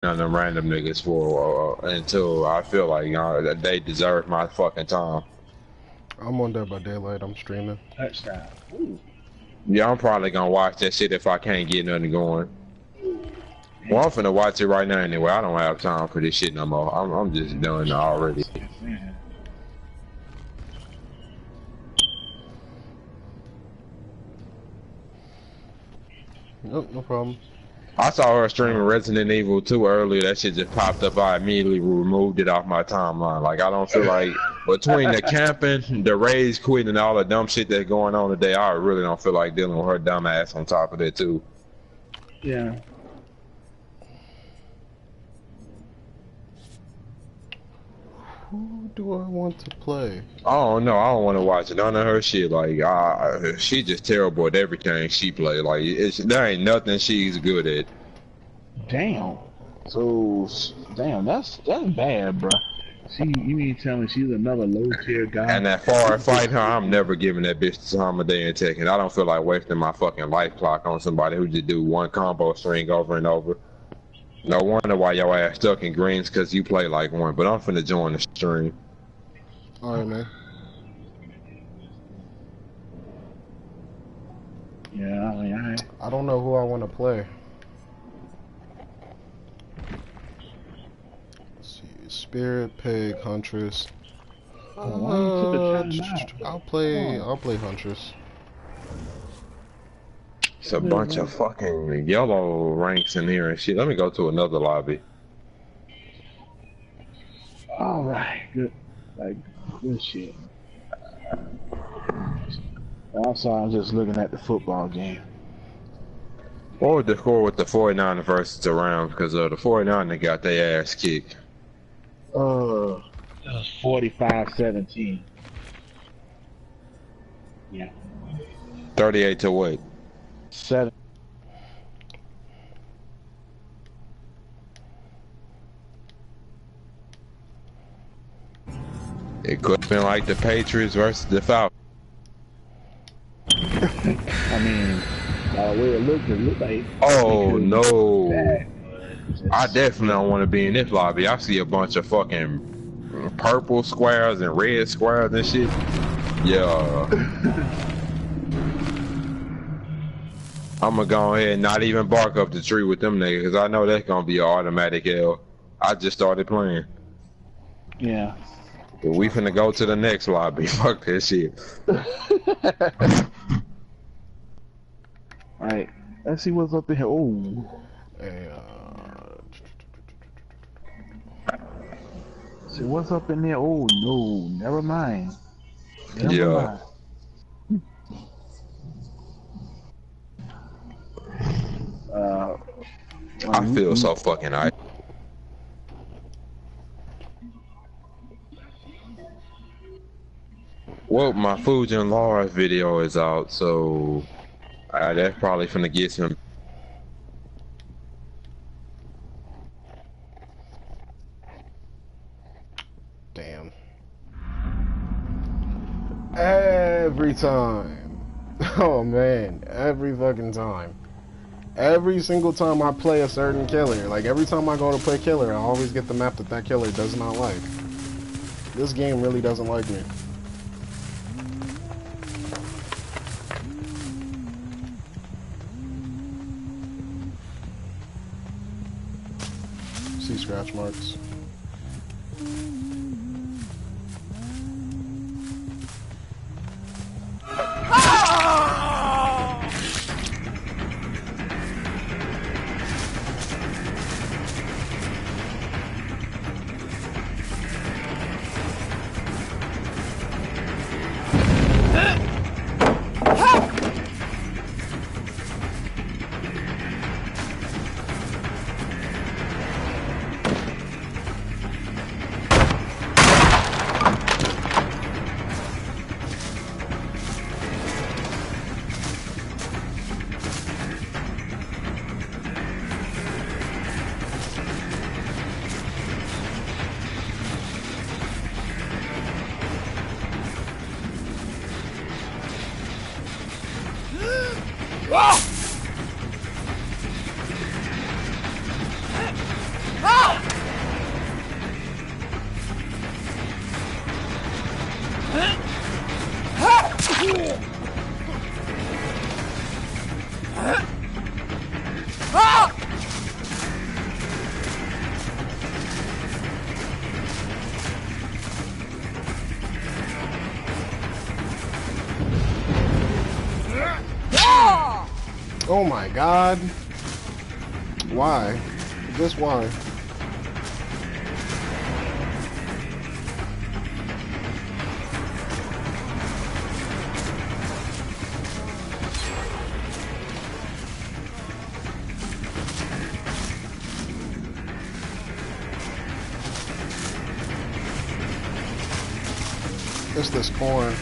on them random niggas for until I feel like that they deserve my fucking time. I'm on Dead by Daylight. I'm streaming. Touchdown. Ooh. Yeah, I'm probably gonna watch that shit if I can't get nothing going. Well, I'm Damn. finna watch it right now anyway. I don't have time for this shit no more. I'm just done already. Man. Nope, no problem. I saw her streaming Resident Evil 2 earlier. That shit just popped up. I immediately removed it off my timeline. Like, I don't feel like, between the camping, the Rays quitting, and all the dumb shit that's going on today, I really don't feel like dealing with her dumb ass on top of that, too. Yeah. Who do I want to play? I don't know. I don't want to watch none of her shit. Like, she just terrible at everything she play. Like, there ain't nothing she's good at. Damn. So, damn, that's bad, bro. You mean tell me she's another low tier guy? And that far fight her, I'm never giving that bitch the time of day and taking. I don't feel like wasting my fucking life clock on somebody who just do one combo string over and over. No wonder why your ass stuck in greens, cause you play like one. But I'm finna join the stream. Alright, man. Yeah, I mean, I don't know who I want to play. Let's see. Spirit, Pig, Huntress. why you took the time out? I'll play Huntress. It's a bunch of fucking yellow ranks in here and shit. Let me go to another lobby. All right, good, like good shit. Also, I'm just looking at the football game. What was the score with the 49ers versus the Rams? Because the 49ers got their ass kicked. It was 45-17. Yeah. 38 to what? 7. It could have been like the Patriots versus the Falcons. I mean, the way it looked like. Oh no! Bad, I definitely don't want to be in this lobby. I see a bunch of fucking purple squares and red squares and shit. Yeah. I'm gonna go ahead and not even bark up the tree with them niggas, because I know that's gonna be an automatic L. I just started playing. Yeah. But we finna go to the next lobby. Fuck that shit. Alright, let's see what's up in here. Oh. Hey, See what's up in there. Oh no, never mind. Never mind. I feel so fucking high. Well, my Fuji and Laura video is out, so that's probably finna get some. damn. Every time. Oh man, every fucking time. Every single time I play a certain killer, like every time I go to play killer, I always get the map that killer does not like. This game really doesn't like me. See scratch marks. Oh my god. Why? Just why? It's this corn.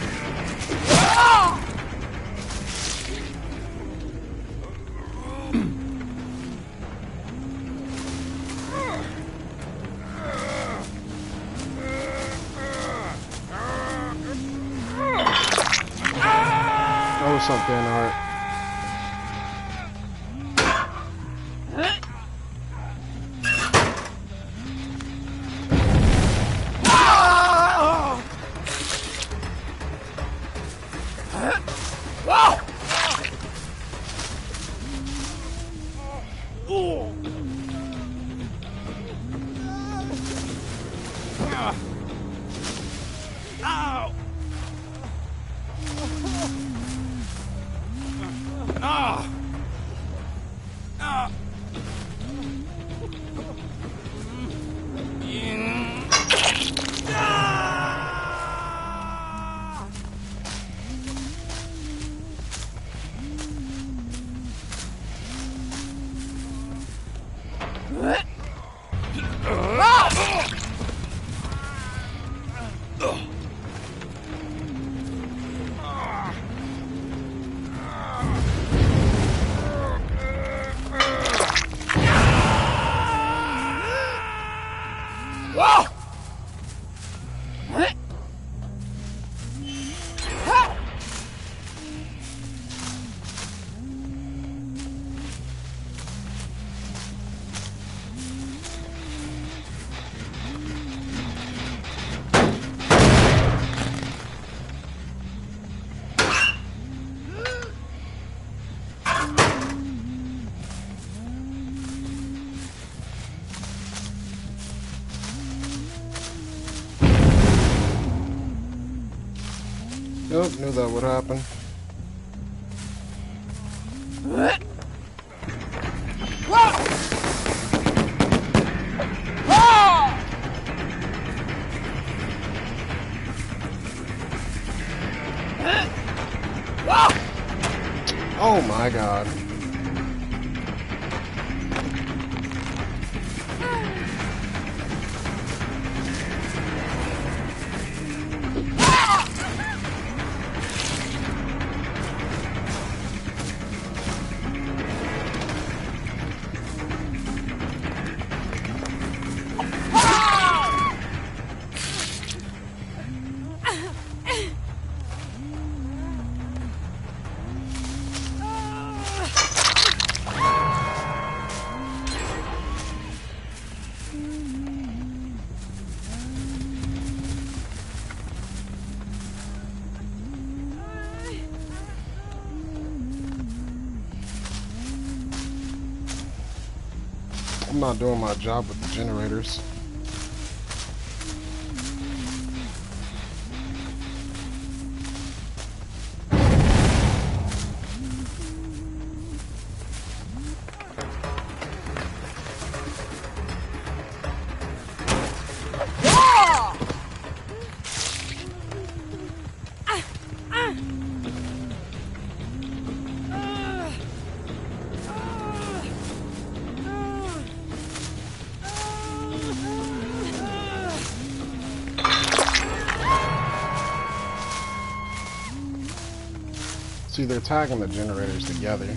Oh, what's up, Dan Art? Yep, knew that would happen. Oh my god. I'm not doing my job with the generators. See, they're tagging the generators together.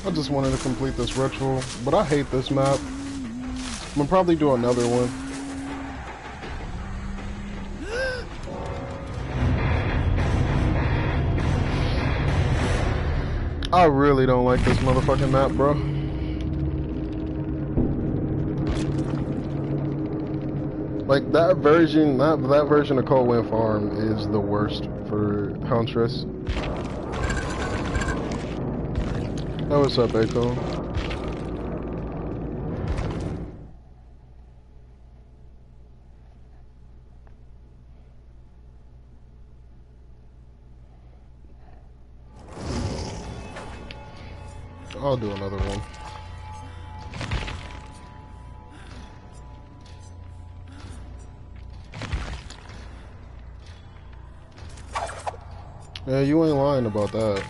I just wanted to complete this ritual, but I hate this map. I'm gonna probably do another one. I really don't like this motherfucking map, bro. Like that version, that version of Cold Wind Farm is the worst for Huntress. Oh, what's up, Akon? I'll do another one. Yeah, you ain't lying about that.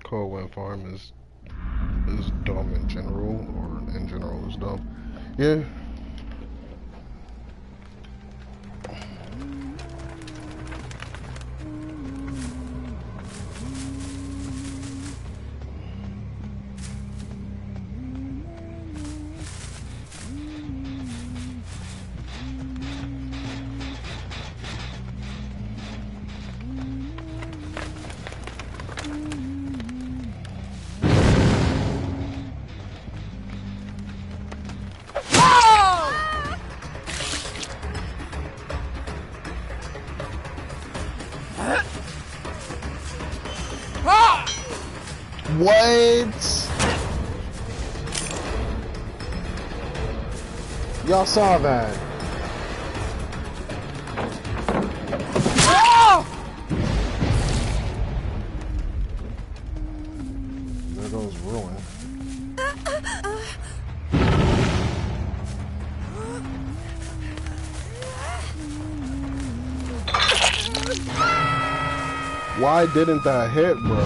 Cold Wind Farm is dumb in general, or in general is dumb. Yeah. What? Y'all saw that. There goes Ruin. Why didn't that hit, bro?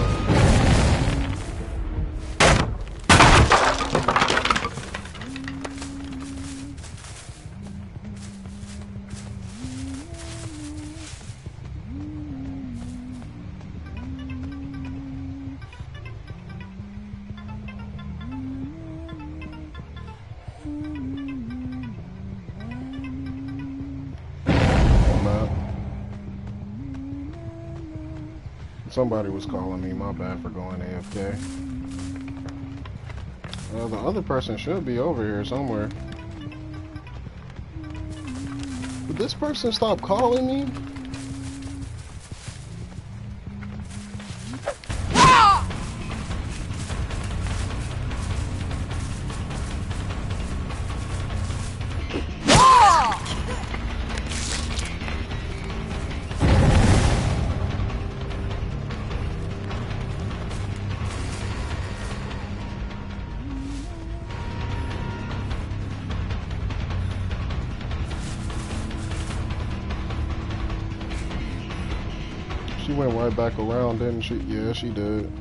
map. Somebody was calling me, my bad for going AFK. The other person should be over here somewhere. Did this person stop calling me? She went right back around, didn't she? Yeah, she did.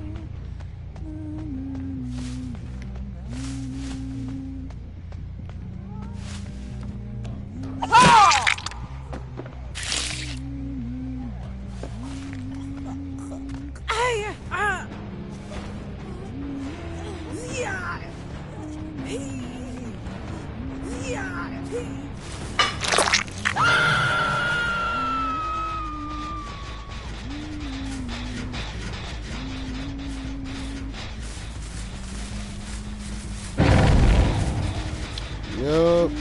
Yup.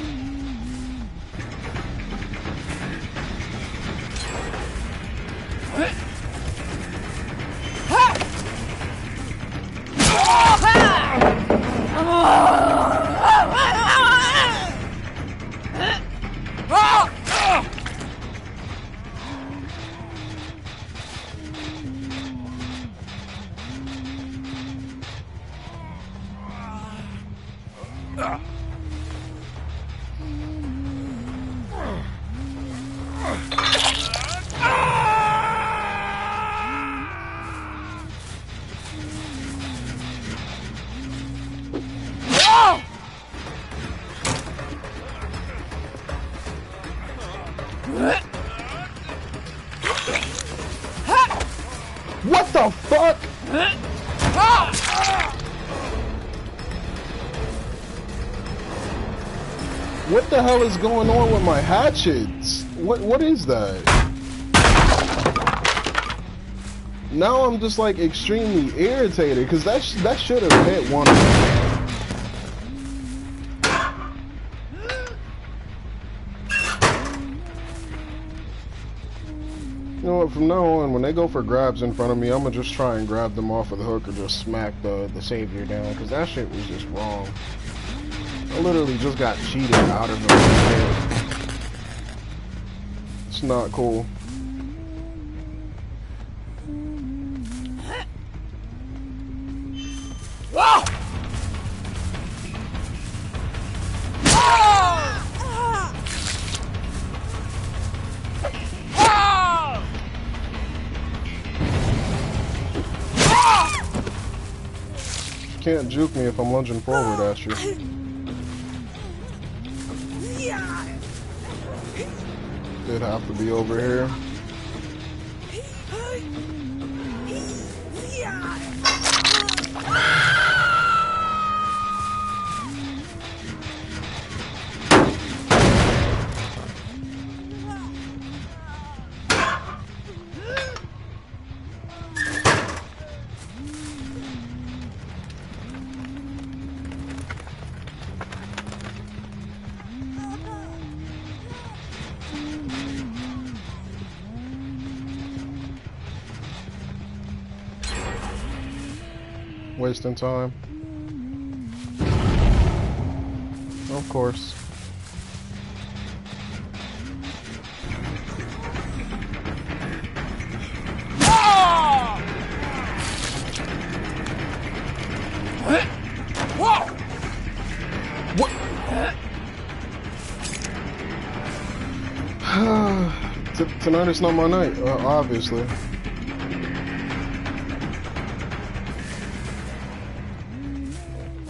What the fuck? What the hell is going on with my hatchets? What is that? Now I'm just like extremely irritated because that should have hit one of them. You know what, from now on, when they go for grabs in front of me, I'm gonna just try and grab them off of the hook or just smack the savior down, because that shit was just wrong. I literally just got cheated out of it. It's not cool. Can't juke me if I'm lunging forward at you. Did have to be over here. Wasting time. Of course. What? Tonight is not my night, obviously.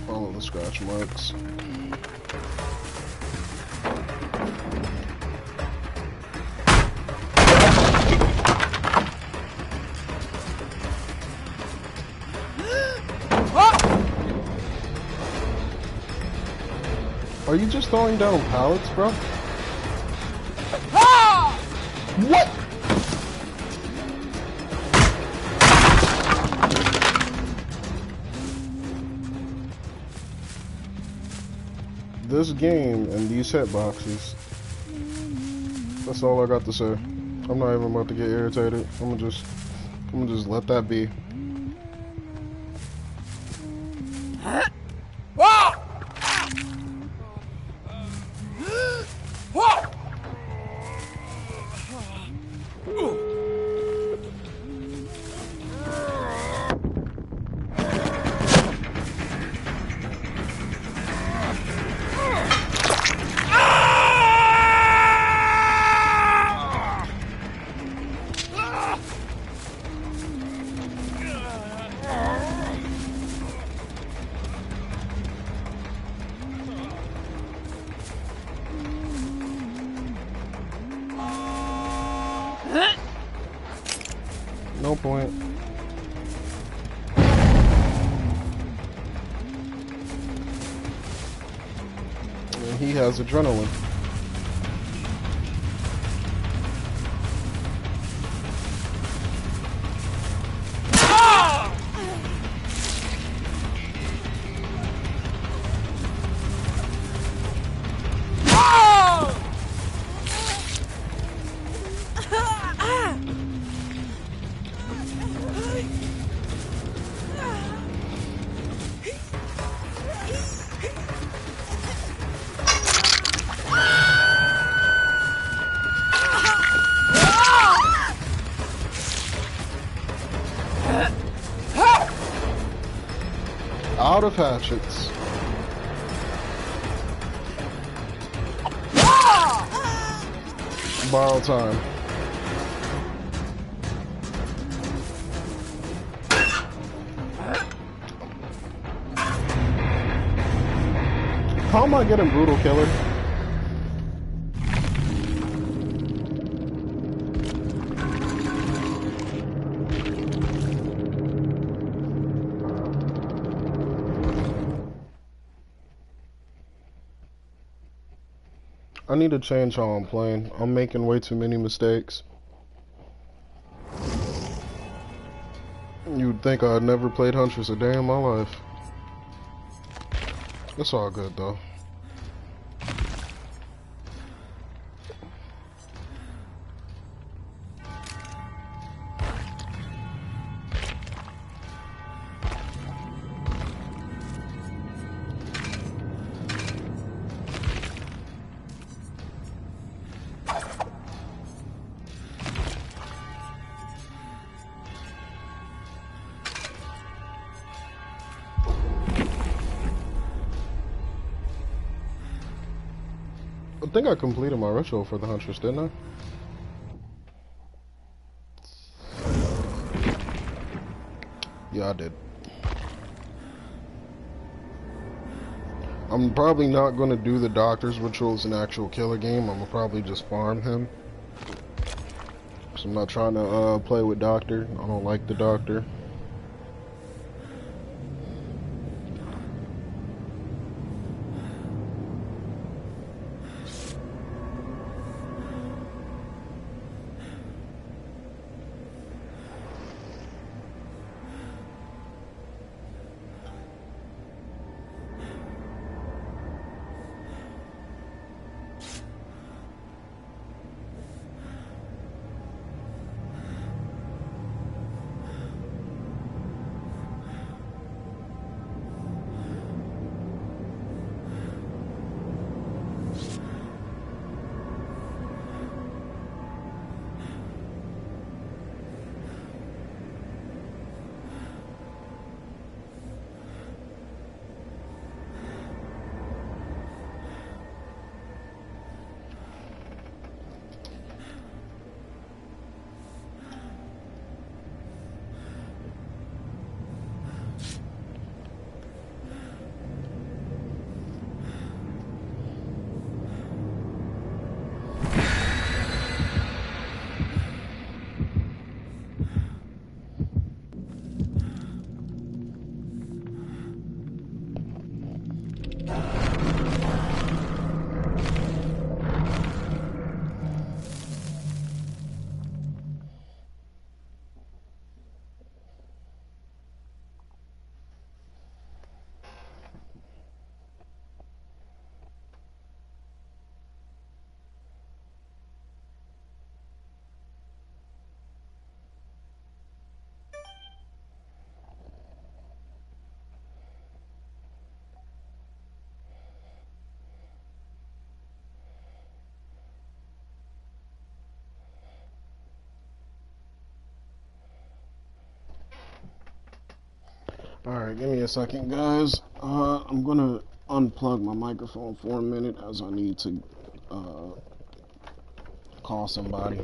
Follow the scratch marks. Are you just throwing down pallets, bro? What? This game and these hitboxes. That's all I got to say. I'm not even about to get irritated. I'm gonna just let that be. No point. And he has adrenaline. Out of hatchets. Borrow time. How am I getting brutal killer? I need to change how I'm playing. I'm making way too many mistakes. You'd think I'd never played Huntress a day in my life. It's all good though. I think I completed my ritual for the Huntress, didn't I? Yeah, I did. I'm probably not going to do the Doctor's ritual as an actual killer game. I'm going to probably just farm him. So I'm not trying to play with Doctor. I don't like the Doctor. Alright, give me a second, guys. I'm gonna unplug my microphone for a minute as I need to call somebody.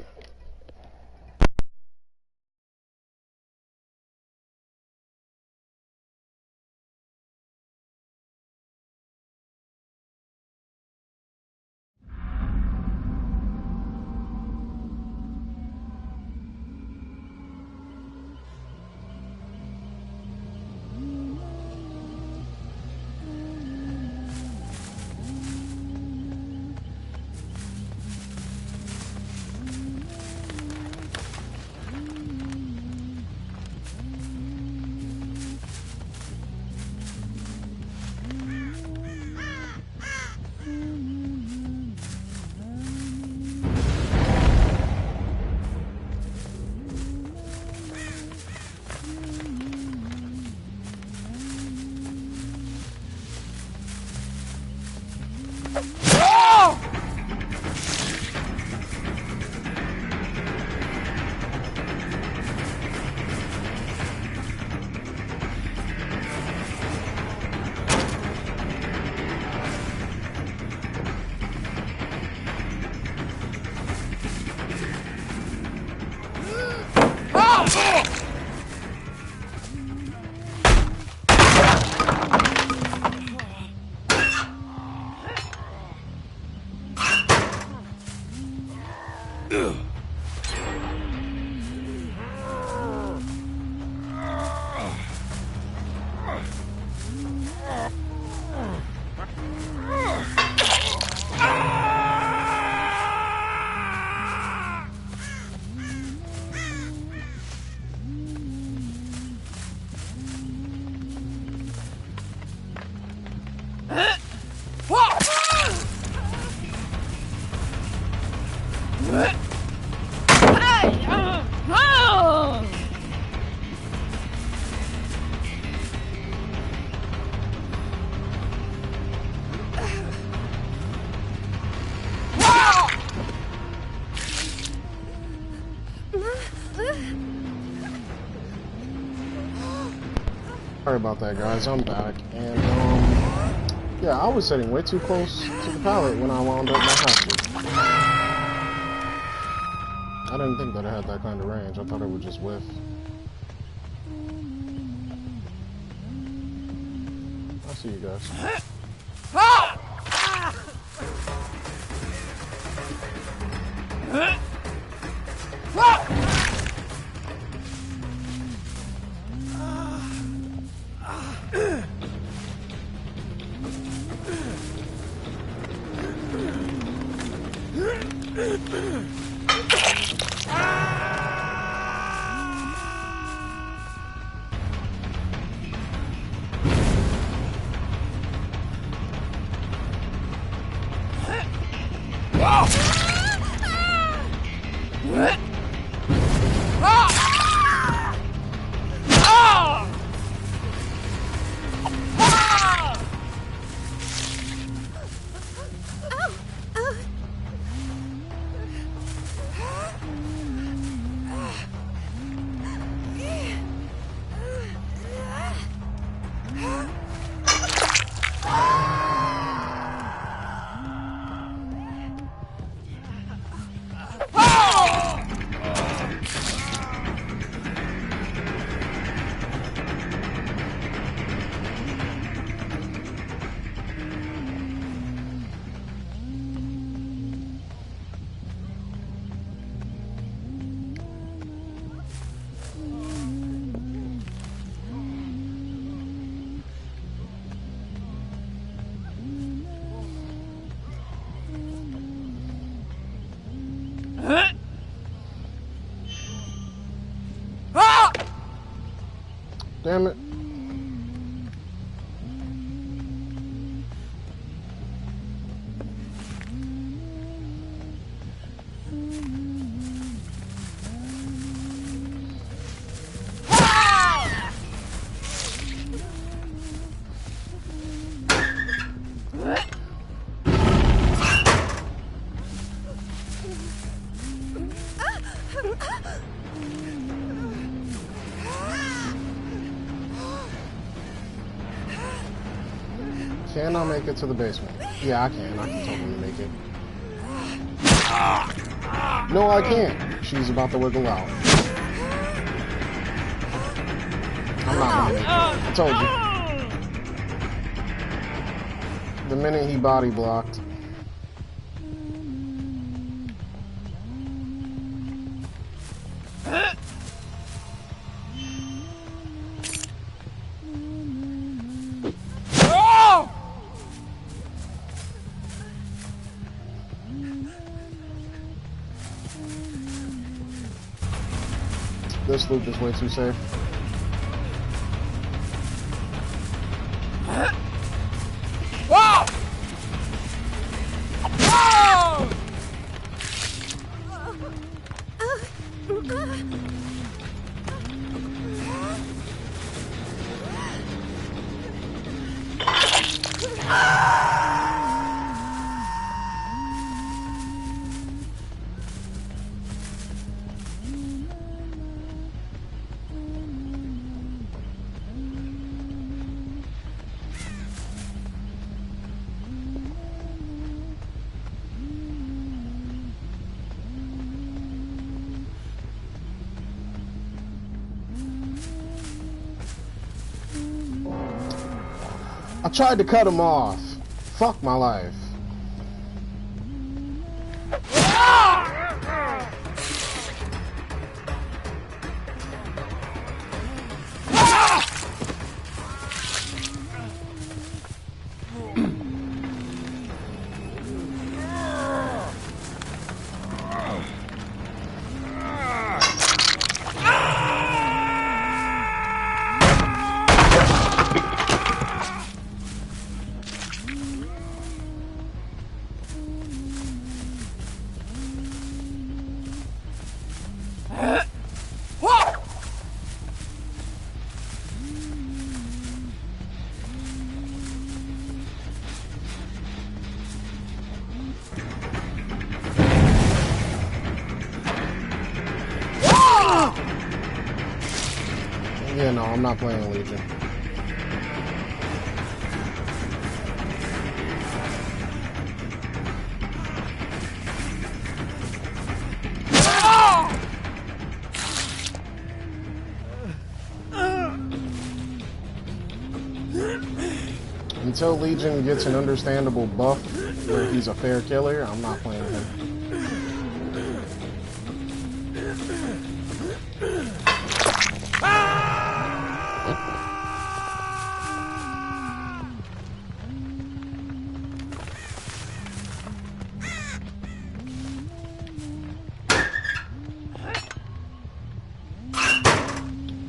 Sorry about that, guys. I'm back, and yeah, I was sitting way too close to the pallet when I wound up my hostage. I didn't think that it had that kind of range. I thought it would just whiff. I'll see you guys. Damn it. Can I make it to the basement? Yeah, I can. I can totally make it. No, I can't. She's about to wiggle out. I'm not gonna make it. I told you. The minute he body blocked. This loop is way too safe. Whoa! Whoa! I tried to cut him off. Fuck my life. Yeah, no, I'm not playing Legion. Until Legion gets an understandable buff where he's a fair killer, I'm not playing him.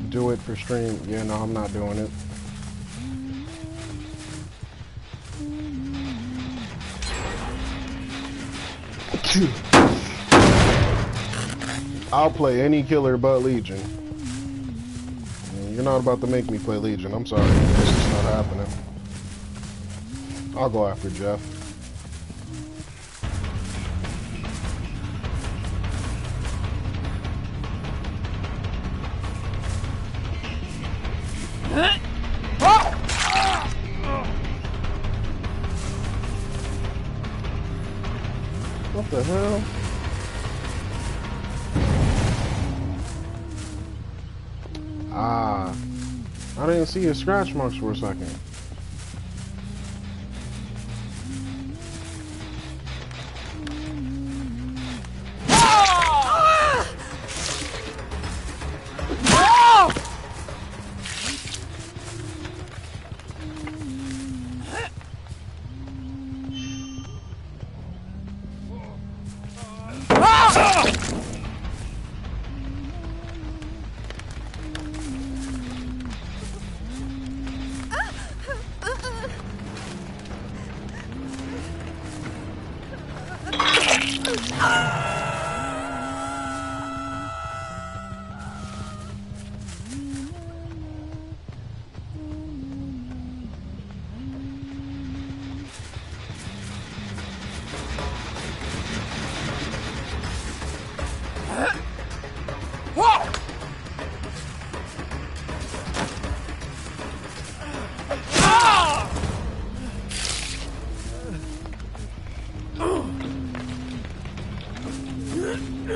Do it for stream. Yeah, no, I'm not doing it. I'll play any killer but Legion. You're not about to make me play Legion. I'm sorry. This is not happening. I'll go after Jeff. What the hell? Ah, I didn't see his scratch marks for a second. Ah,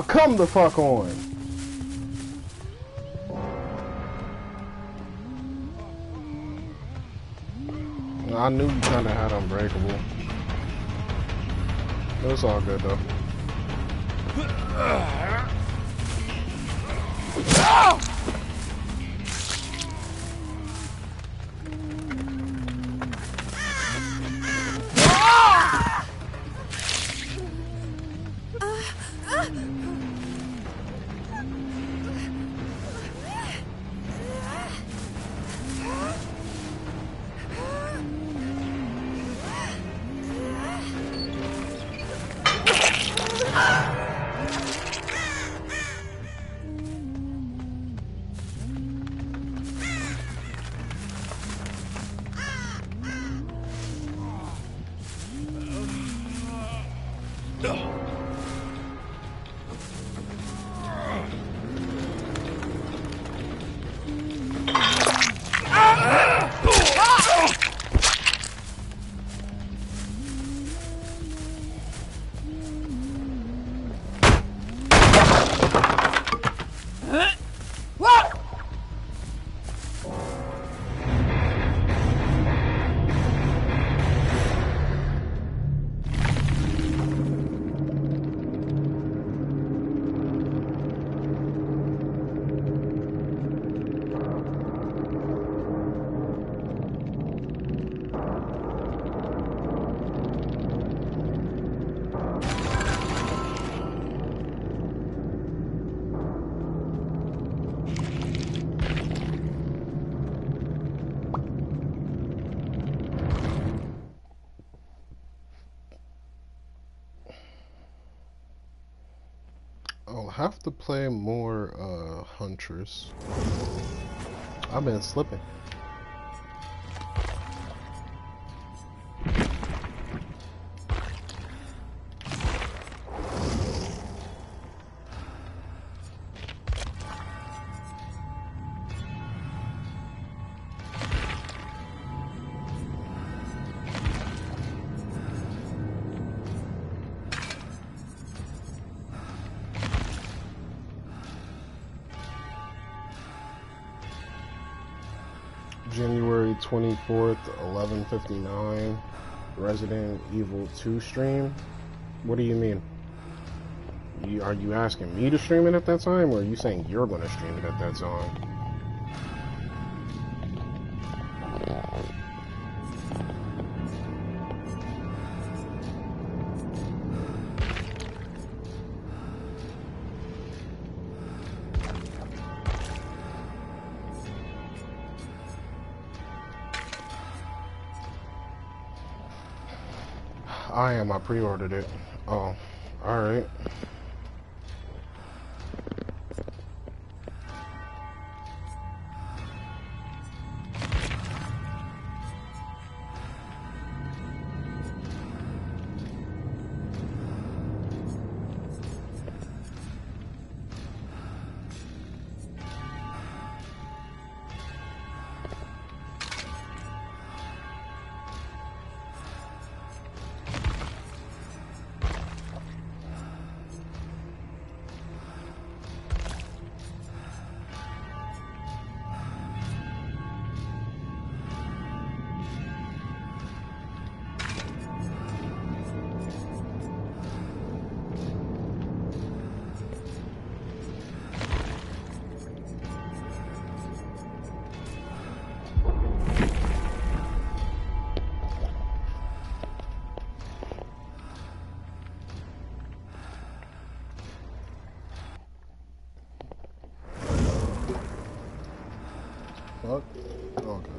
come the fuck on. I knew you kind of had Unbreakable. It's all good though. I'll have to play more Huntress. I've been slipping. January 24th, 11:59, Resident Evil 2 stream. What do you mean? Are you asking me to stream it at that time, or are you saying you're going to stream it at that time? I pre-ordered it. Oh, alright. Fuck. Okay.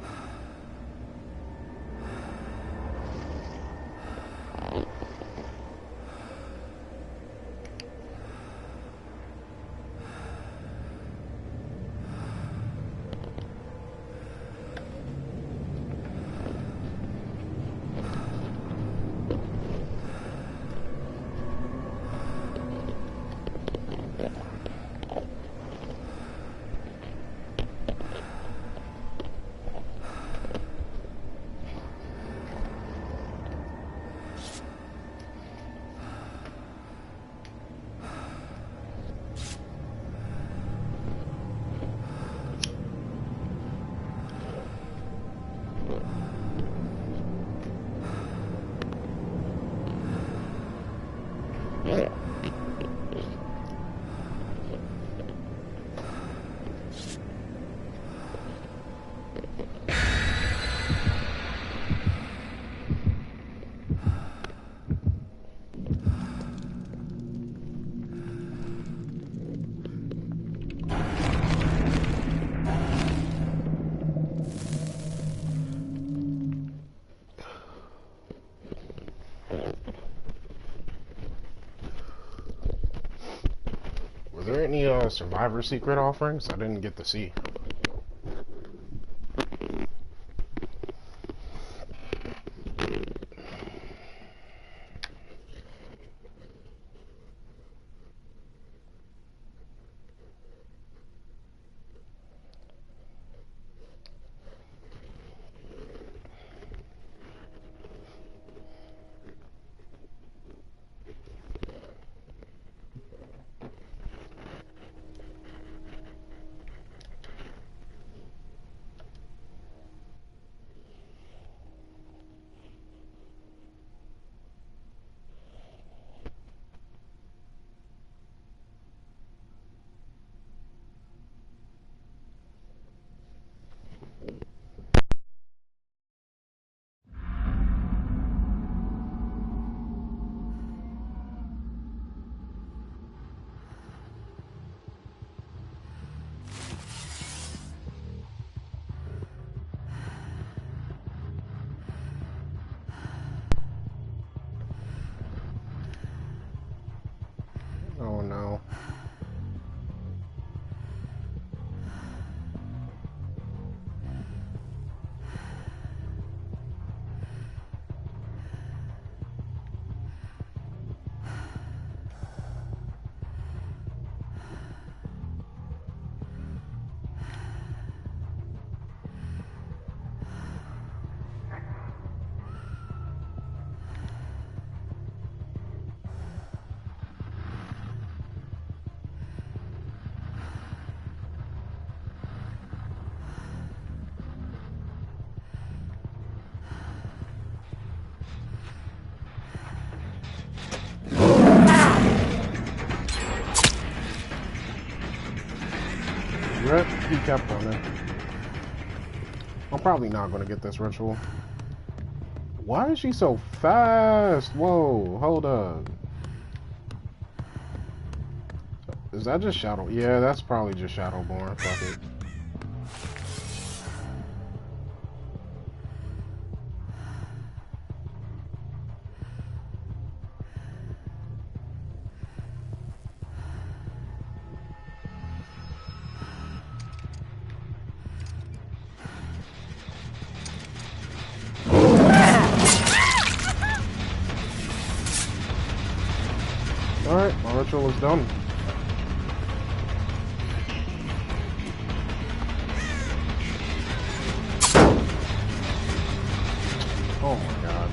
Was there any Survivor Secret offerings? I didn't get to see. Oh no. Rip, he kept on it. I'm probably not gonna get this ritual. Why is she so fast? Whoa, hold up. Is that just Shadow? Yeah, that's probably just Shadowborn. Fuck it. Alright, my ritual is done. Oh my god.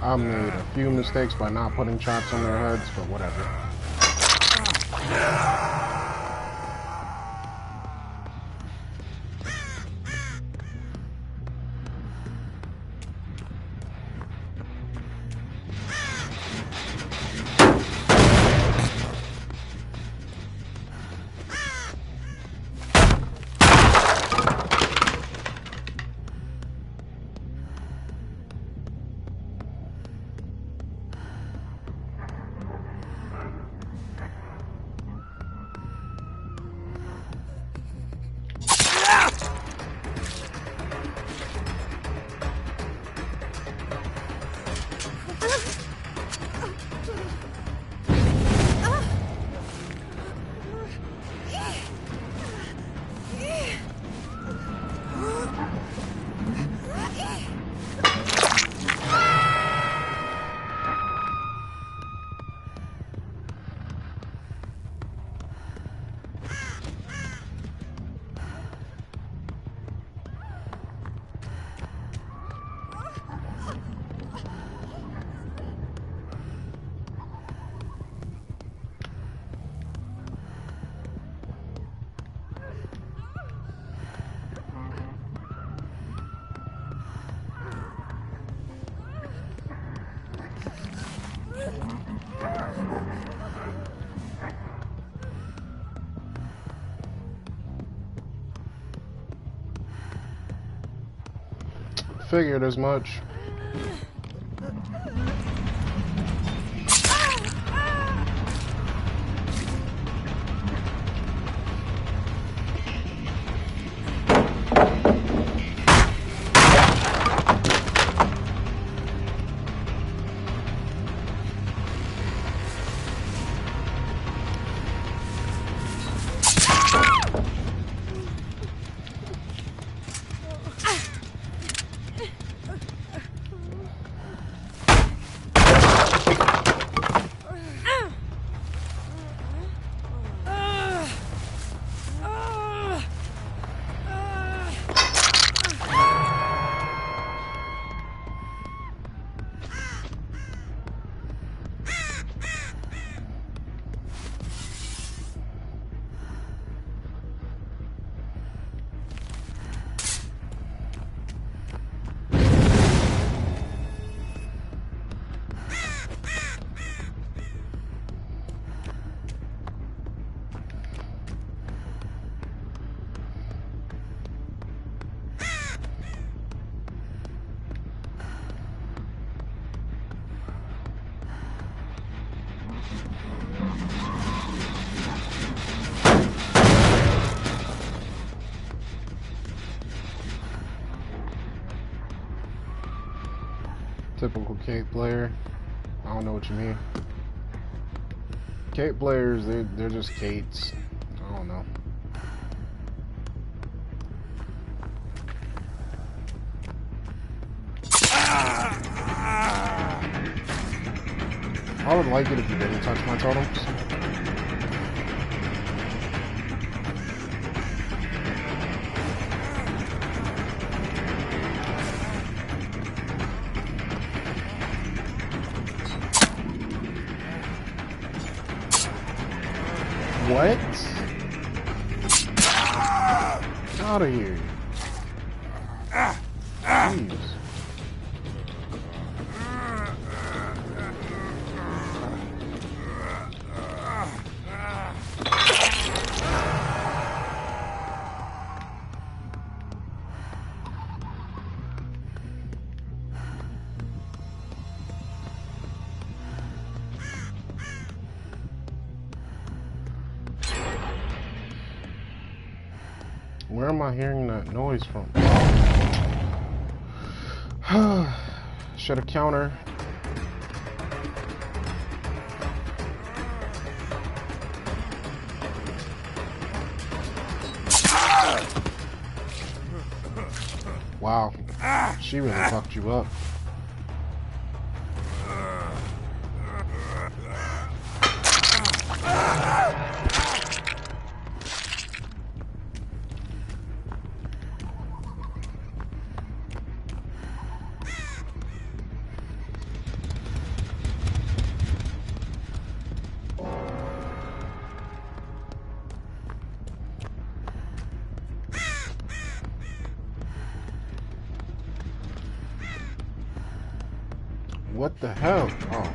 I made a few mistakes by not putting traps on their heads, but whatever. figured as much. Typical Kate player. I don't know what you mean. Kate players, they're just Kates. I don't know. I would like it if you didn't touch my totems. What? Get out of here. Jeez. Where am I hearing that noise from? Should have counter. Wow, she really fucked you up. What the hell? Oh.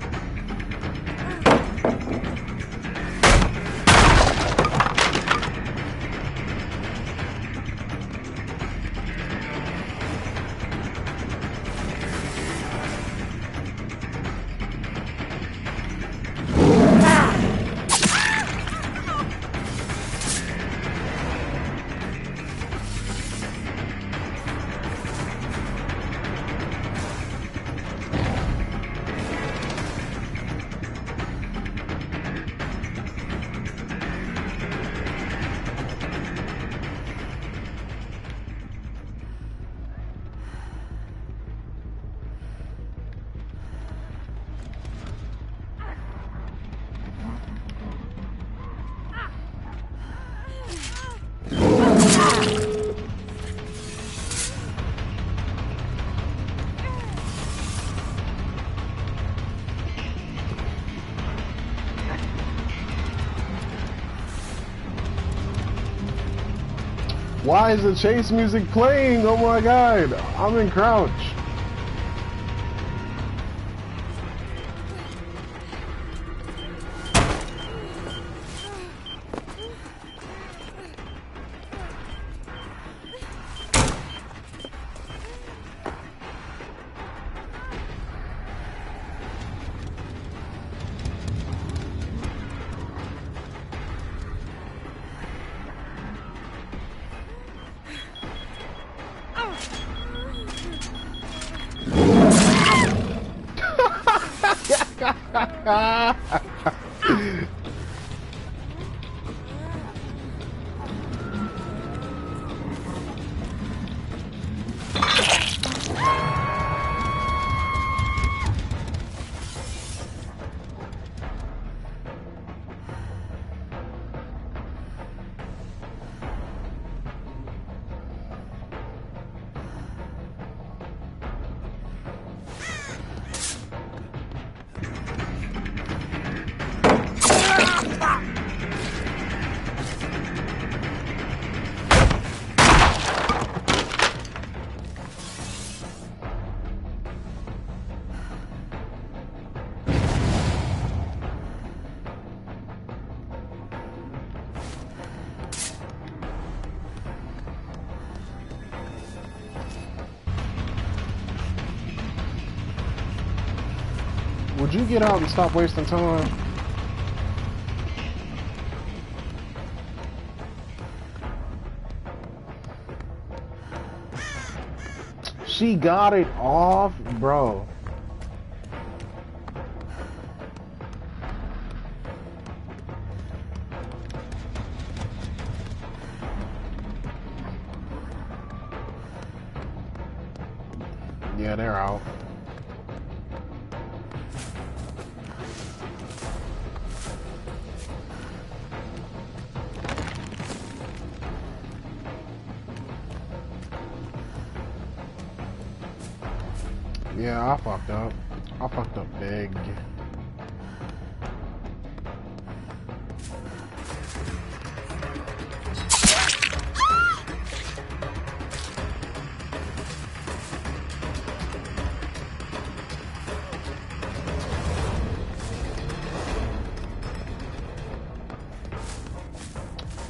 Why is the chase music playing? Oh my god, I'm in crouch. Would you get out and stop wasting time? She got it off, bro. Yeah, they're out. Yeah, I fucked up. I fucked up big.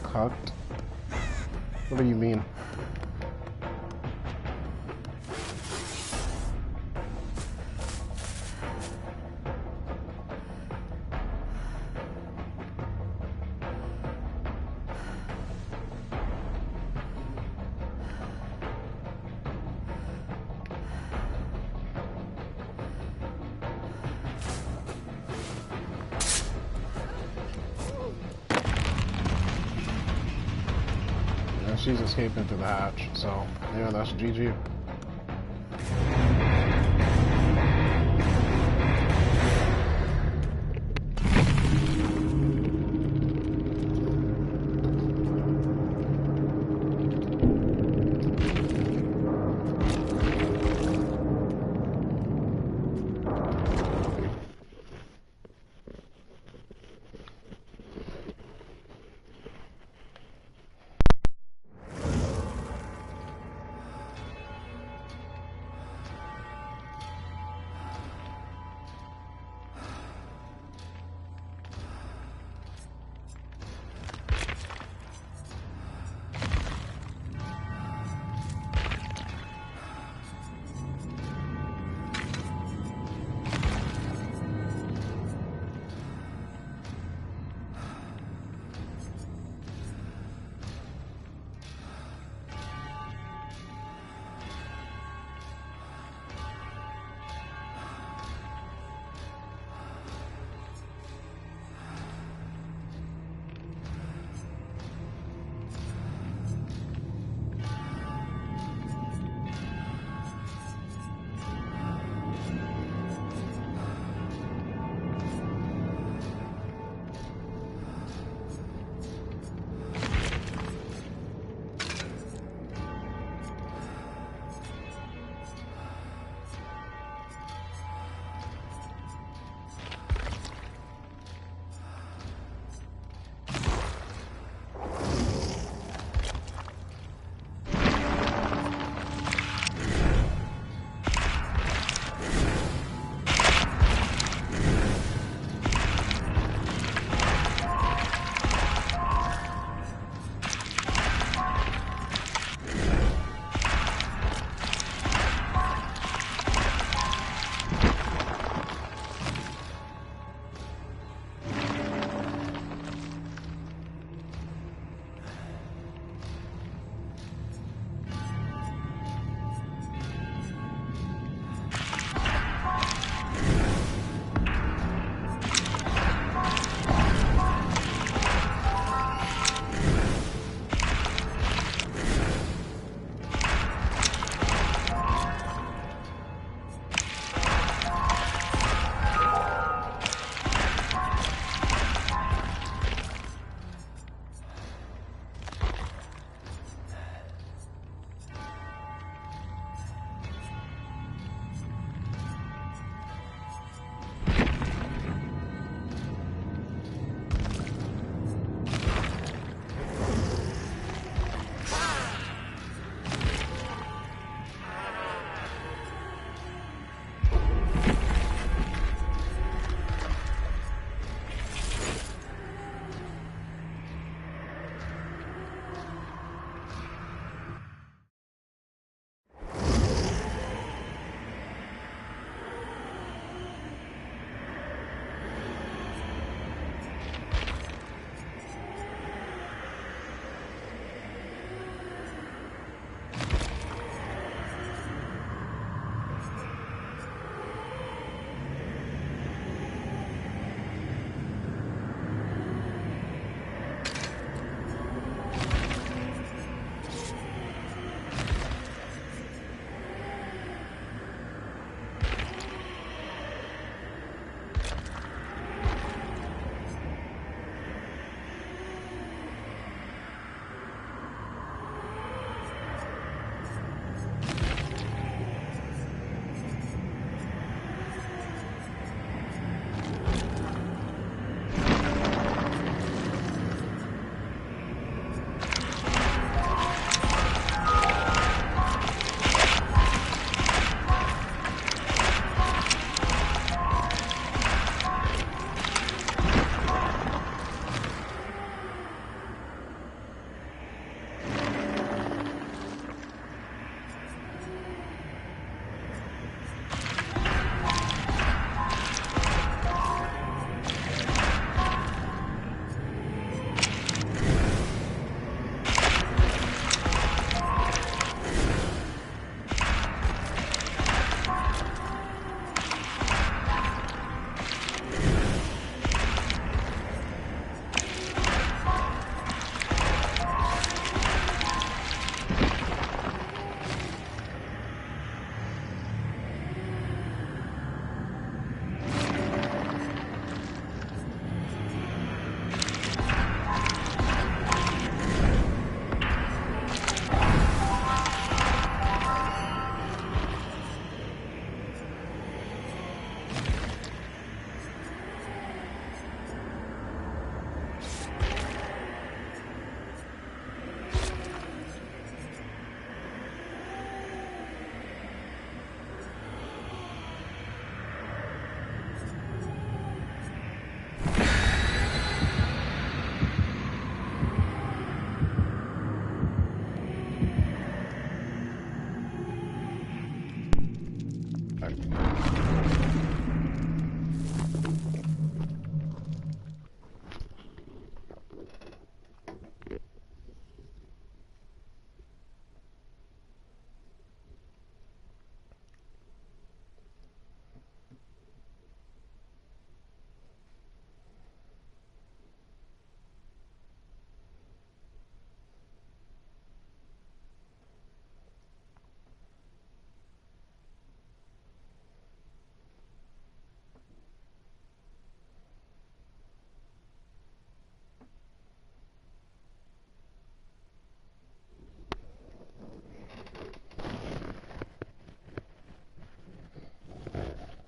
Cucked? What do you mean? She's escaping through the hatch, so yeah, that's GG.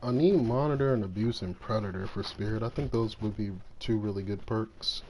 I need Monitor and Abuse and Predator for Spirit. I think those would be two really good perks.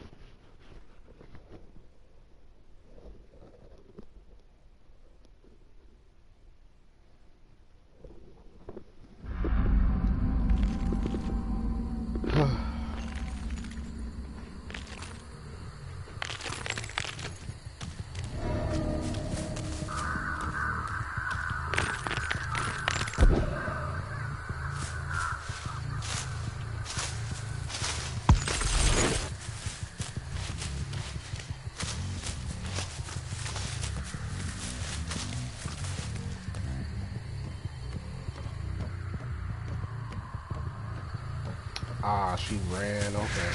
Ah, she ran. Okay.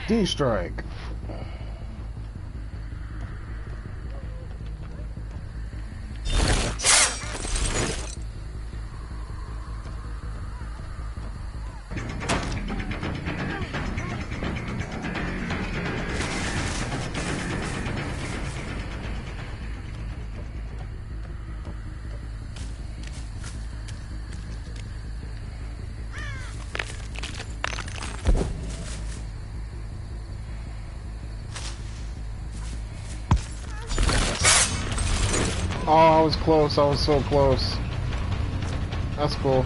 D-Strike. Oh, I was close. I was so close. That's cool.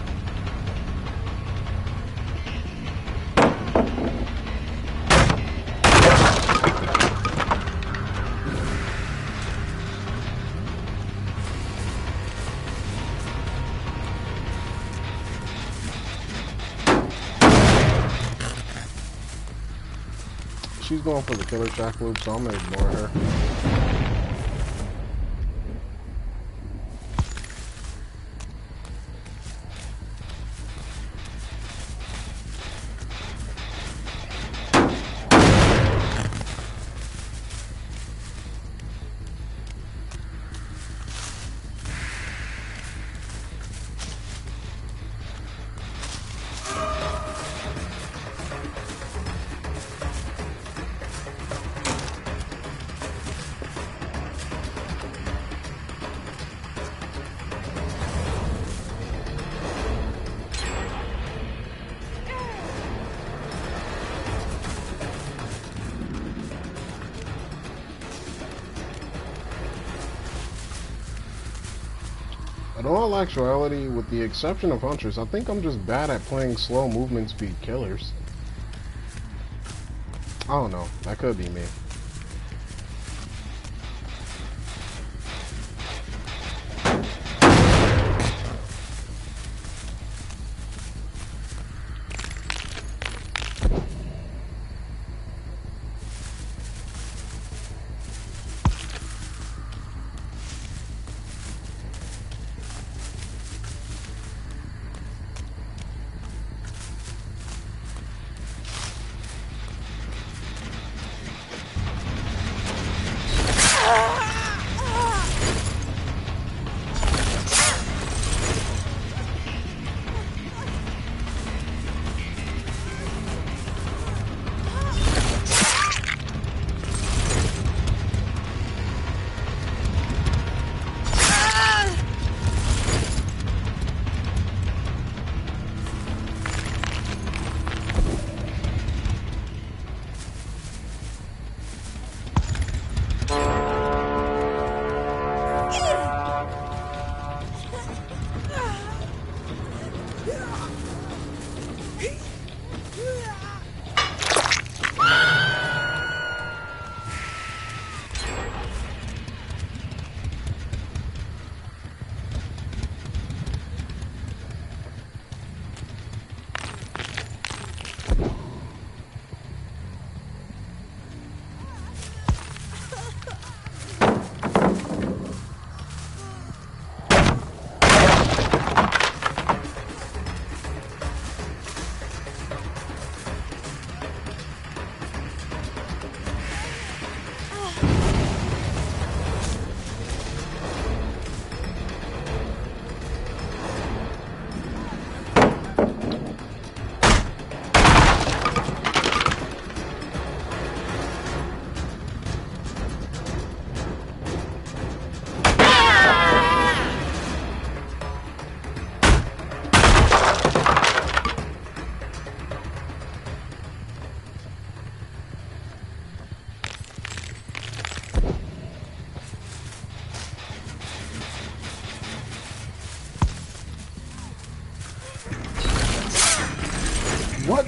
She's going for the killer jack loop, so I'm gonna ignore her. In all actuality, with the exception of Huntress, I think I'm just bad at playing slow movement speed killers. I don't know. That could be me.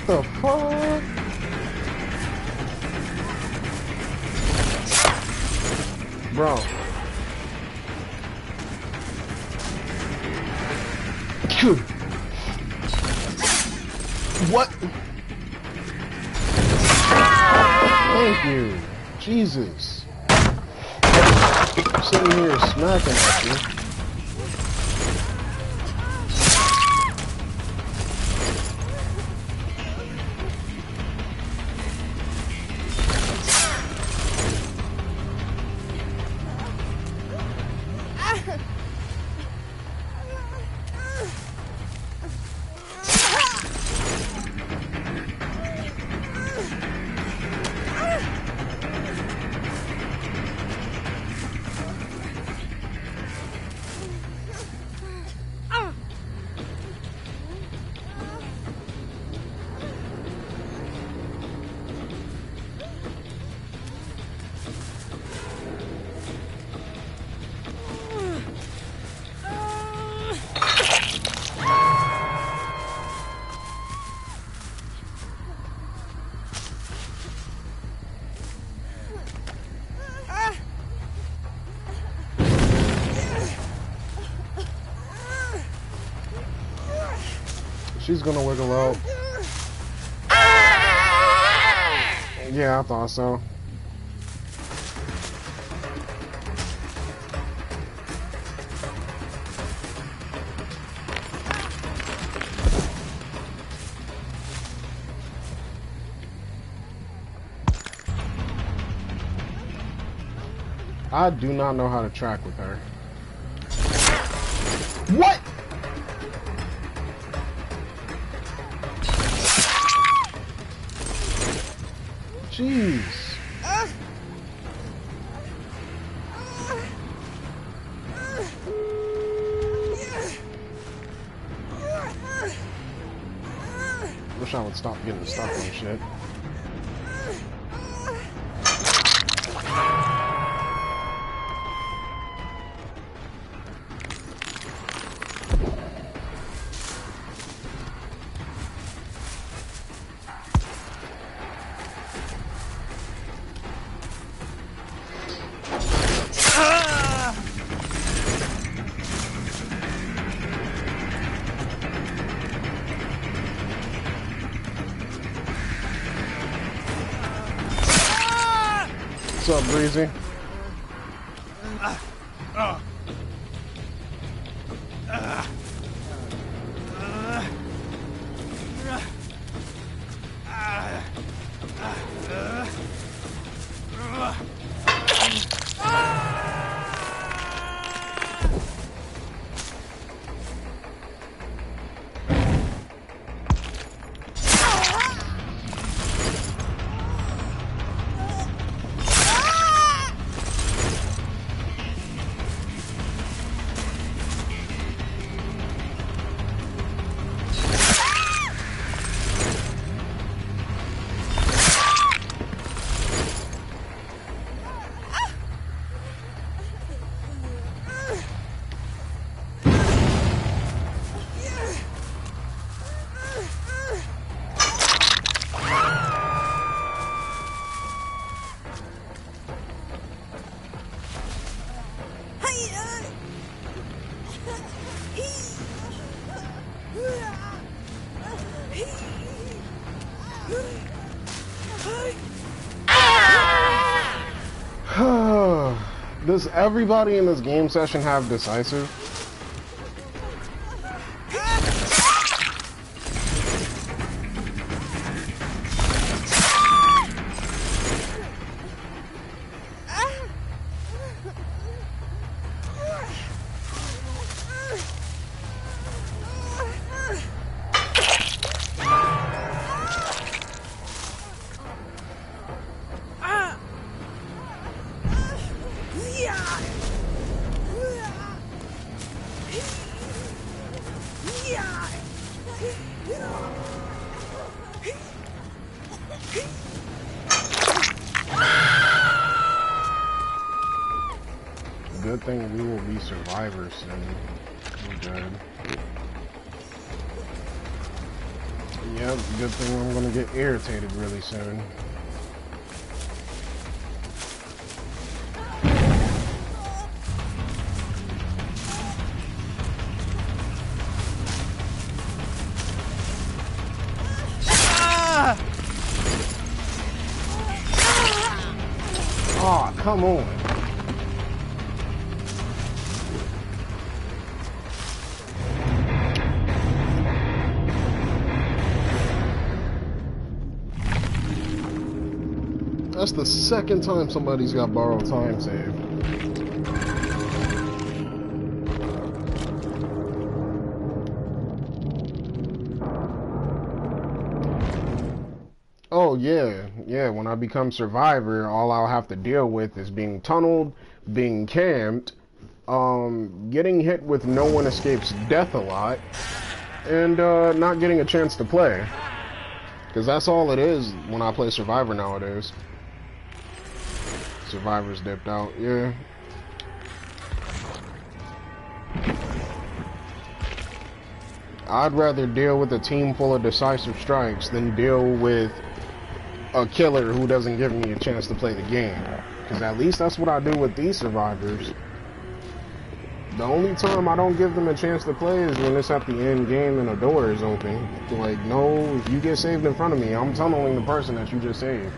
the fuck? Bro. What? Thank you. Jesus. I'm sitting here smacking at you. She's gonna wiggle out. Yeah, I thought so. I do not know how to track with her. What? Jeez. Wish I would stop getting stuck on shit. What's up, Breezy? Does everybody in this game session have decisive? Good thing we will be survivors soon. We're good. Yep, good thing I'm gonna get irritated really soon. Oh, come on. That's the second time somebody's got borrowed time save. Oh yeah, when I become Survivor, all I'll have to deal with is being tunneled, being camped, getting hit with no one escapes death a lot, and not getting a chance to play. Because that's all it is when I play Survivor nowadays. Survivor's dipped out, yeah. I'd rather deal with a team full of decisive strikes than deal with a killer who doesn't give me a chance to play the game. Because at least that's what I do with these Survivors. The only time I don't give them a chance to play is when it's at the end game and a door is open. Like, no, if you get saved in front of me, I'm tunneling the person that you just saved.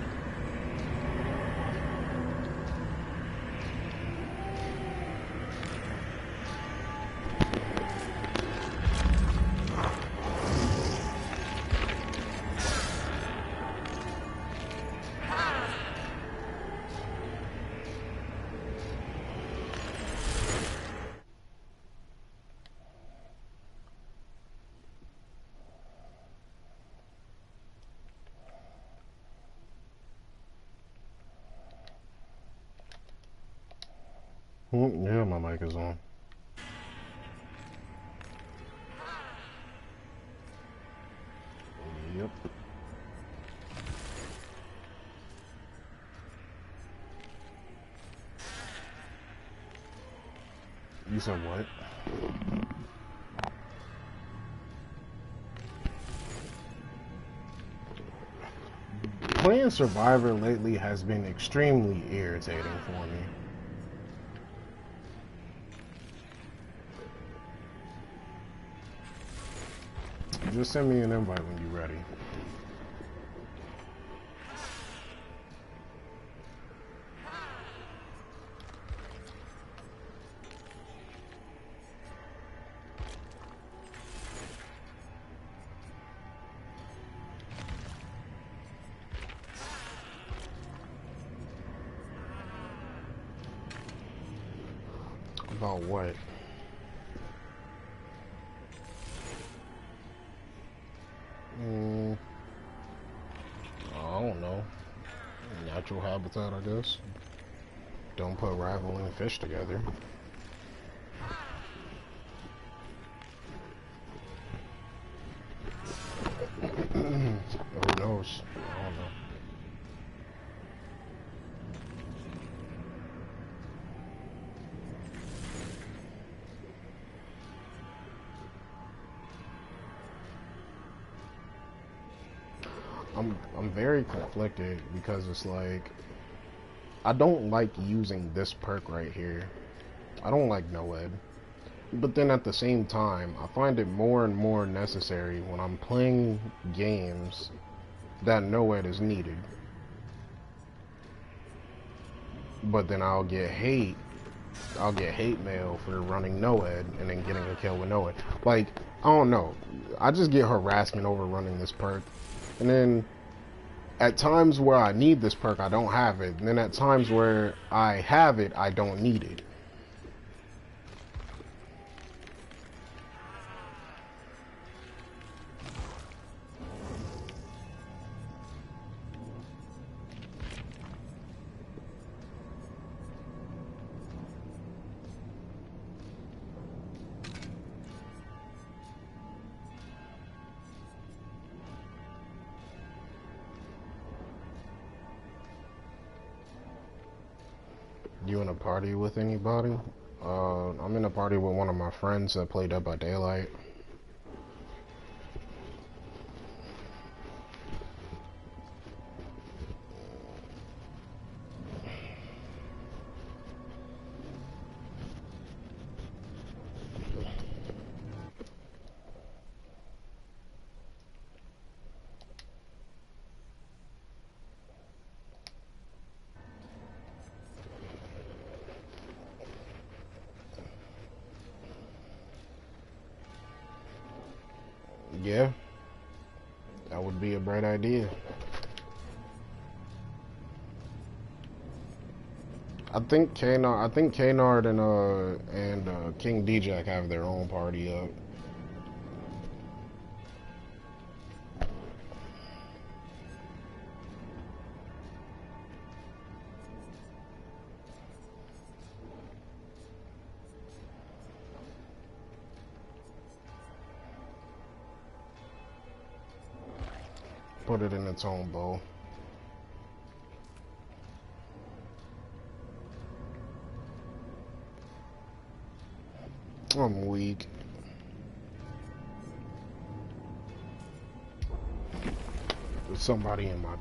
Yeah, my mic is on. Yep. You said what? Playing Survivor lately has been extremely irritating for me. Just send me an invite when you're ready. About what? I don't know. Natural habitat, I guess. Don't put rivaling fish together. Who knows? I don't know. I'm very conflicted because it's like I don't like using this perk right here. I don't like NOED. But then at the same time, I find it more and more necessary when I'm playing games that NOED is needed. But then I'll get hate mail for running NOED and then getting a kill with NOED. Like, I don't know. I just get harassment over running this perk. And then at times where I need this perk, I don't have it. And then at times where I have it, I don't need it. You in a party with anybody? I'm in a party with one of my friends that played Dead by Daylight. Yeah, that would be a bright idea. I think Kanard and King D-Jack have their own party up. Put it in its own bowl. I'm weak. There's somebody in my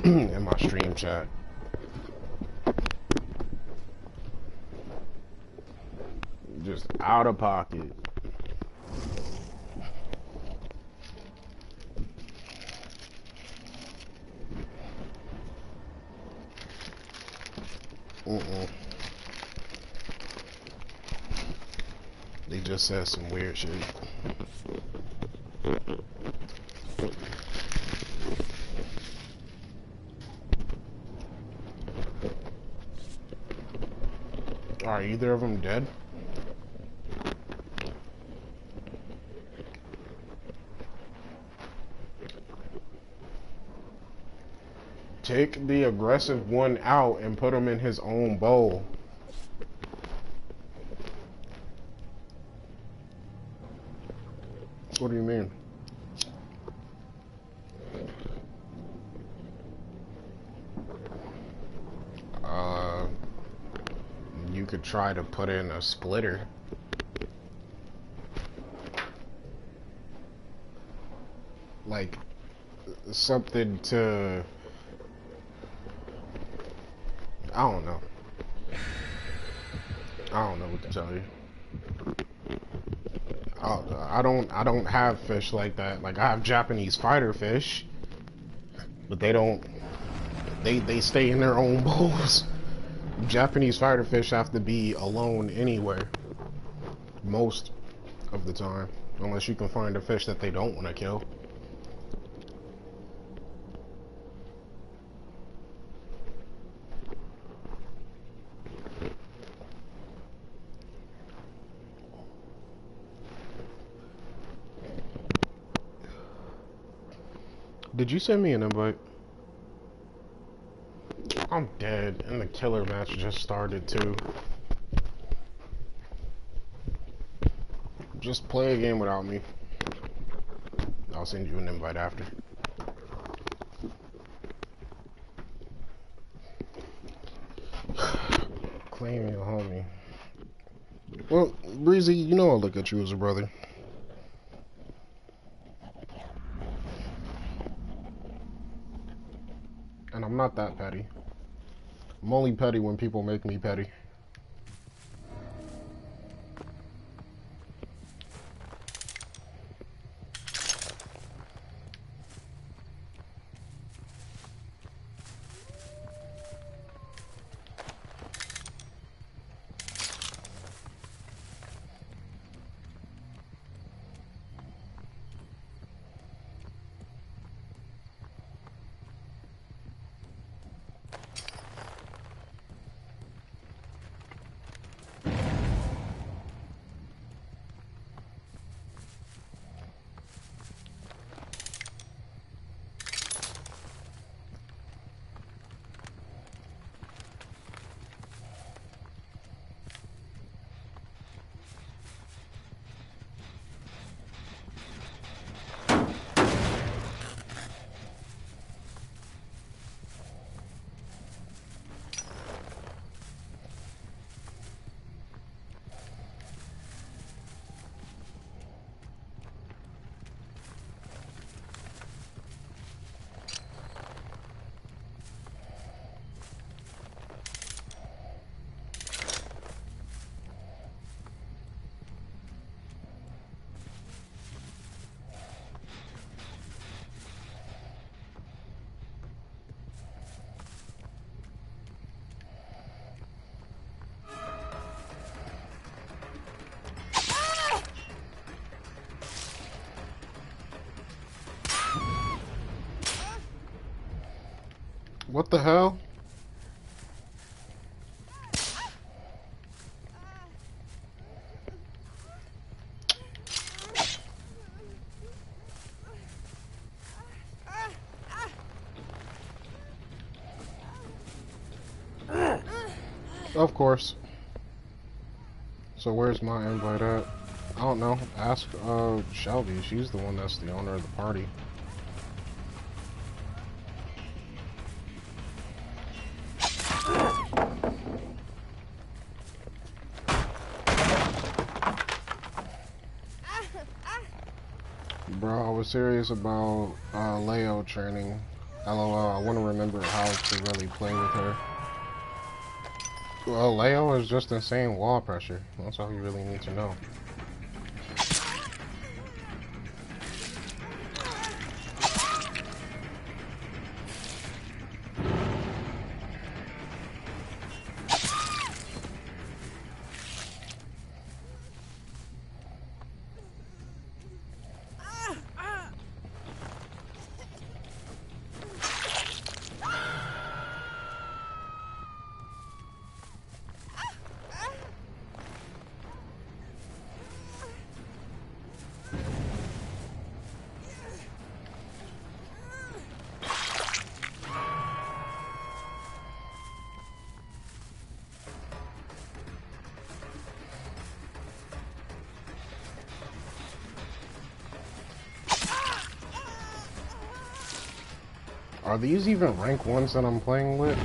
in my stream chat. Just out of pocket. They just said some weird shit. Are either of them dead? Take the aggressive one out and put him in his own bowl. What do you mean? You could try to put in a splitter. Like, something to... I don't know. I don't know what to tell you. I don't have fish like that. Like, I have Japanese fighter fish, but they don't. They stay in their own bowls. Japanese fighter fish have to be alone anywhere, most of the time, unless you can find a fish that they don't want to kill. Did you send me an invite? I'm dead, and the killer match just started too. Just play a game without me. I'll send you an invite after. Claim your homie. Well, Breezy, you know I look at you as a brother. And I'm not that petty. I'm only petty when people make me petty. What the hell? Of course. So where's my invite at? I don't know. Ask Shelby. She's the one that's the owner of the party. Bro, I was serious about Leo training. LOL, I want to remember how to really play with her. Well, Leo is just insane wall pressure. That's all you really need to know. Are these even rank ones that I'm playing with?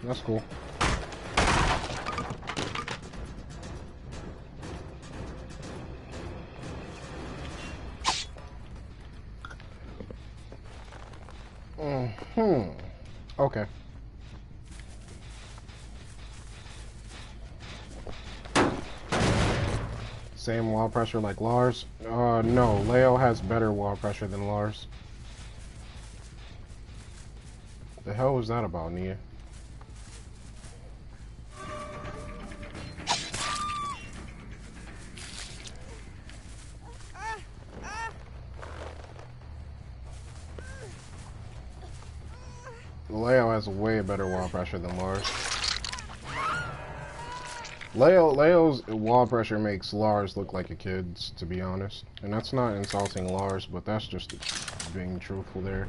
That's cool. Okay. Same wall pressure like Lars? No. Leo has better wall pressure than Lars. The hell was that about, Nia? Leo has way better wall pressure than Lars. Leo's wall pressure makes Lars look like a kid's, to be honest. And that's not insulting Lars, but that's just being truthful there.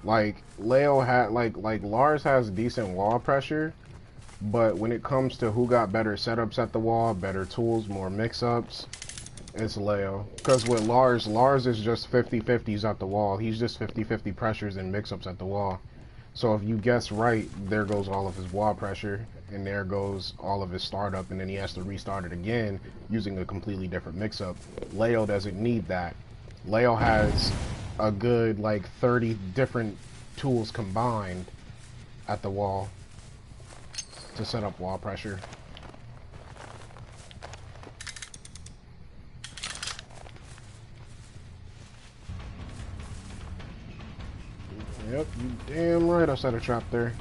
Like Lars has decent wall pressure, but when it comes to who got better setups at the wall, better tools, more mix-ups, it's Leo. Because with Lars is just 50-50s at the wall. He's just 50-50 pressures and mix-ups at the wall. So if you guess right, there goes all of his wall pressure, and there goes all of his startup, and then he has to restart it again using a completely different mix-up. Leo doesn't need that. Leo has a good, like, 30 different tools combined at the wall to set up wall pressure. Yep, you damn right I set a trap there.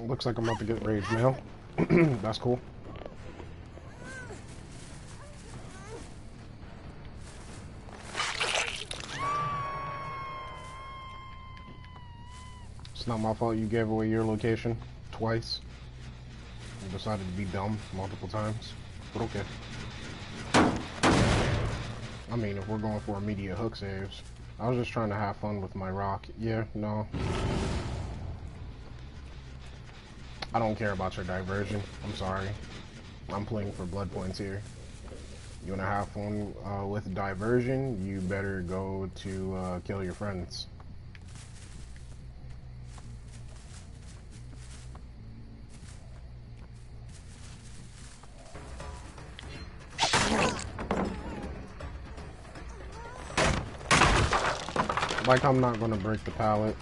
Looks like I'm about to get rage mail. That's cool. It's not my fault you gave away your location twice. You decided to be dumb multiple times. But okay. I mean, if we're going for immediate hook saves. I was just trying to have fun with my rock. Yeah, no. I don't care about your diversion. I'm sorry. I'm playing for blood points here. You wanna have fun with diversion, you better go to kill your friends. Like I'm not gonna break the pallet.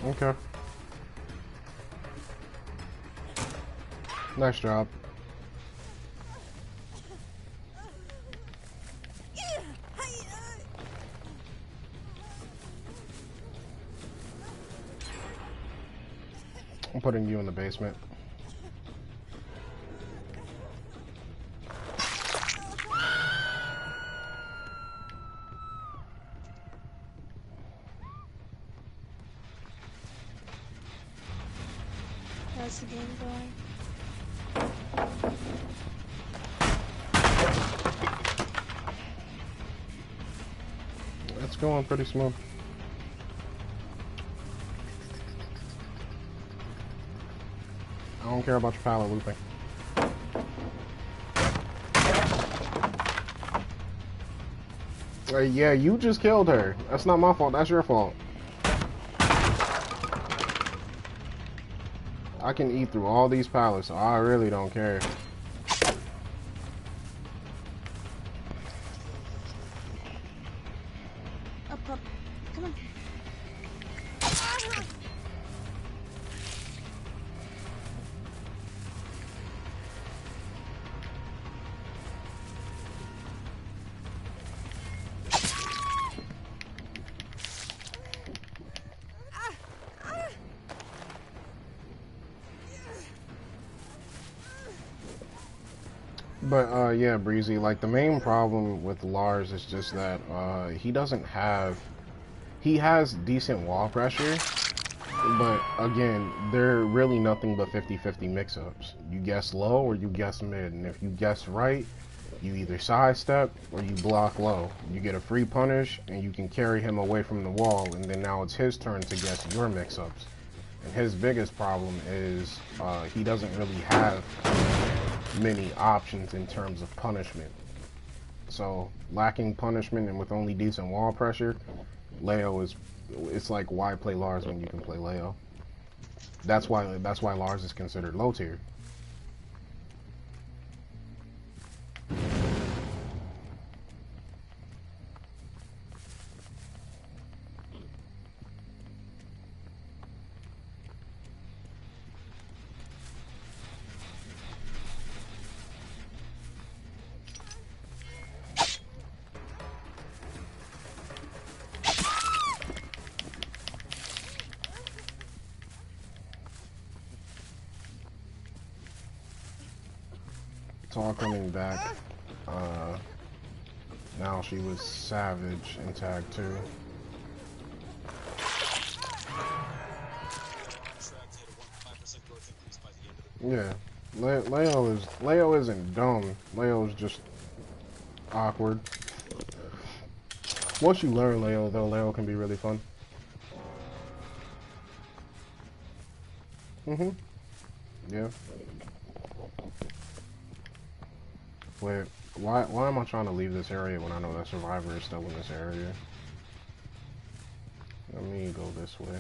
Okay. Nice job. I'm putting you in the basement. How's the game going? It's going pretty smooth. I don't care about your pallet looping. Yeah, you just killed her. That's not my fault. That's your fault. I can eat through all these pallets, so I really don't care. Up, up. Come on. But yeah, Breezy, like the main problem with Lars is just that he doesn't have, he has decent wall pressure, but again, they're really nothing but 50-50 mix-ups. You guess low or you guess mid, and if you guess right, you either sidestep or you block low. You get a free punish and you can carry him away from the wall, and then now it's his turn to guess your mix-ups. And his biggest problem is he doesn't really have many options in terms of punishment. So lacking punishment and with only decent wall pressure, Leo is, it's like, why play Lars when you can play Leo? That's why Lars is considered low tier. It's all coming back. Now she was Savage in tag 2. Yeah, Leo isn't dumb. Leo's just awkward. Once you learn Leo, though, Leo can be really fun. Yeah. Wait, why am I trying to leave this area when I know that Survivor is still in this area? Let me go this way.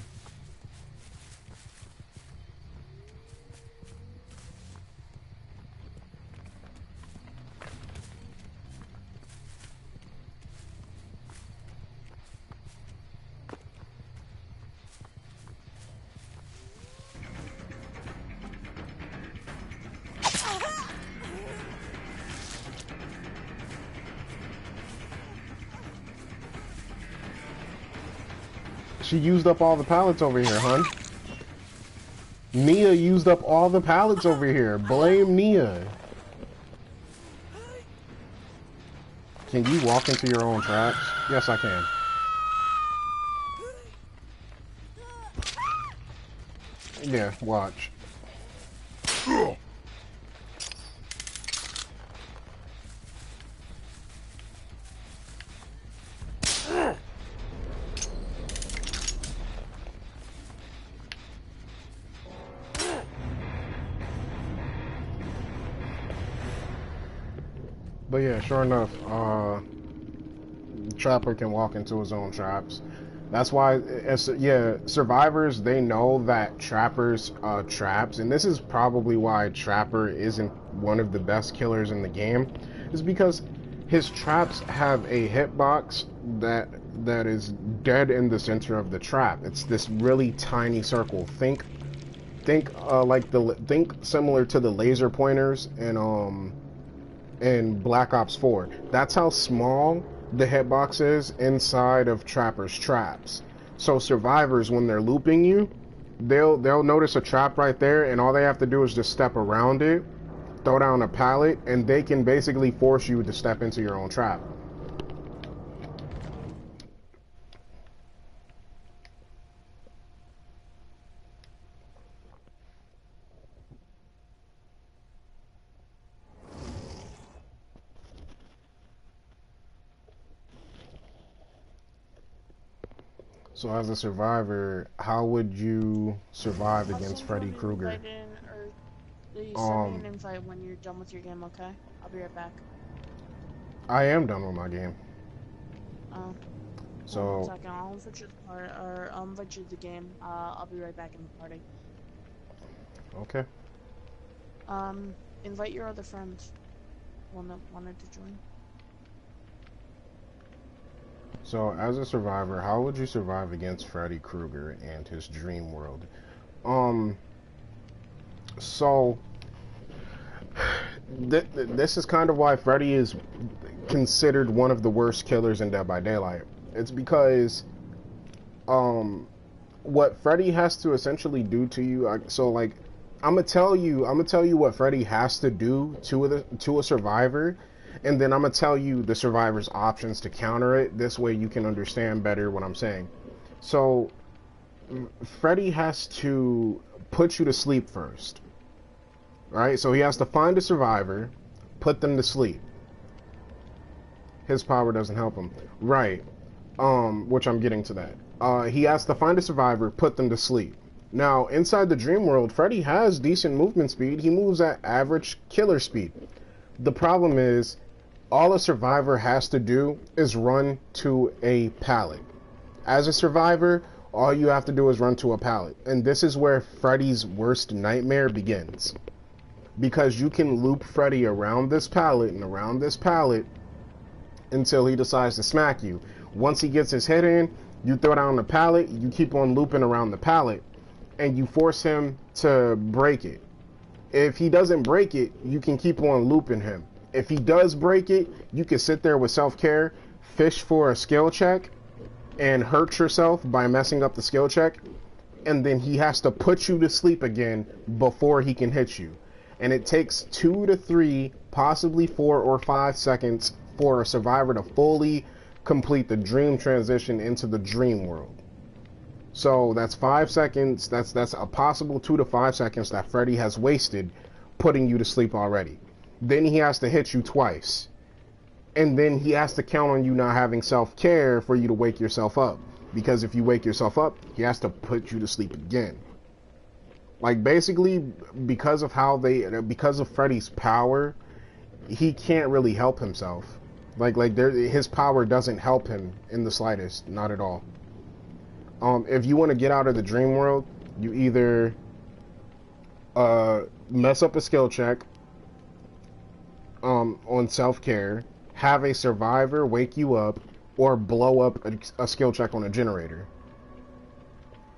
She used up all the pallets over here, hun. Nia used up all the pallets over here. Blame Nia. Can you walk into your own traps? Yes, I can. Yeah, watch. But yeah, sure enough, Trapper can walk into his own traps. That's why, yeah, survivors, they know that Trapper's traps, and this is probably why Trapper isn't one of the best killers in the game, is because his traps have a hitbox that that is dead in the center of the trap. It's this really tiny circle. Think similar to the laser pointers in Black Ops 4. That's how small the hitbox is inside of trappers' traps. So survivors, when they're looping you, they'll notice a trap right there, and all they have to do is just step around it, throw down a pallet, and they can basically force you to step into your own trap. So as a survivor, how would you survive against Freddy Krueger? You send me an invite when you're done with your game, okay? I'll be right back. I am done with my game. Oh. So. 1 second, I'll invite you to the party, or I'll invite you to the game. I'll be right back in the party. Okay. Invite your other friends. One that wanted to join. So, as a survivor, how would you survive against Freddy Krueger and his dream world? So, this is kind of why Freddy is considered one of the worst killers in Dead by Daylight. It's because, what Freddy has to essentially do to you, I'm gonna tell you what Freddy has to do to a survivor, and then I'm gonna tell you the survivor's options to counter it. This way you can understand better what I'm saying. So, Freddy has to put you to sleep first, right? So he has to find a survivor, put them to sleep. His power doesn't help him, right? Which I'm getting to that. He has to find a survivor, put them to sleep. Now, inside the dream world, Freddy has decent movement speed. He moves at average killer speed. The problem is, all a survivor has to do is run to a pallet. As a survivor, all you have to do is run to a pallet. And this is where Freddy's worst nightmare begins. Because you can loop Freddy around this pallet and around this pallet until he decides to smack you. Once he gets his head in, you throw down the pallet, you keep on looping around the pallet, and you force him to break it. If he doesn't break it, you can keep on looping him. If he does break it, you can sit there with self-care, fish for a skill check, and hurt yourself by messing up the skill check, and then he has to put you to sleep again before he can hit you. And it takes 2 to 3, possibly 4 or 5 seconds for a survivor to fully complete the dream transition into the dream world. So that's 5 seconds, that's a possible 2 to 5 seconds that Freddy has wasted putting you to sleep already. Then he has to hit you twice. And then he has to count on you not having self-care for you to wake yourself up. Because if you wake yourself up, he has to put you to sleep again. Like, basically, because of Freddy's power, he can't really help himself. His power doesn't help him in the slightest, not at all. If you want to get out of the dream world, you either mess up a skill check on self-care, have a survivor wake you up, or blow up a skill check on a generator.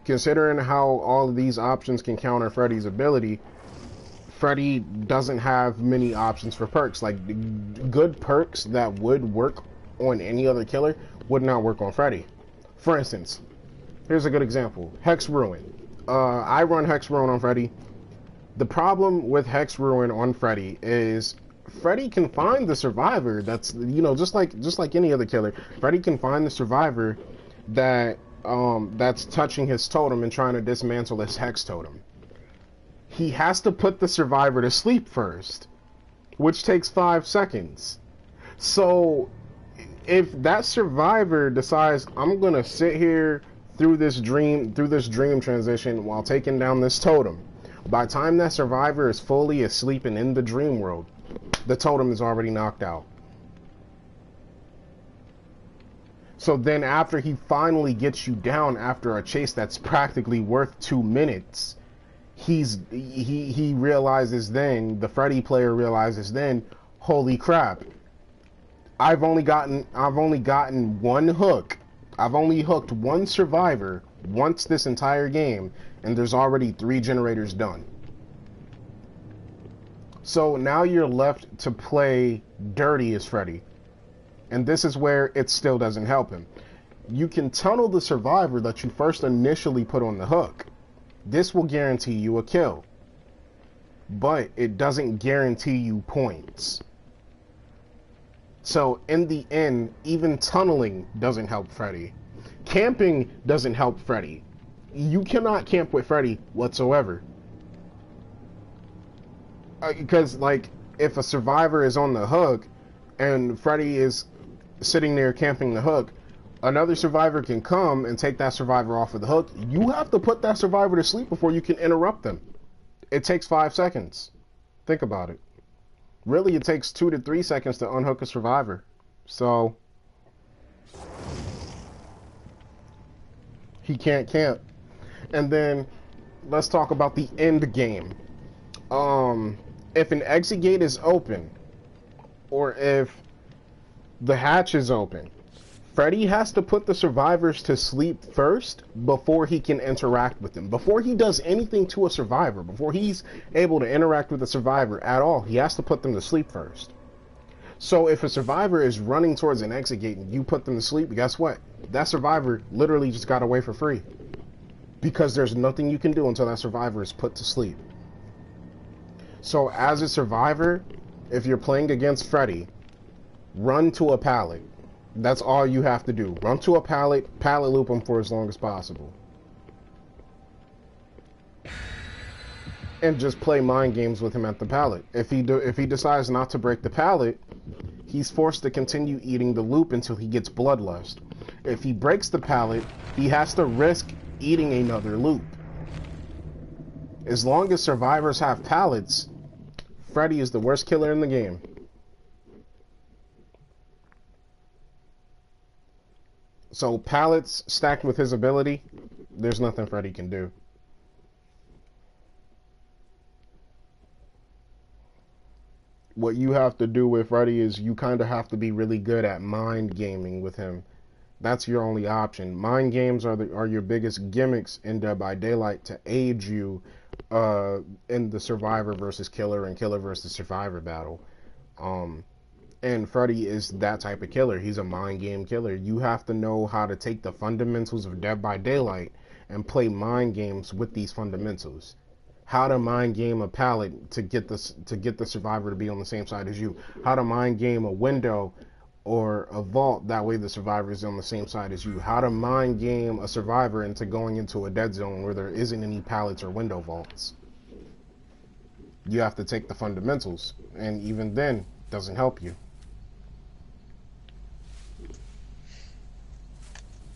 Considering how all of these options can counter Freddy's ability, Freddy doesn't have many options for perks. Like, good perks that would work on any other killer would not work on Freddy. For instance, here's a good example. Hex Ruin. I run Hex Ruin on Freddy. The problem with Hex Ruin on Freddy is Freddy can find the survivor that's, just like any other killer. Freddy can find the survivor that's touching his totem and trying to dismantle his hex totem. He has to put the survivor to sleep first, which takes 5 seconds. So if that survivor decides, I'm gonna sit here through this dream transition while taking down this totem, by the time that survivor is fully asleep and in the dream world, the totem is already knocked out. So then after he finally gets you down after a chase that's practically worth 2 minutes, he realizes then, the Freddy player realizes then, holy crap, I've only gotten one hook I've only hooked one survivor once this entire game, and there's already 3 generators done. So now you're left to play dirty as Freddy. And this is where it still doesn't help him. You can tunnel the survivor that you first initially put on the hook. This will guarantee you a kill. But it doesn't guarantee you points. So in the end, even tunneling doesn't help Freddy. Camping doesn't help Freddy. You cannot camp with Freddy whatsoever. Because, like, if a survivor is on the hook and Freddy is sitting there camping the hook, another survivor can come and take that survivor off of the hook. You have to put that survivor to sleep before you can interrupt them. It takes 5 seconds. Think about it. Really, it takes 2 to 3 seconds to unhook a survivor. So, he can't camp. And then, let's talk about the end game. If an exit gate is open, or if the hatch is open, Freddy has to put the survivors to sleep first before he can interact with them. Before he does anything to a survivor, before he's able to interact with a survivor at all, he has to put them to sleep first. So if a survivor is running towards an exit gate and you put them to sleep, guess what? That survivor literally just got away for free. Because there's nothing you can do until that survivor is put to sleep. So as a survivor, if you're playing against Freddy, run to a pallet. That's all you have to do. Run to a pallet loop him for as long as possible. And just play mind games with him at the pallet. If he decides not to break the pallet, he's forced to continue eating the loop until he gets bloodlust. If he breaks the pallet, he has to risk eating another loop. As long as survivors have pallets, Freddy is the worst killer in the game. So pallets stacked with his ability, there's nothing Freddy can do. What you have to do with Freddy is you kind of have to be really good at mind gaming with him. That's your only option. Mind games are your biggest gimmicks in Dead by Daylight to aid you in the survivor versus killer and killer versus survivor battle. And Freddy is that type of killer. He's a mind game killer. You have to know how to take the fundamentals of Dead by Daylight and play mind games with these fundamentals. How to mind game a pallet to get the survivor to be on the same side as you. How to mind game a window or a vault, that way the survivor is on the same side as you. How to mind game a survivor into going into a dead zone where there isn't any pallets or window vaults. You have to take the fundamentals, and even then, it doesn't help you.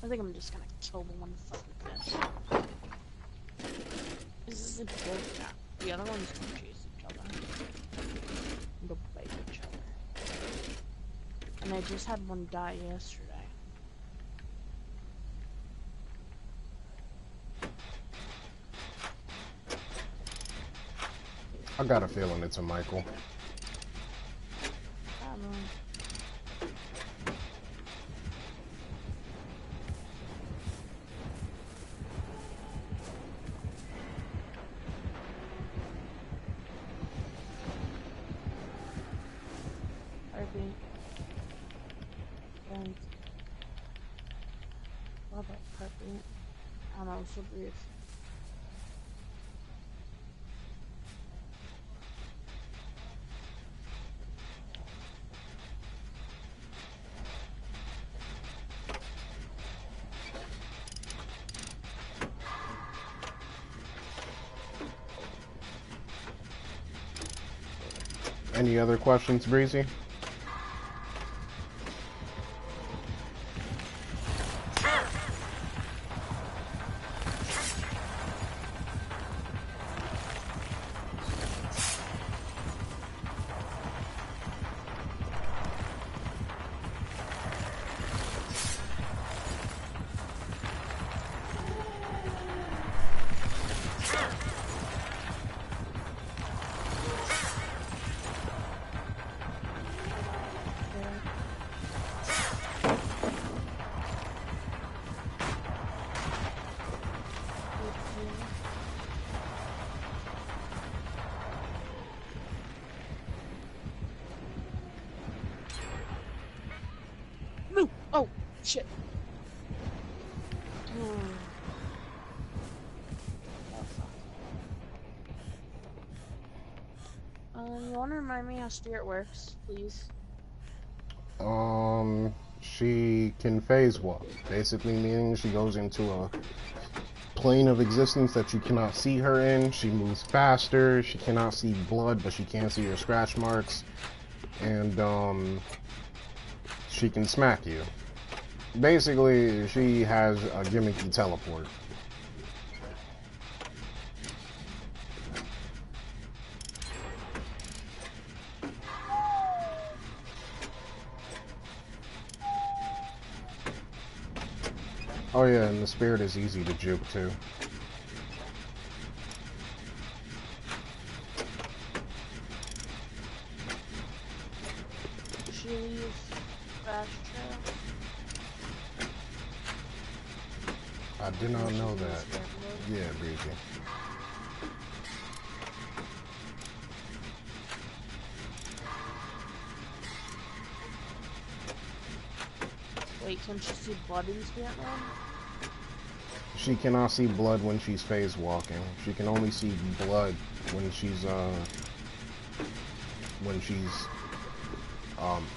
I think I'm just gonna kill the one fucking fish. This is a build trap. The other ones don't chase each other. They'll bite each other. And I just had one die yesterday. I got a feeling it's a Michael. I don't know. Heartbeat. And love that heartbeat. I don't know, so brief. Any other questions, Breezy? Shit. Oh, fuck. You wanna remind me how spirit works, please? She can phase walk, basically meaning she goes into a plane of existence that you cannot see her in. She moves faster. She cannot see blood, but she can see your scratch marks. And she can smack you. Basically, she has a gimmicky teleport. Oh yeah, and the spirit is easy to juke too. She leaves fast trail. I did not know that. Yeah, Breezy. Wait, can she see blood in spirit mode? She cannot see blood when she's phase walking. She can only see blood when she's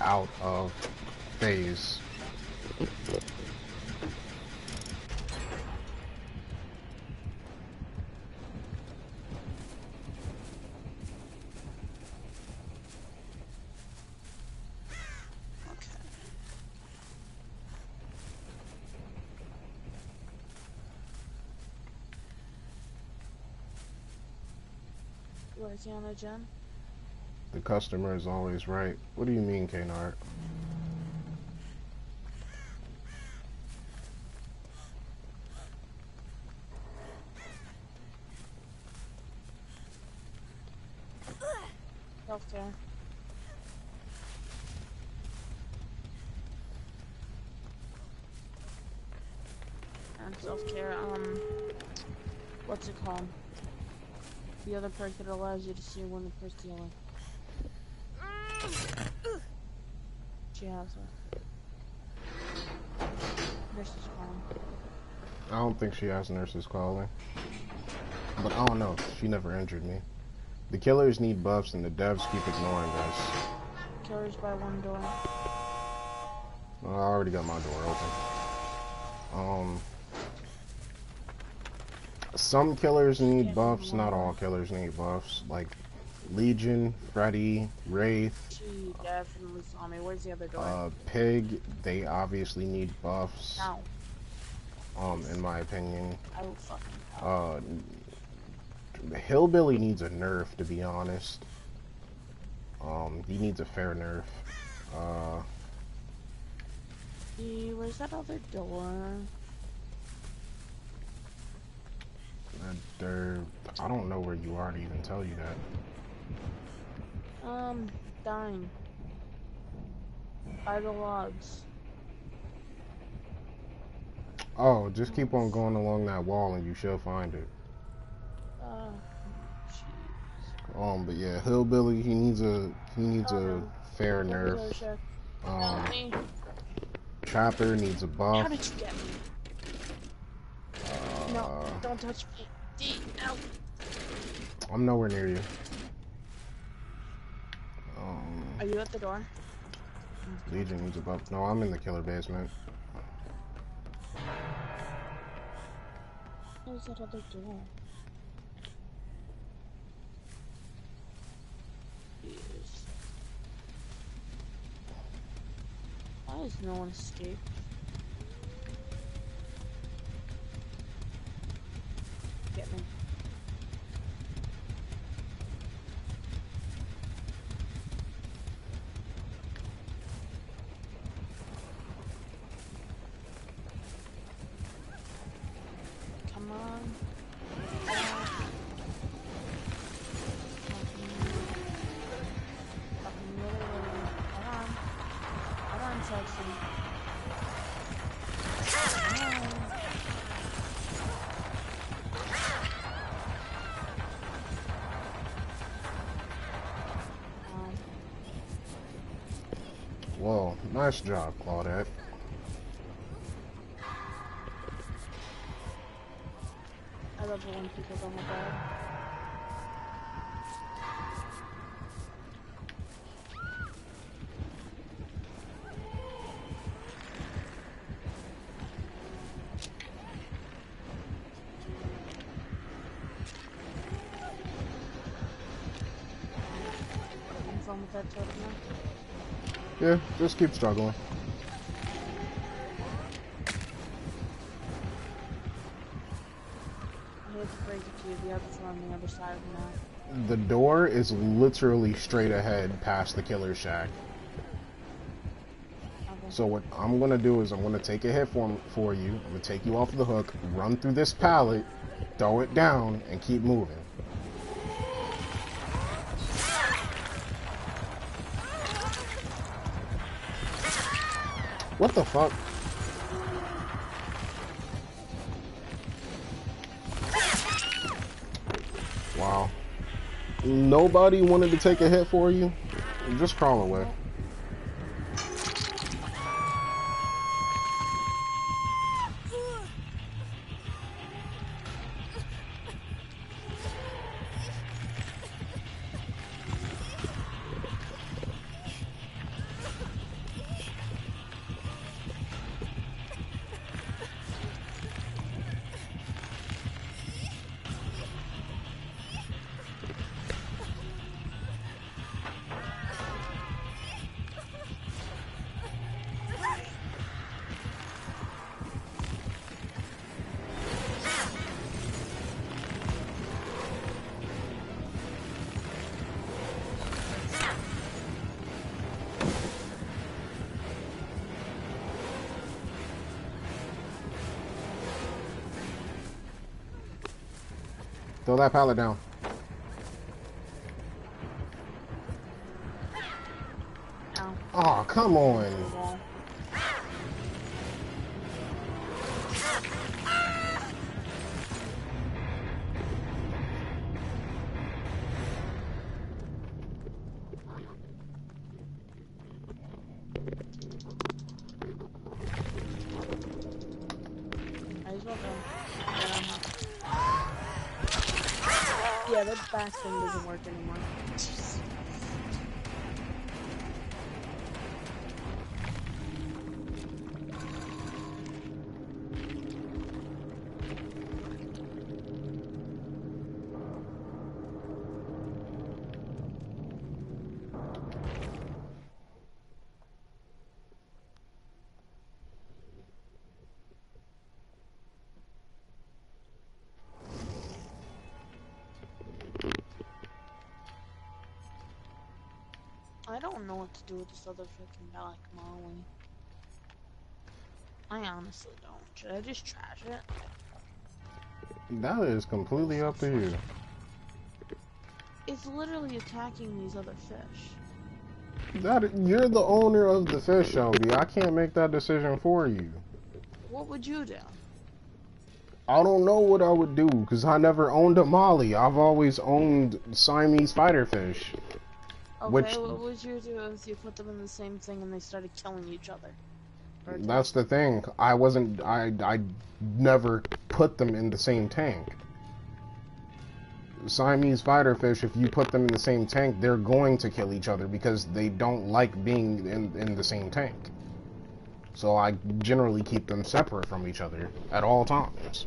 out of phase. Working on a gen? The customer is always right. What do you mean, Knart? Self-care. And self-care, what's it called? The other perk that allows you to see when the person's healing. She has it. Nurse's calling. I don't think she has nurses calling. But I don't know. She never injured me. The killers need buffs and the devs keep ignoring us. Killers by one door. Well, I already got my door open. Some killers need buffs, not all killers need buffs. Like Legion, Freddy, Wraith, She definitely saw me. Where's the other door? Pig, they obviously need buffs. Now. In my opinion. I will fucking Hillbilly needs a nerf, to be honest. He needs a fair nerf. Where's that other door? I don't know where you are to even tell you that. Dying. By the logs. Oh, just keep on going along that wall and you shall find it. Jeez. But yeah, Hillbilly, he needs a fair nerf. Help me. Chopper needs a buff. How did you get me? No, don't touch me. Ow. I'm nowhere near you. Are you at the door? Legion needs a buff. No, I'm in the killer basement. Where's that other door? Jeez. Why has no one escaped? Get me. Come on. Hold on, Chelsea. Whoa, nice job, Claudette. everyone because I'm a dog. I'm fun with that totem now. Yeah, just keep struggling. I hate to break it to you, the others are on the other side of the map. The door is literally straight ahead past the killer shack. Okay. So what I'm gonna do is I'm gonna take a hit for you. I'm gonna take you off the hook, run through this pallet, throw it down, and keep moving. What the fuck? Wow. Nobody wanted to take a hit for you? Just crawl away. Throw that pallet down. Ow. Oh, come on. Wall. Might as well go. Yeah, that back thing doesn't work anymore. I don't know what to do with this other freaking Black Molly. I honestly don't. Should I just trash it? That is completely up to you. It's literally attacking these other fish. You're the owner of the fish, Shelby. I can't make that decision for you. What would you do? I don't know what I would do because I never owned a Molly. I've always owned Siamese fighter fish. Okay, Which- what would you do if you put them in the same thing and they started killing each other? Or That's the thing. I never put them in the same tank. Siamese fighter fish, if you put them in the same tank, they're going to kill each other because they don't like being in the same tank. So I generally keep them separate from each other at all times.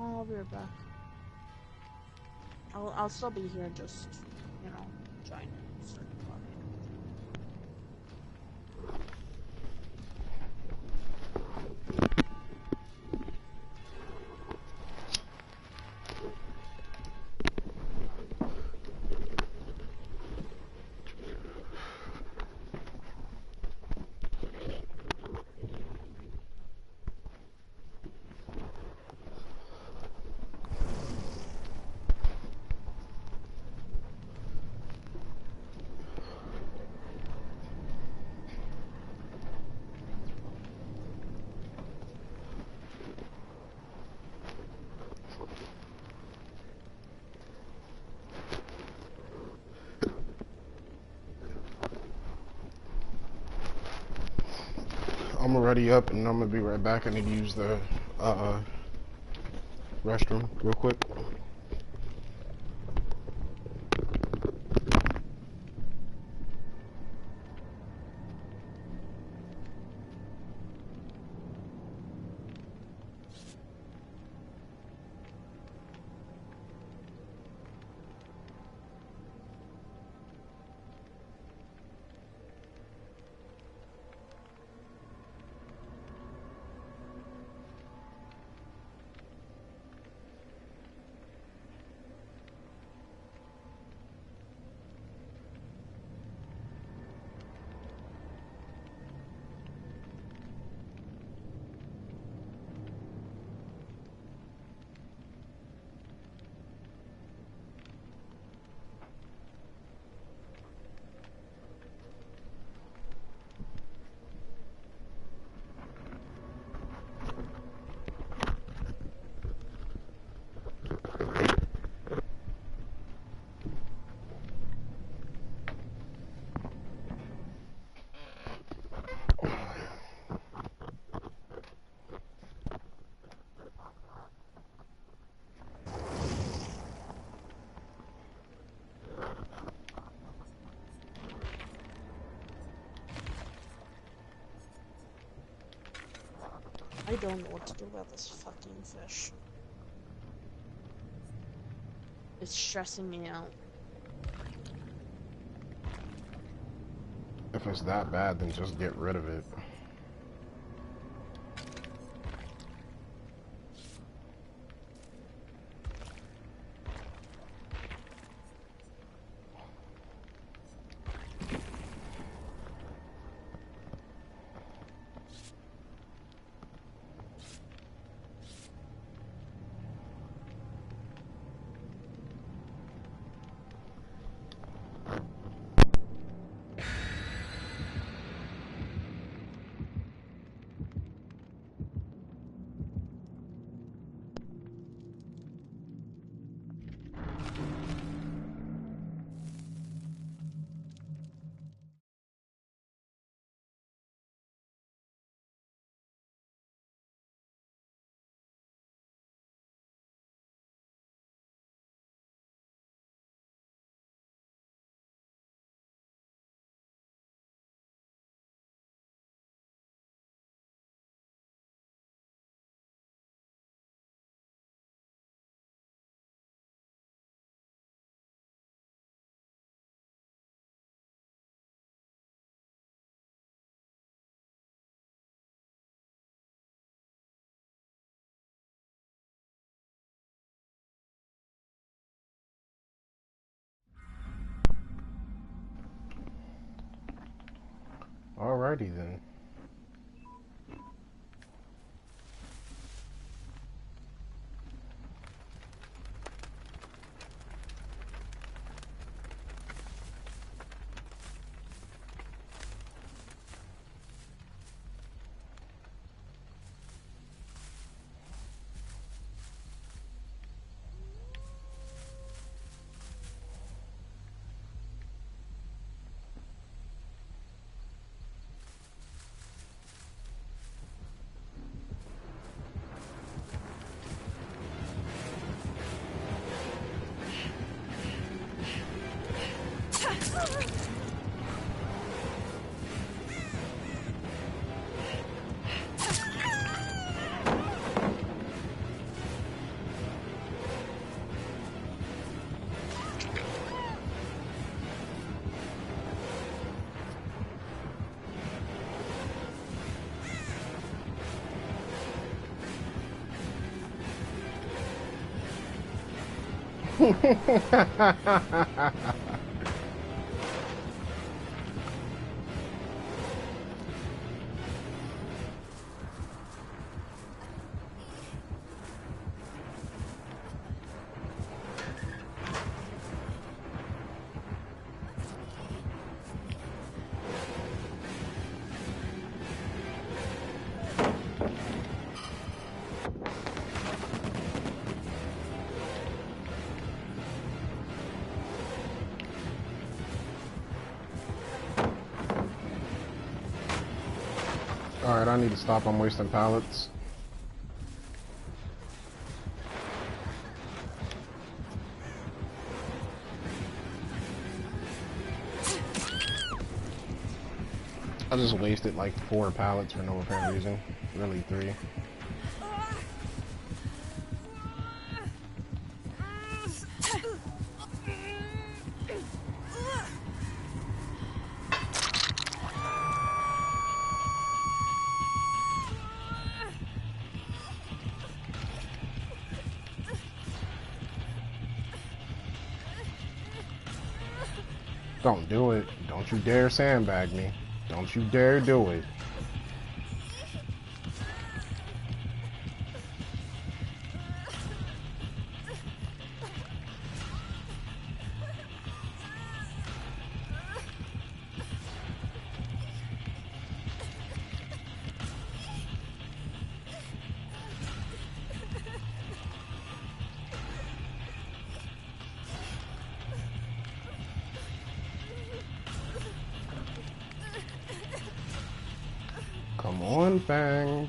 I'll be right back. I'll still be here, just, you know, trying to start the clock. ready up, and I'm gonna be right back. I need to use the restroom real quick. I don't know what to do about this fucking fish. It's stressing me out. If it's that bad, then just get rid of it. Alrighty then. Alright, I need to stop. I'm wasting pallets. I just wasted like 4 pallets for no apparent reason. Really 3. Don't do it. Don't you dare sandbag me. Don't you dare do it. Come on, Fang.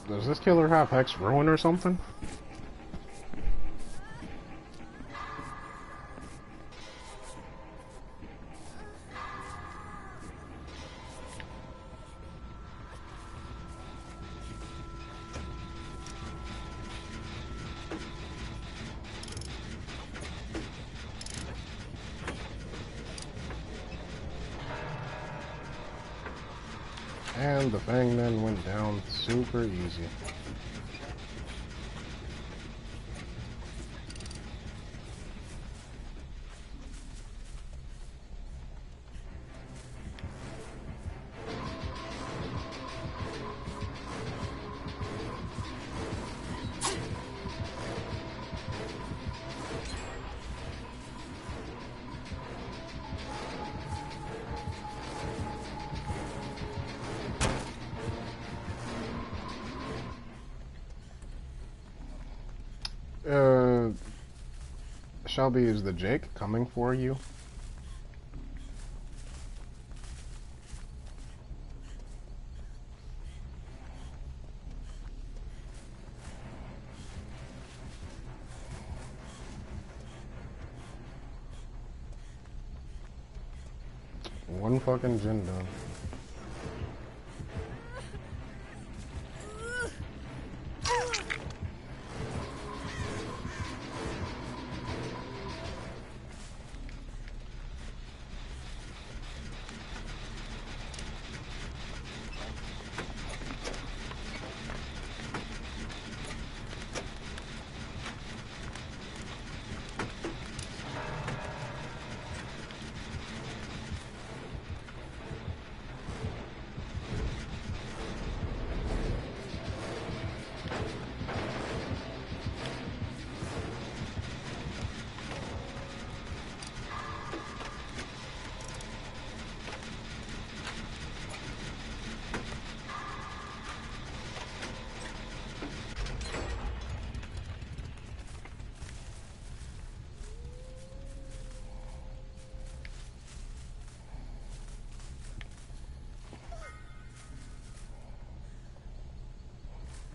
Does this killer have Hex Ruin or something? And the Fang then went down super easy. Shelby, is the Jake coming for you? One fucking gin done.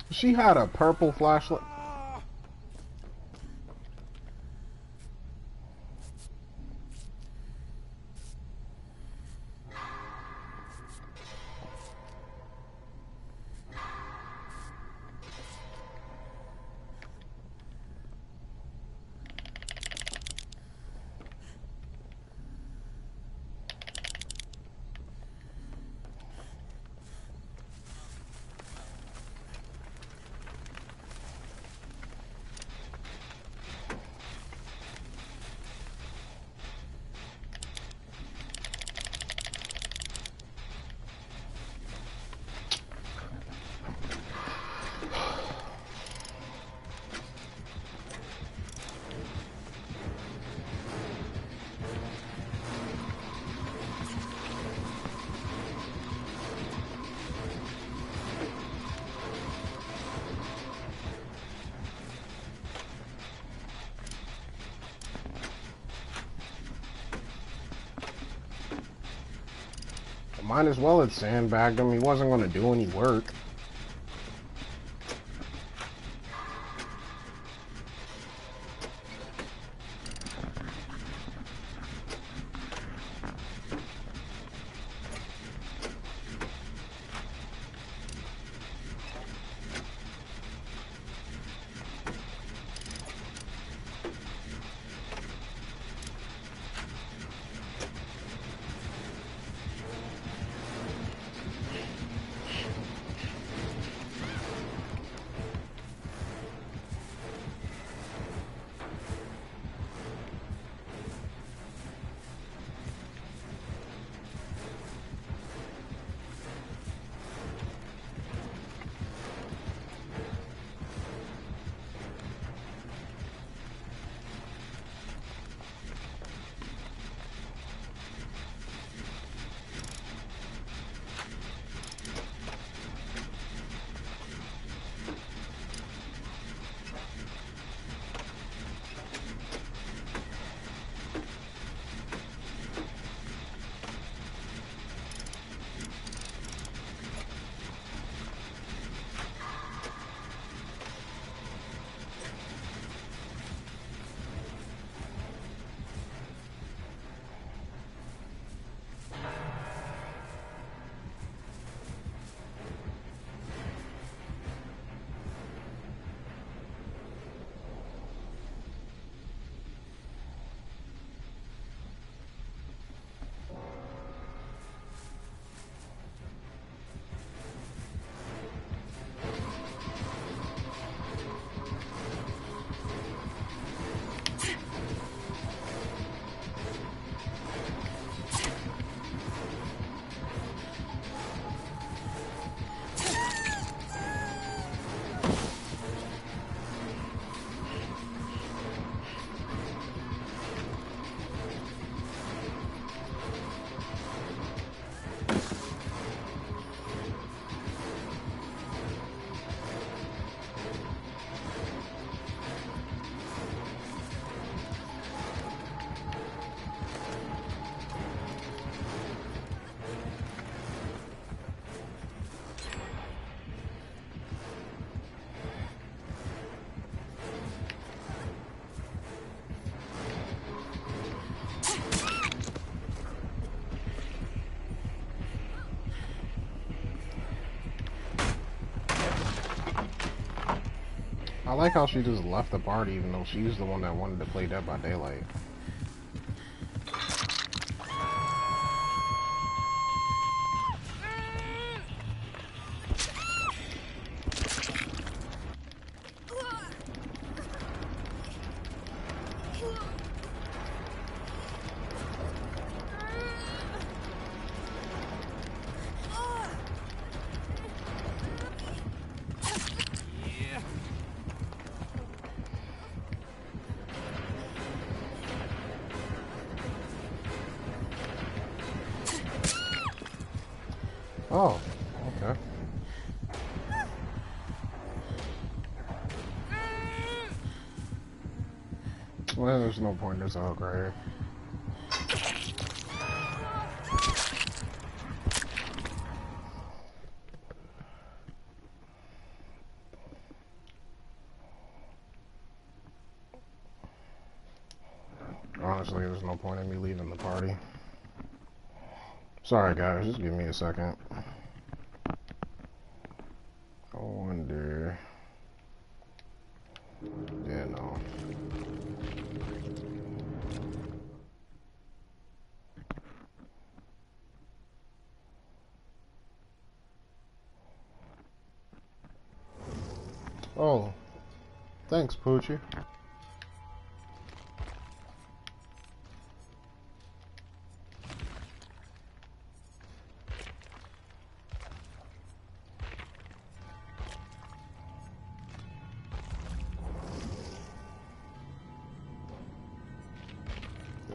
She had a purple flashlight. Might as well have sandbagged him. He wasn't going to do any work. I like how she just left the party even though she's the one that wanted to play Dead by Daylight. Oh, okay. Well, there's no point. There's a hook right here. Honestly, there's no point in me leaving the party. Sorry, guys. Just give me a second. I wonder... Yeah, no. Oh. Thanks, Poochie.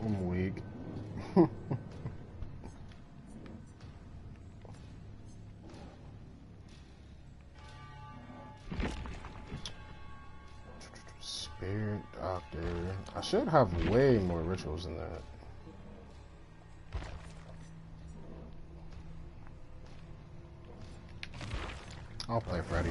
I'm weak. Spirit Doctor. I should have way more rituals than that. I'll play Freddy.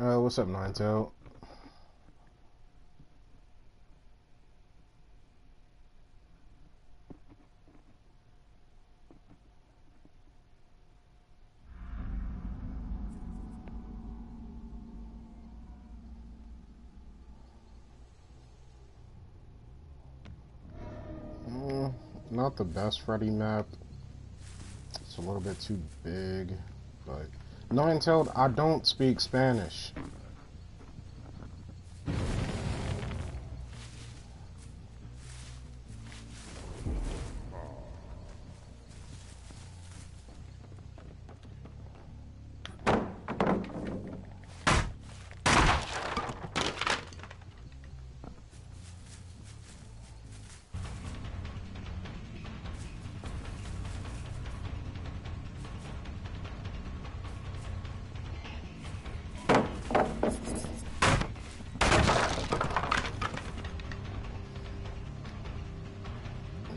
Oh, what's up, Ninetail? Not the best Freddy map. It's a little bit too big, but Ninetailed, I don't speak Spanish.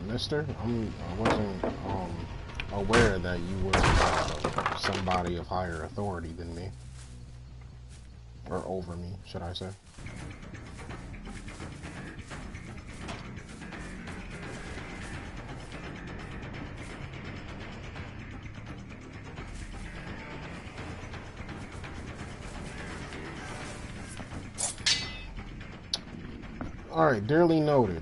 Mister, I wasn't aware that you were somebody of higher authority than me. Or over me, should I say. Alright, dearly noted.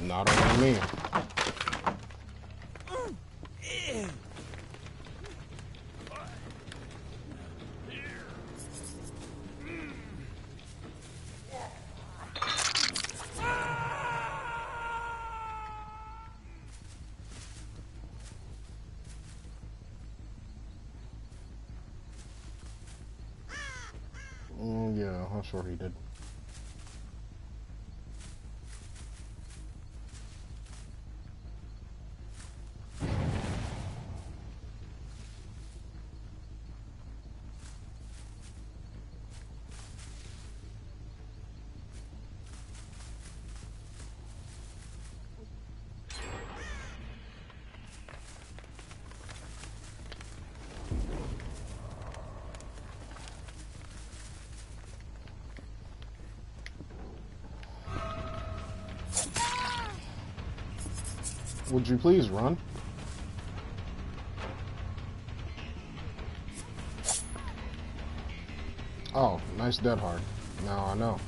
Not on me. Yeah, I'm sure he did. Would you please run? Oh, nice dead hard. Now I know.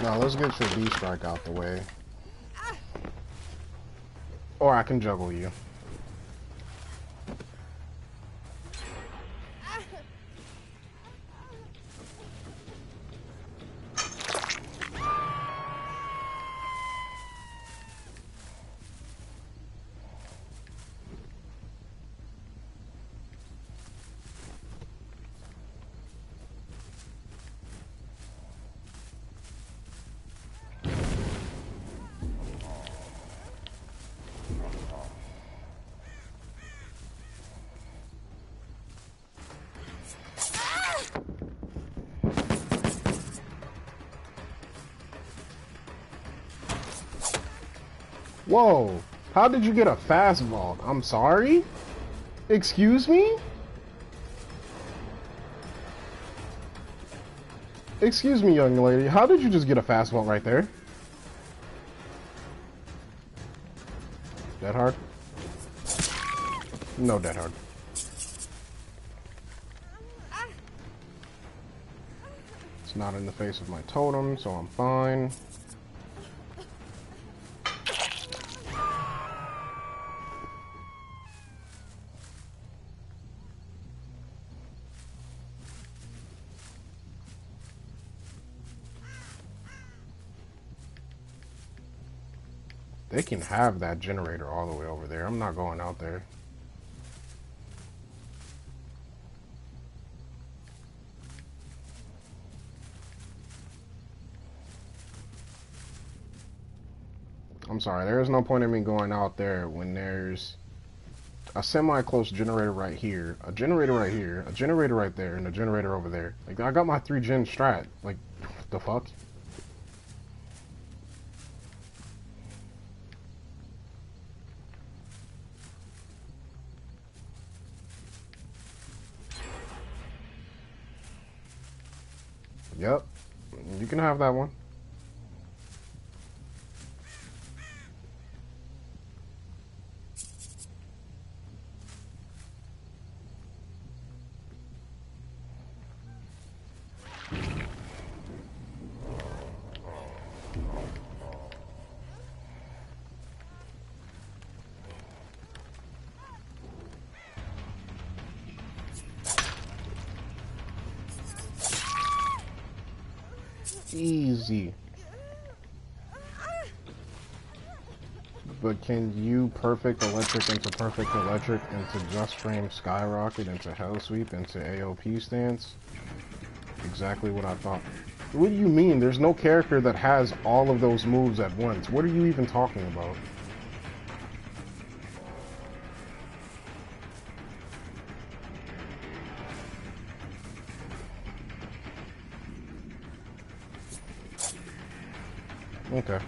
Now let's get your B strike out the way. Or I can juggle you. Whoa, how did you get a fast vault? I'm sorry? Excuse me? Excuse me, young lady, how did you just get a fast vault right there? Dead hard? No dead hard. It's not in the face of my totem, so I'm fine. They can have that generator all the way over there. I'm not going out there. I'm sorry, there is no point in me going out there when there's a semi-close generator right here, a generator right here, a generator right there, and a generator over there. Like, I got my 3-gen strat. Like, what the fuck? Yep, you can have that one. Easy. But can you perfect electric into perfect electric into just frame skyrocket into hell sweep into AOP stance? Exactly what I thought. What do you mean? There's no character that has all of those moves at once. What are you even talking about? Okay.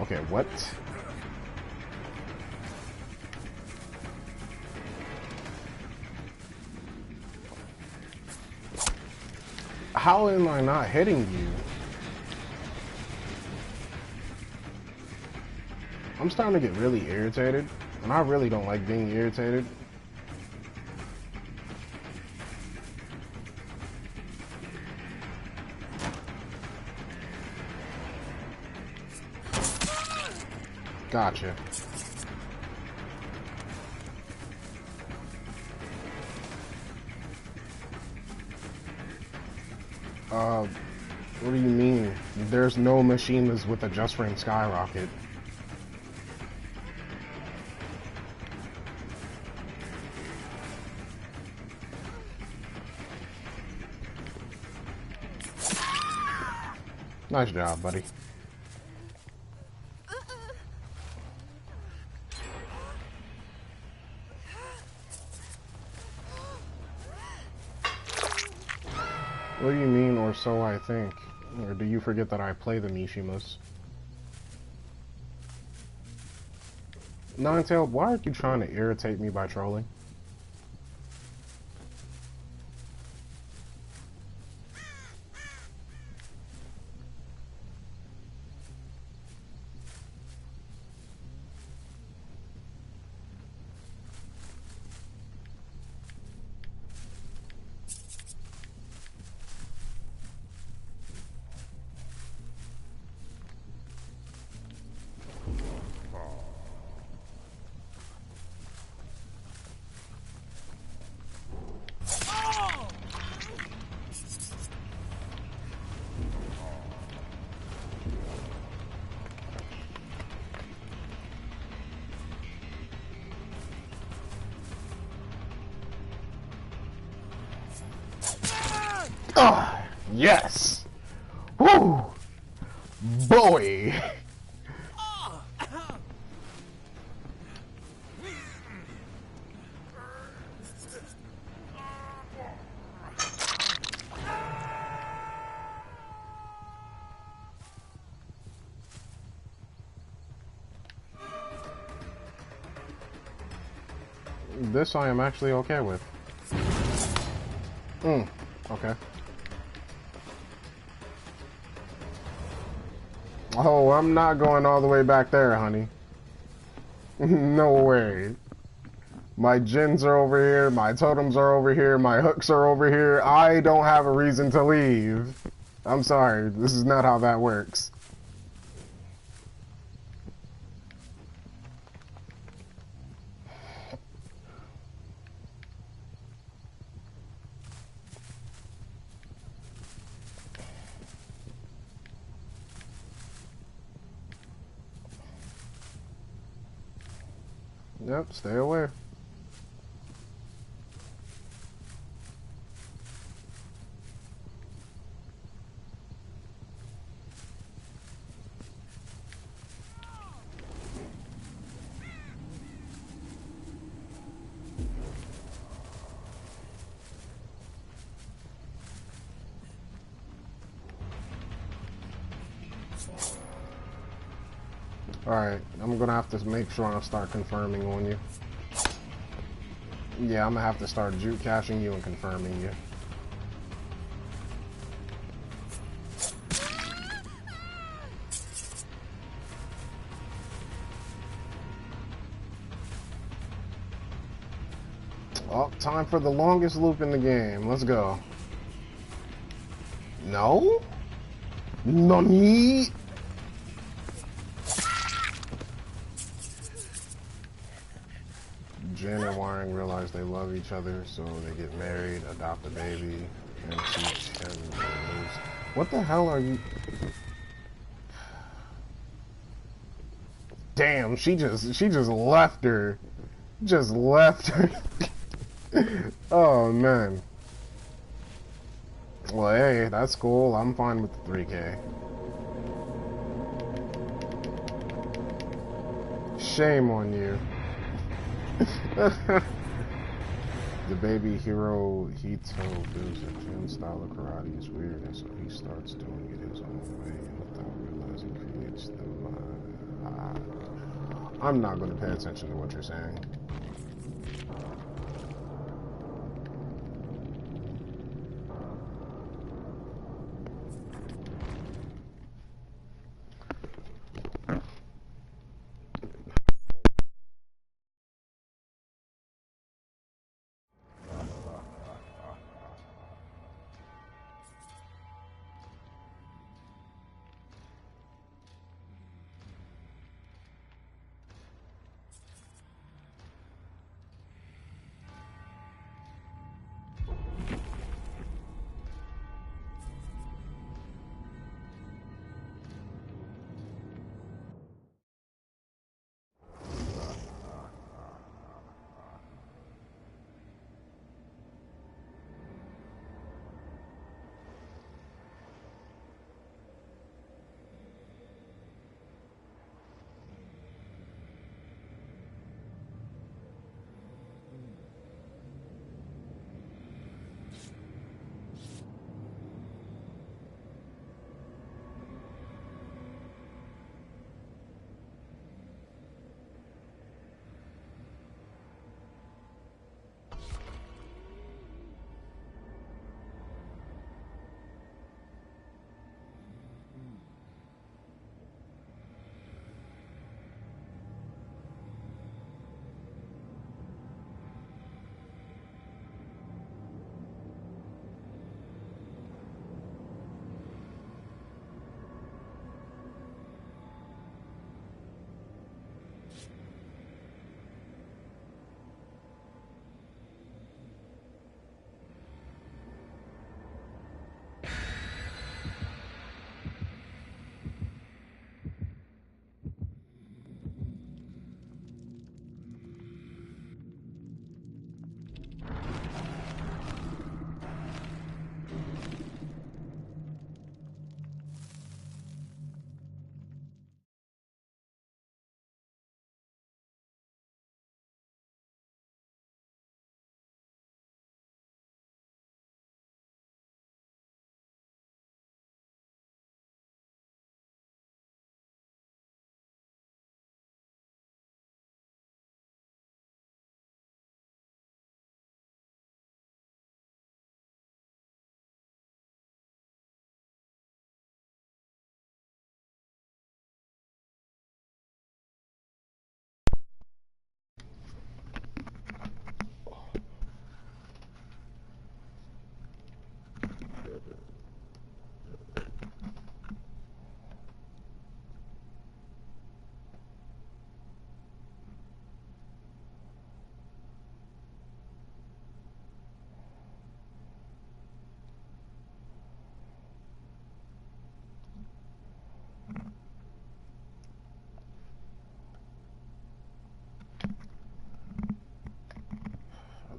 Okay, what? How am I not hitting you? I'm starting to get really irritated, and I really don't like being irritated. Gotcha. What do you mean? There's no machines with a just frame skyrocket. Nice job, buddy. What do you mean, or so I think? Or do you forget that I play the Mishimas? Ninetale, why are you trying to irritate me by trolling? Oh, yes. Woo. Boy. This I am actually okay with. Okay. Oh, I'm not going all the way back there, honey. No way. My gens are over here, my totems are over here, my hooks are over here. I don't have a reason to leave. I'm sorry, this is not how that works. Yep, stay away. Alright, I'm gonna have to make sure I start confirming on you. Yeah, I'm gonna have to start juke caching you and confirming you. Oh, time for the longest loop in the game. Let's go. No? Nani? Jen and Waring realize they love each other, so they get married, adopt a baby, and teach him to lose. What the hell are you? Damn, she just left her. Just left her. Oh man. Well, hey, that's cool. I'm fine with the 3K. Shame on you. The baby hero Hito feels that Jin's style of karate is weird, and so he starts doing it his own way, and without realizing creates the I'm not going to pay attention to what you're saying.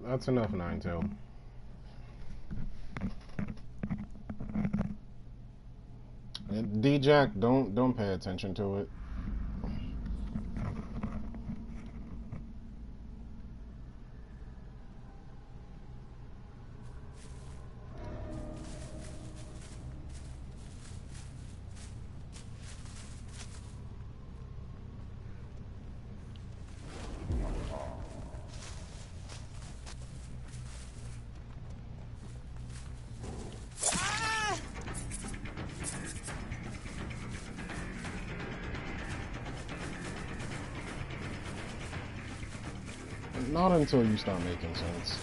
That's enough, Ninetail. D-Jack, don't pay attention to it. Not until you start making sense.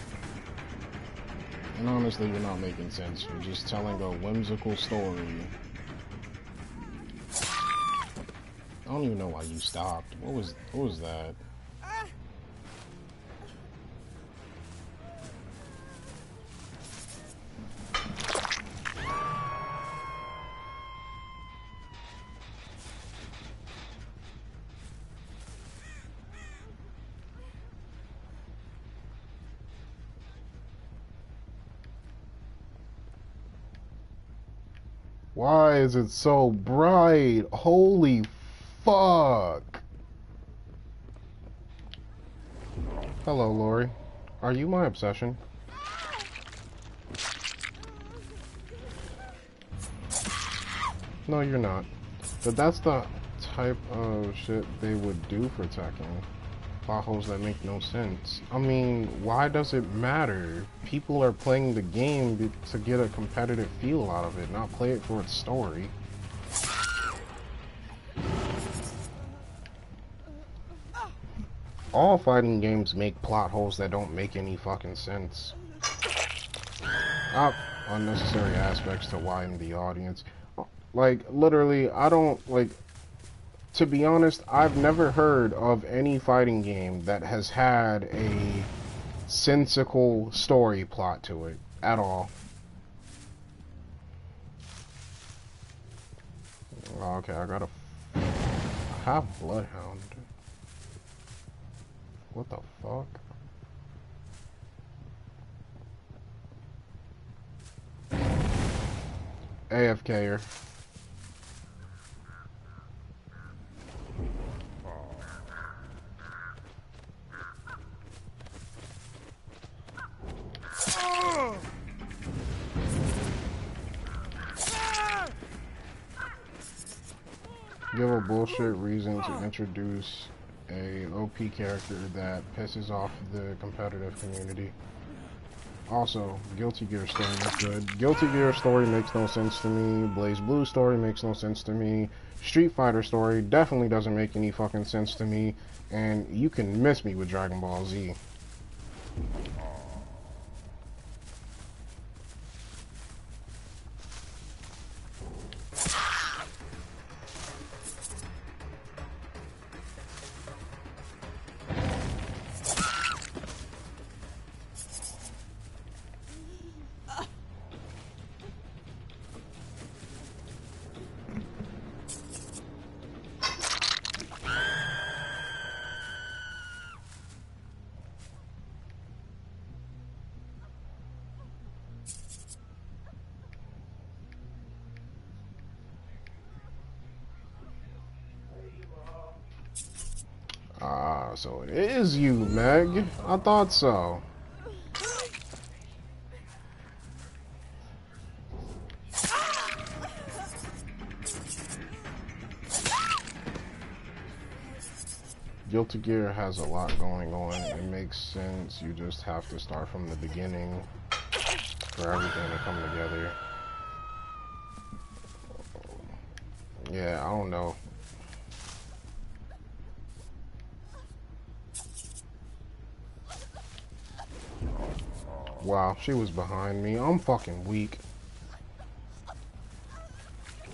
And honestly, you're not making sense. You're just telling a whimsical story. I don't even know why you stopped. What was that? Why is it so bright? Holy fuck. Hello, Lori. Are you my obsession? No, you're not. But that's the type of shit they would do for Tekken. Plot holes that make no sense. I mean, why does it matter? People are playing the game to get a competitive feel out of it, not play it for its story. All fighting games make plot holes that don't make any fucking sense. Unnecessary aspects to widen the audience. Like, literally, I don't, like... To be honest, I've never heard of any fighting game that has had a sensical story plot to it at all. Oh, okay, I have Bloodhound. What the fuck? AFK'er. Give a bullshit reason to introduce a OP character that pisses off the competitive community. Also, Guilty Gear story is good. Guilty Gear story makes no sense to me. Blaze Blue story makes no sense to me. Street Fighter story definitely doesn't make any fucking sense to me. And you can miss me with Dragon Ball Z. So it is you, Meg. I thought so. Guilty Gear has a lot going on. It makes sense. You just have to start from the beginning for everything to come together. Yeah, I don't know. Wow, she was behind me. I'm fucking weak.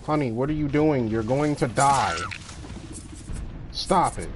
Honey, what are you doing? You're going to die. Stop it.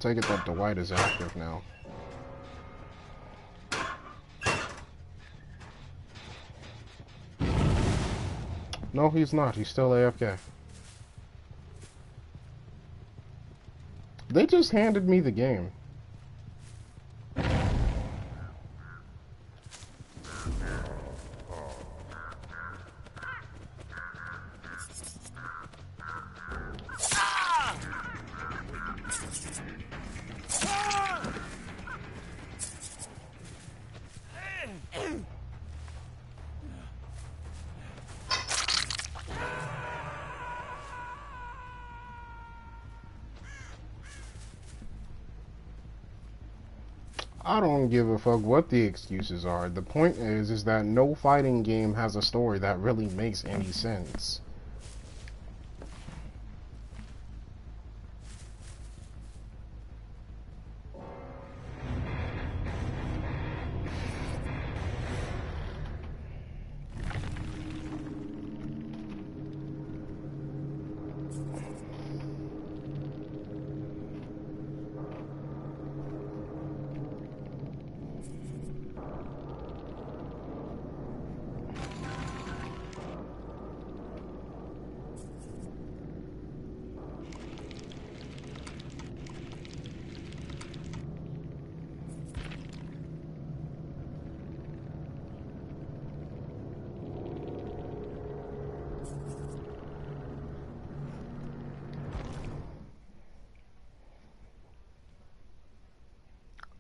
Take it that Dwight is active now. No, he's not. He's still AFK. They just handed me the game. I don't give a fuck what the excuses are. The point is that no fighting game has a story that really makes any sense.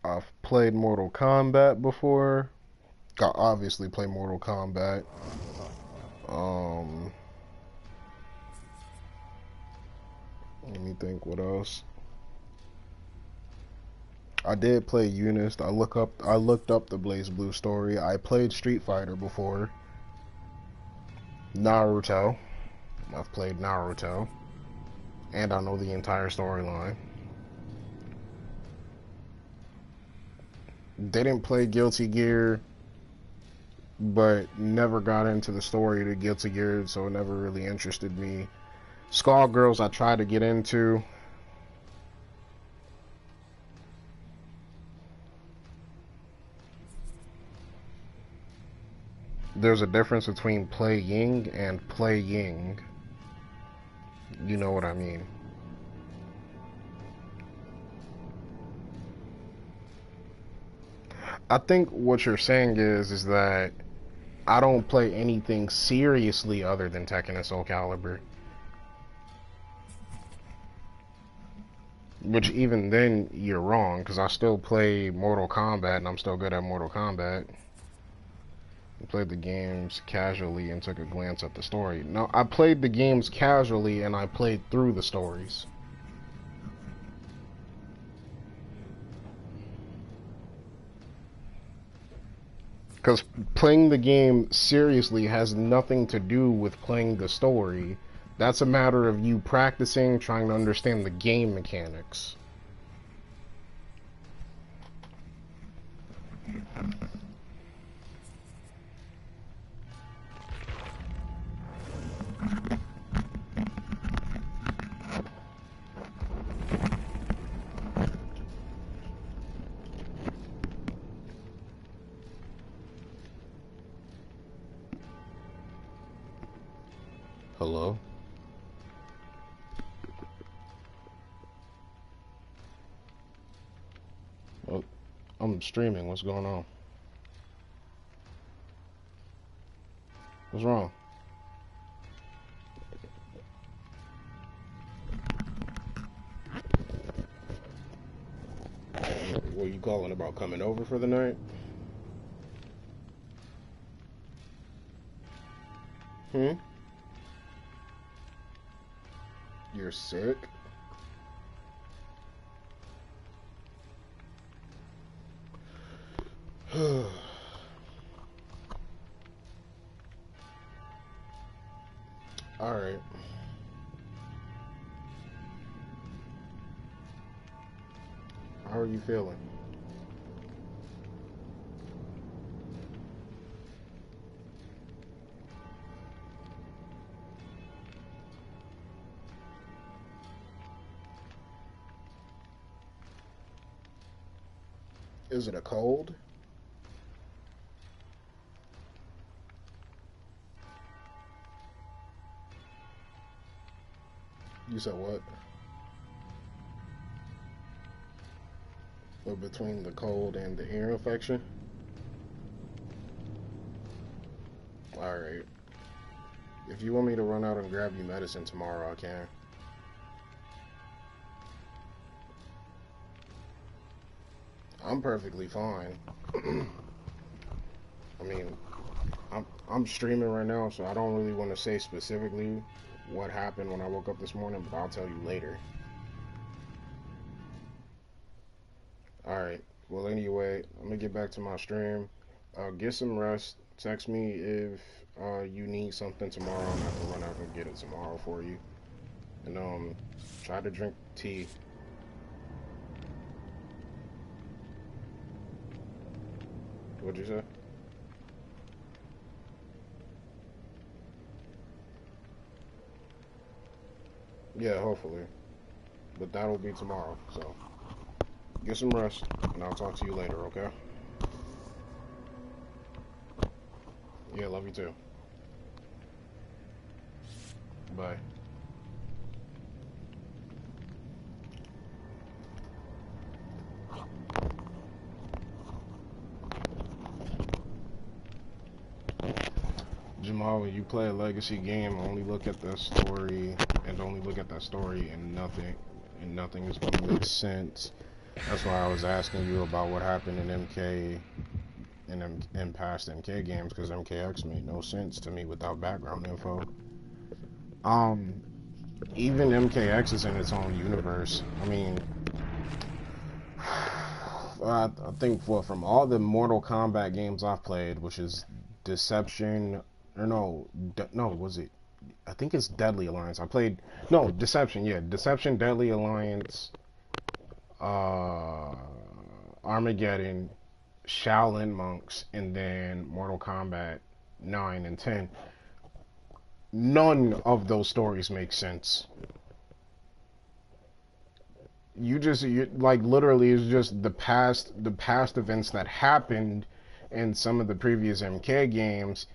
I've played Mortal Kombat before. Got obviously play Mortal Kombat. Let me think what else. I did play Unist. I looked up the Blaze Blue story. I played Street Fighter before. Naruto. I've played Naruto. And I know the entire storyline. Didn't play Guilty Gear, but never got into the story to Guilty Gear, so it never really interested me. Skullgirls I tried to get into. There's a difference between playing and playing. You know what I mean. I think what you're saying is that I don't play anything seriously other than Tekken and Soul Calibur. Which even then, you're wrong, because I still play Mortal Kombat, and I'm still good at Mortal Kombat. I played the games casually and took a glance at the story. No, I played the games casually, and I played through the stories. Because playing the game seriously has nothing to do with playing the story. That's a matter of you practicing, trying to understand the game mechanics. Hello? Oh, I'm streaming. What's going on? What's wrong? What are you calling about, coming over for the night? Hmm? You're sick? Alright. How are you feeling? Is it a cold? You said what? Or between the cold and the ear infection? Alright. If you want me to run out and grab you medicine tomorrow, I can. I'm perfectly fine. I mean, I'm streaming right now, so I don't really want to say specifically what happened when I woke up this morning, but I'll tell you later. Alright, well anyway, I'm gonna get back to my stream. Get some rest. Text me if you need something tomorrow. I'm gonna have to run out and get it tomorrow for you. And try to drink tea. What'd you say? Yeah, hopefully. But that'll be tomorrow, so get some rest, and I'll talk to you later, okay? Yeah, love you too. Bye. Jamal, when you play a legacy game, only look at the story and only look at that story and nothing is going to make sense. That's why I was asking you about what happened in MK in past MK games, because MKX made no sense to me without background info. Even MKX is in its own universe. I mean, I think from all the Mortal Kombat games I've played, which is Deception, or no, was it? I think it's Deadly Alliance. Deception, yeah. Deception, Deadly Alliance, Armageddon, Shaolin Monks, and then Mortal Kombat 9 and 10. None of those stories make sense. You like literally it's just the past events that happened in some of the previous MK games.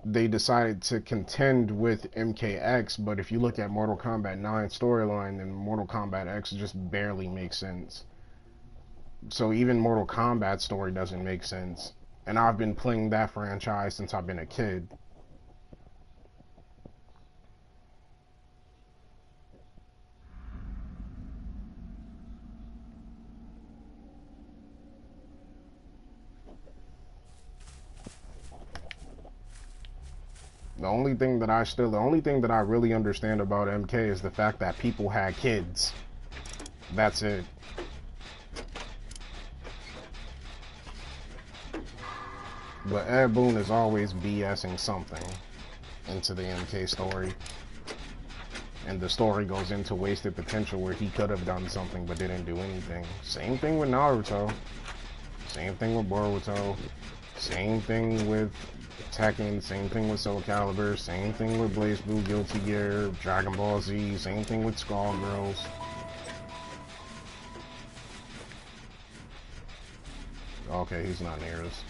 They decided to contend with MKX, but if you look at Mortal Kombat 9 storyline, then Mortal Kombat X just barely makes sense. So even Mortal Kombat story doesn't make sense. And I've been playing that franchise since I've been a kid. The only thing that I really understand about MK is the fact that people had kids. That's it. But Ed Boon is always BSing something into the MK story. And the story goes into wasted potential where he could have done something but didn't do anything. Same thing with Naruto. Same thing with Boruto. Same thing with Tekken, same thing with Soul Calibur, same thing with Blaze Blue, Guilty Gear, Dragon Ball Z, same thing with Skullgirls. Okay, he's not near us.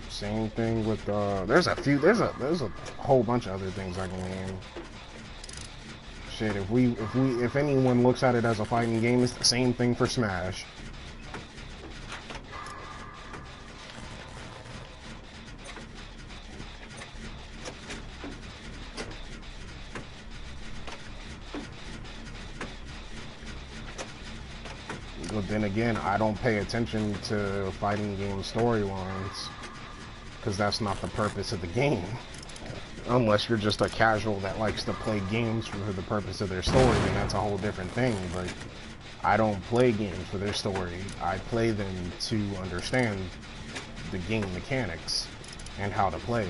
Same thing with there's a whole bunch of other things I can name. Shit, if anyone looks at it as a fighting game, it's the same thing for Smash. But then again, I don't pay attention to fighting game storylines because that's not the purpose of the game. Unless you're just a casual that likes to play games for the purpose of their story, then that's a whole different thing. But I don't play games for their story. I play them to understand the game mechanics and how to play.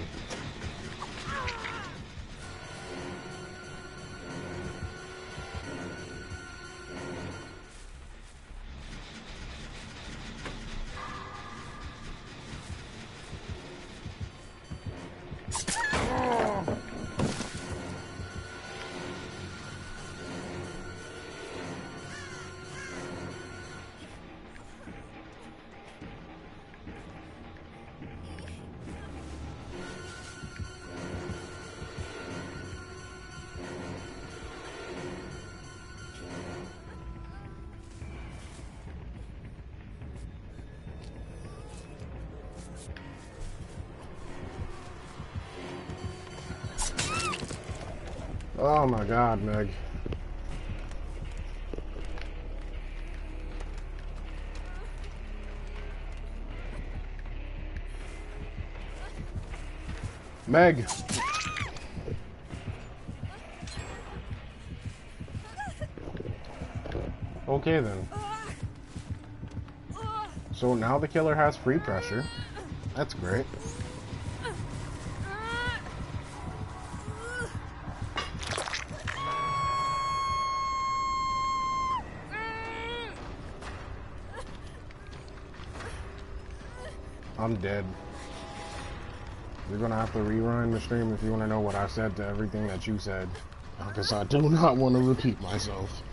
Oh my god, Meg. Meg! Okay then. So now the killer has free pressure. That's great. I'm dead. You're gonna have to rewind the stream if you want to know what I said to everything that you said. Because I do not want to repeat myself.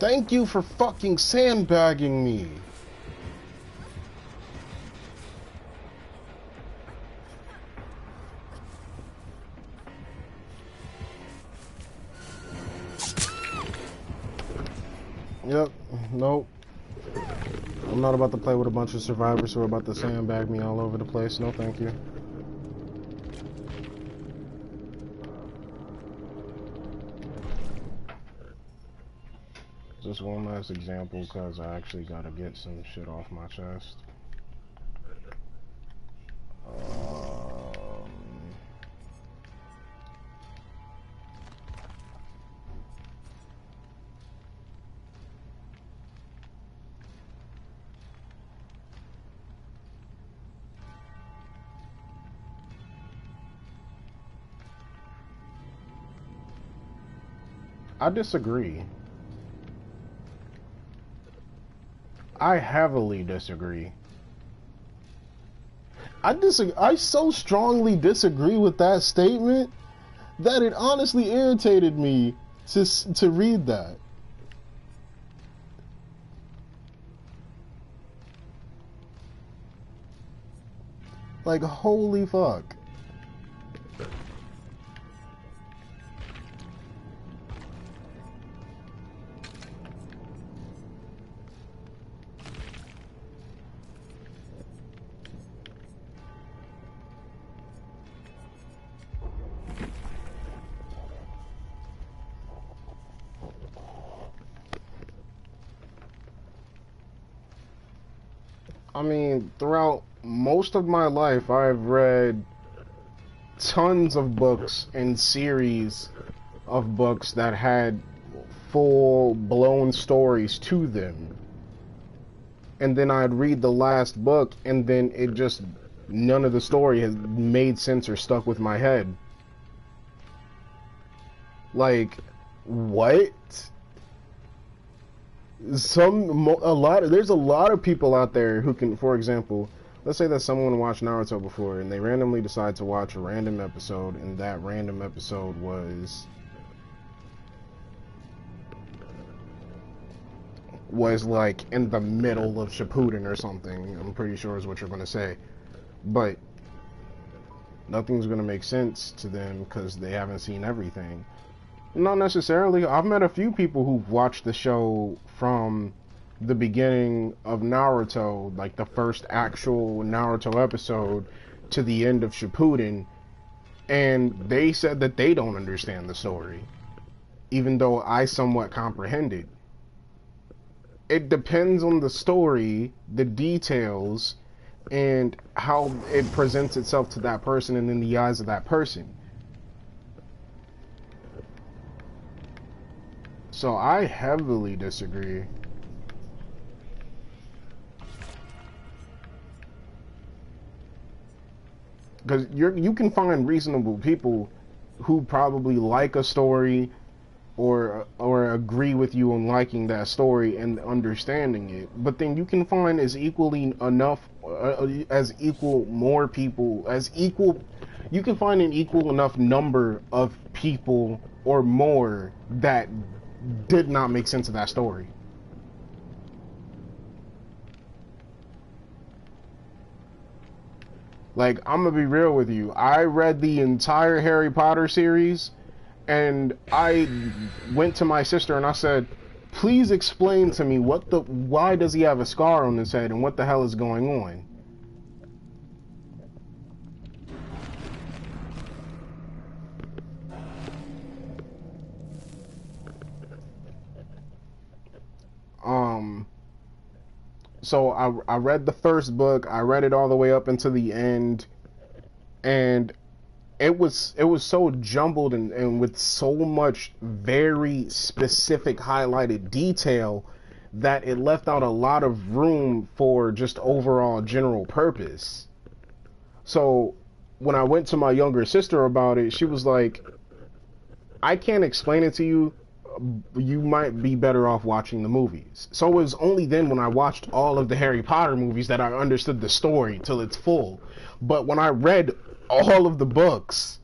Thank you for fucking sandbagging me. Yep, nope. I'm not about to play with a bunch of survivors who are about to sandbag me all over the place. No, thank you. Just one last example, because I actually gotta get some shit off my chest. I disagree. I heavily disagree. I so strongly disagree with that statement that it honestly irritated me to read that. Like, holy fuck. I mean, throughout most of my life, I've read tons of books and series of books that had full-blown stories to them. And then I'd read the last book, and then it just, none of the story has made sense or stuck with my head. Like, what? There's a lot of people out there who can, for example, let's say that someone watched Naruto before and they randomly decide to watch a random episode, and that random episode was like in the middle of Shippuden or something. I'm pretty sure is what you're going to say. But nothing's going to make sense to them because they haven't seen everything. Not necessarily. I've met a few people who've watched the show from the beginning of Naruto, like the first actual Naruto episode, to the end of Shippuden, and they said that they don't understand the story, even though I somewhat comprehend it. It depends on the story, the details, and how it presents itself to that person and in the eyes of that person. So I heavily disagree. Because you can find reasonable people who probably like a story or agree with you on liking that story and understanding it. But then you can find you can find an equal enough number of people or more that did not make sense of that story. Like, I'm gonna be real with you. I read the entire Harry Potter series, and I went to my sister and I said, please explain to me why does he have a scar on his head and what the hell is going on? So I read the first book, I read it all the way up into the end, and it was so jumbled and with so much very specific highlighted detail that it left out a lot of room for just overall general purpose. So when I went to my younger sister about it, she was like, I can't explain it to you. You might be better off watching the movies. So it was only then when I watched all of the Harry Potter movies that I understood the story till it's full. But when I read all of the books,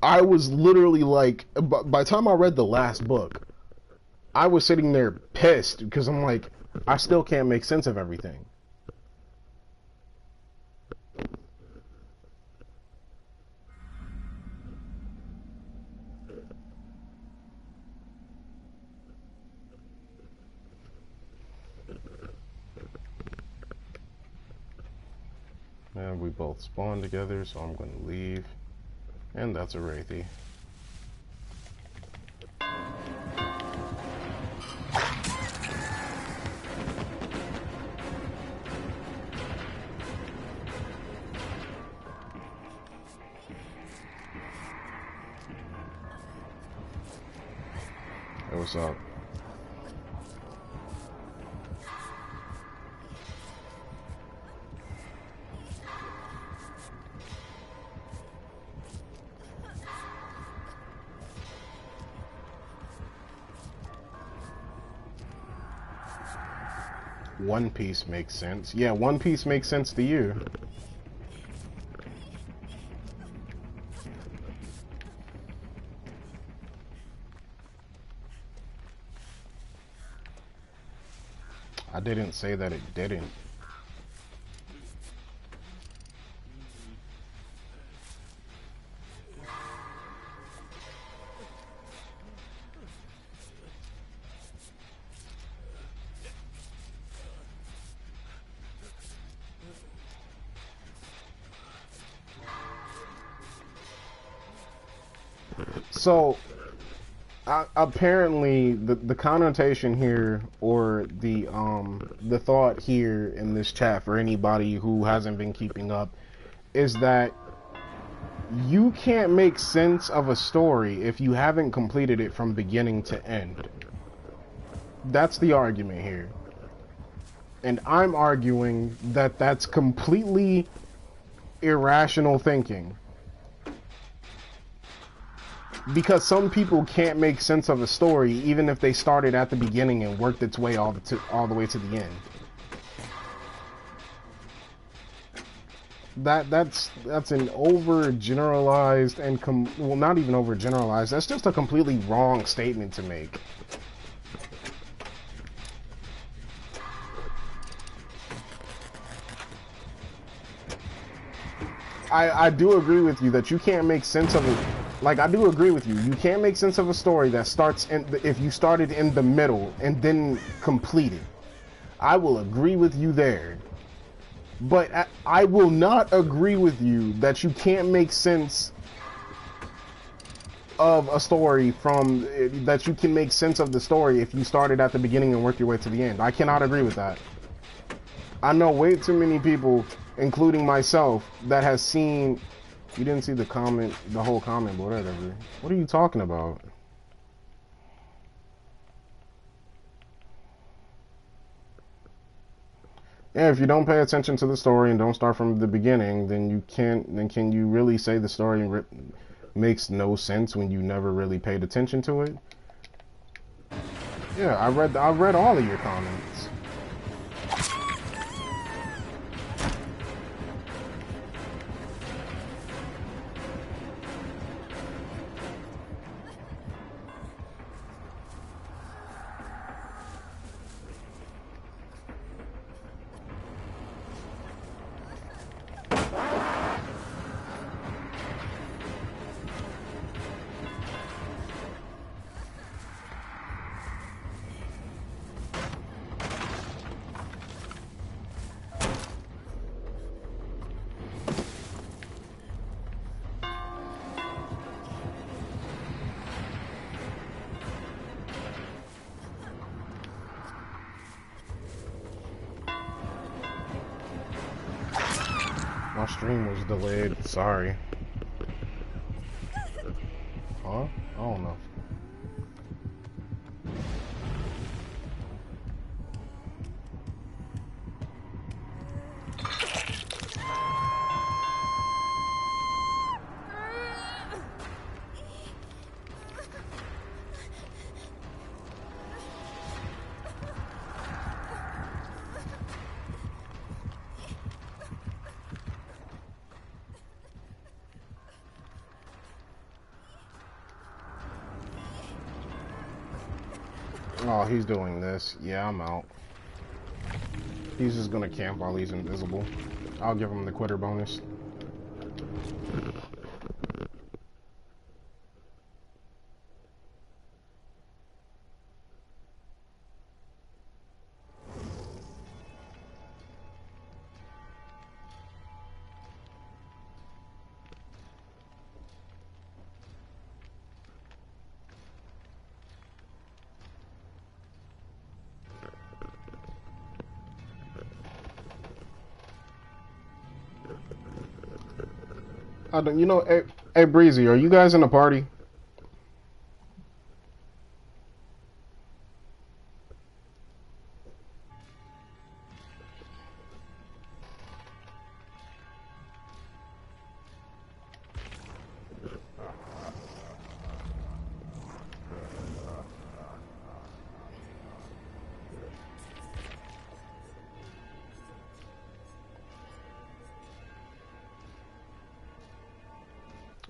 I was literally like, by the time I read the last book, I was sitting there pissed because I'm like, I still can't make sense of everything. And we both spawn together, so I'm going to leave. And that's a Wraithy. Hey, what's up? One Piece makes sense. Yeah, One Piece makes sense to you. I didn't say that it didn't. So, apparently, the connotation here, or the thought here in this chat for anybody who hasn't been keeping up, is that you can't make sense of a story if you haven't completed it from beginning to end. That's the argument here. And I'm arguing that that's completely irrational thinking. Because some people can't make sense of a story even if they started at the beginning and worked its way all the way to the end. That's an overgeneralized and well, not even overgeneralized. That's just a completely wrong statement to make. I do agree with you that you can't make sense of it. Like, I do agree with you. You can't make sense of a story that starts if you started in the middle and then completed. I will agree with you there. But I will not agree with you that you can't make sense of a story that you can make sense of the story if you started at the beginning and worked your way to the end. I cannot agree with that. I know way too many people, including myself, that has seen... You didn't see the comment, the whole comment, but whatever. What are you talking about? Yeah, if you don't pay attention to the story and don't start from the beginning, then you can't. Then can you really say the story makes no sense when you never really paid attention to it? Yeah, I read all of your comments. My stream was delayed. Sorry. Huh? I don't know. Oh, he's doing this. Yeah, I'm out. He's just gonna camp while he's invisible. I'll give him the quitter bonus. I don't, you know, hey Breezy, are you guys in a party?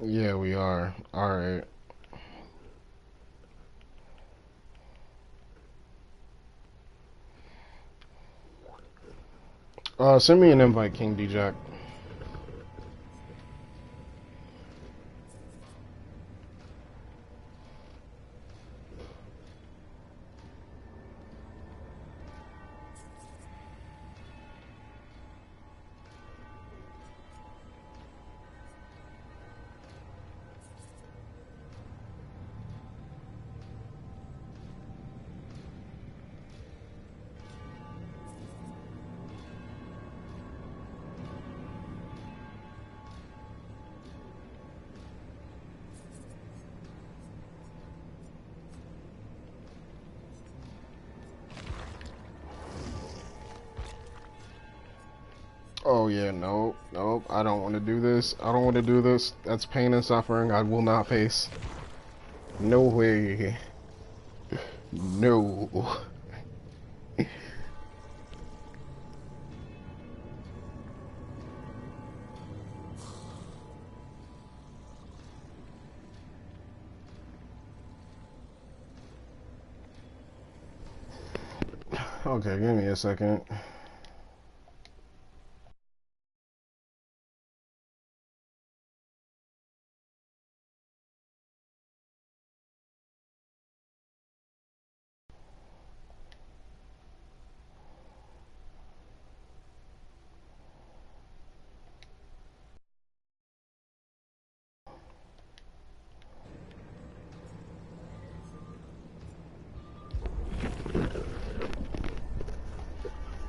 Yeah, we are. Alright. Send me an invite, King D-Jack. Oh yeah, nope, nope, I don't want to do this. I don't want to do this. That's pain and suffering I will not face. No way. No. Okay, give me a second.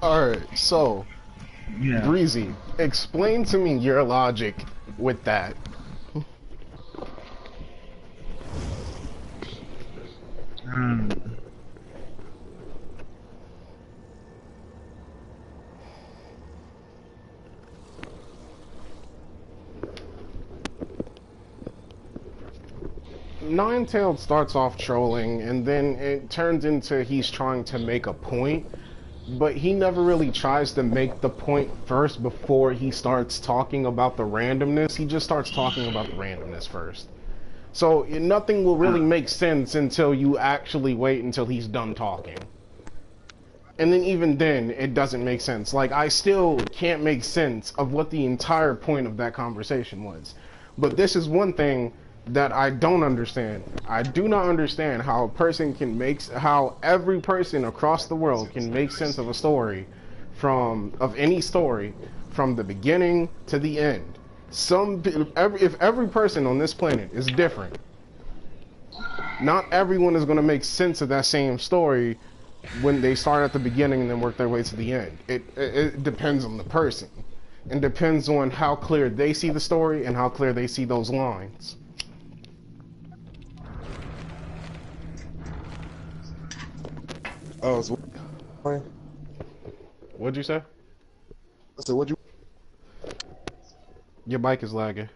Alright, so, Yeah. Breezy, explain to me your logic with that. Ninetales starts off trolling, and then it turns into he's trying to make a point, but he never really tries to make the point first before he starts talking about the randomness. He just starts talking about the randomness first. So nothing will really make sense until you actually wait until he's done talking. And then even then, it doesn't make sense. Like, I still can't make sense of what the entire point of that conversation was. But this is one thing that I don't understand. I do not understand how a person can how every person across the world can make sense of a story of any story from the beginning to the end. If every person on this planet is different, not everyone is going to make sense of that same story when they start at the beginning and then work their way to the end. It depends on the person. and depends on how clear they see the story and how clear they see those lines. Oh, so What'd you say? I said, what'd you? Your bike is lagging.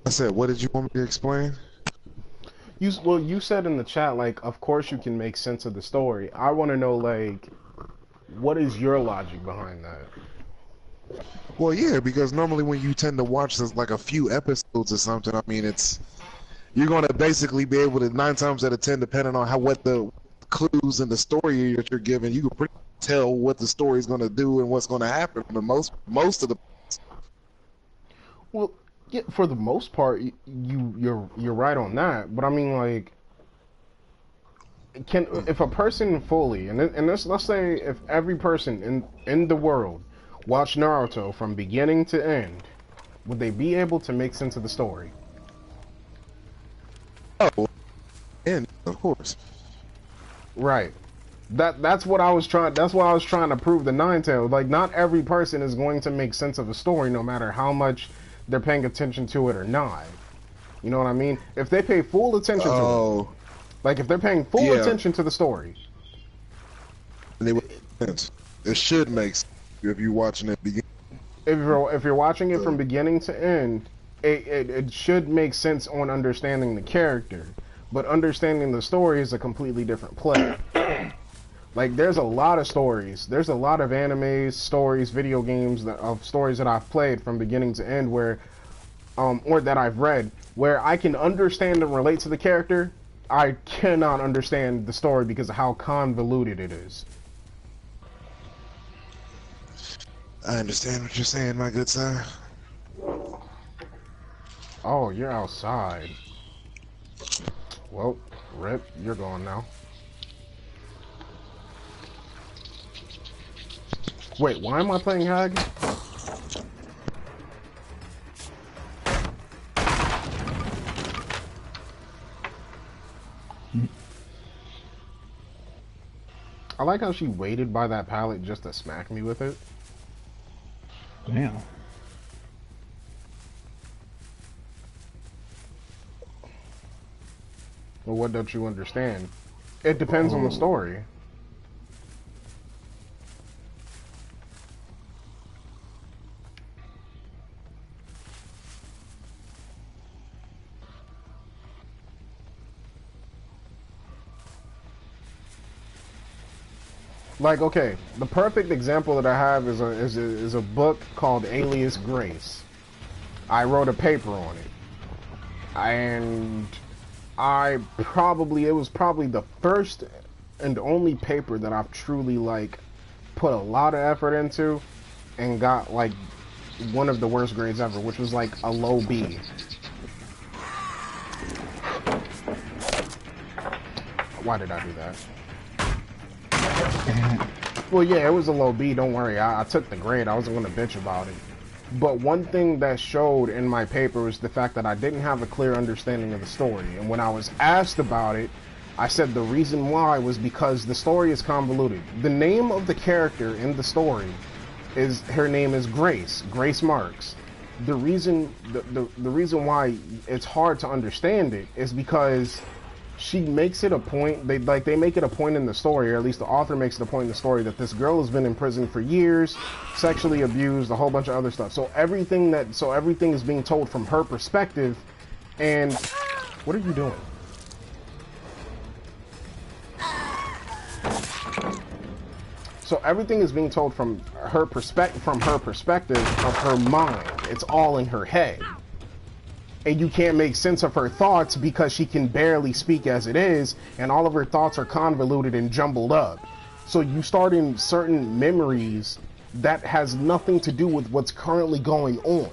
I said, what did you want me to explain? You said in the chat, like, of course you can make sense of the story. I want to know, like, what is your logic behind that? Well, yeah, because normally when you tend to watch this, like a few episodes or something, I mean, you're going to basically be able to 9 times out of 10, depending on what the clues in the story that you're given, you can pretty tell what the story is going to do and what's going to happen. But most of the Well, yeah, for the most part, you're right on that. But I mean, like, if a person fully and let's say if every person in the world watched Naruto from beginning to end, would they be able to make sense of the story? oh, and of course, Right. That's what I was trying. That's why I was trying to prove the Nine Tails. Like, not every person is going to make sense of a story, no matter how much they're paying attention to it or not. You know what I mean? If they pay full attention to it, like if they're paying full attention to the story, and it would make sense. It should make sense if you're watching it begin. if you're watching it from beginning to end, it should make sense on understanding the character. But understanding the story is a completely different play. Like, there's a lot of stories. There's a lot of animes, stories, video games of stories that I've played from beginning to end where, or that I've read, where I can understand and relate to the character. I cannot understand the story because of how convoluted it is. I understand what you're saying, my good sir. Oh, you're outside. Well, Rip, you're gone now. Wait, why am I playing Hag? I like how she waited by that pallet just to smack me with it. Damn. Well, what don't you understand? It depends on the story. Like, okay, the perfect example that I have is a book called Alias Grace. I wrote a paper on it, and it was probably the first and only paper that I've truly, like, put a lot of effort into and got, like, one of the worst grades ever, which was like a low B. Why did I do that? Well, yeah, it was a low B, don't worry. I took the grade. I wasn't going to bitch about it. But one thing that showed in my paper was the fact that I didn't have a clear understanding of the story. And when I was asked about it, I said the reason why was because the story is convoluted. The name of the character in the story her name is Grace Marks. The reason why it's hard to understand it is because she makes it a point, they make it a point in the story, or at least the author makes it a point in the story, that this girl has been in prison for years, sexually abused, a whole bunch of other stuff. So everything is being told from her perspective. And what are you doing? So everything is being told from her perspective of her mind. It's all in her head. And you can't make sense of her thoughts because she can barely speak as it is, and all of her thoughts are convoluted and jumbled up. So you start in certain memories that has nothing to do with what's currently going on,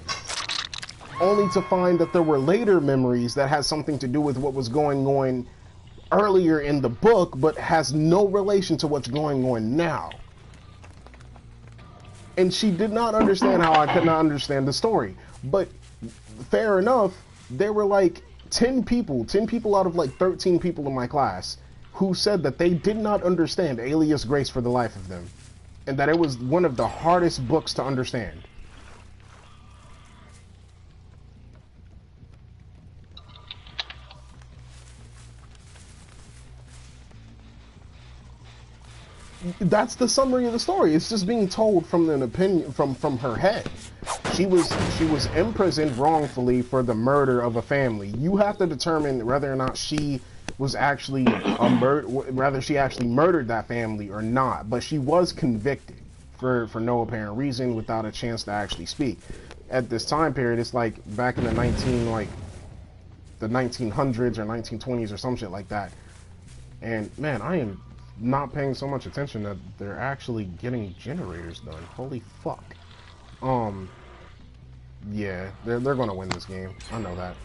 only to find that there were later memories that has something to do with what was going on earlier in the book, but has no relation to what's going on now. And she did not understand how I could not understand the story. But fair enough, there were like 10 people out of like 13 people in my class who said that they did not understand Alias Grace for the life of them, and that it was one of the hardest books to understand. That's the summary of the story. It's just being told from an opinion from her head. She was imprisoned wrongfully for the murder of a family. You have to determine whether or not she was actually whether she actually murdered that family or not. But she was convicted for no apparent reason, without a chance to actually speak. At this time period, it's like back in the 1900s or 1920s or some shit like that. And man, I am not paying so much attention that they're actually getting generators done. Holy fuck. Yeah, they're gonna win this game. I know that.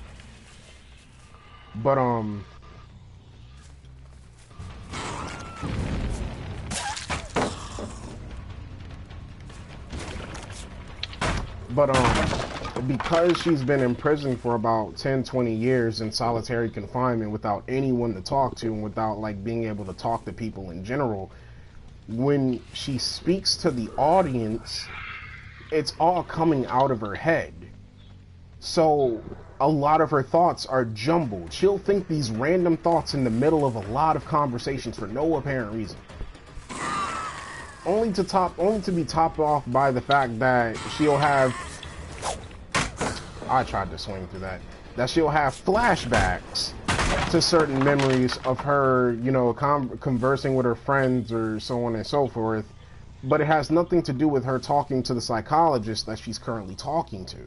But because she's been in prison for about 10-20 years in solitary confinement without anyone to talk to and without like being able to talk to people in general, when she speaks to the audience, it's all coming out of her head. So a lot of her thoughts are jumbled. She'll think these random thoughts in the middle of a lot of conversations for no apparent reason. Only to be topped off by the fact that she'll have, I tried to swing through that, that she'll have flashbacks to certain memories of her, you know, conversing with her friends or so on and so forth, but it has nothing to do with her talking to the psychologist that she's currently talking to.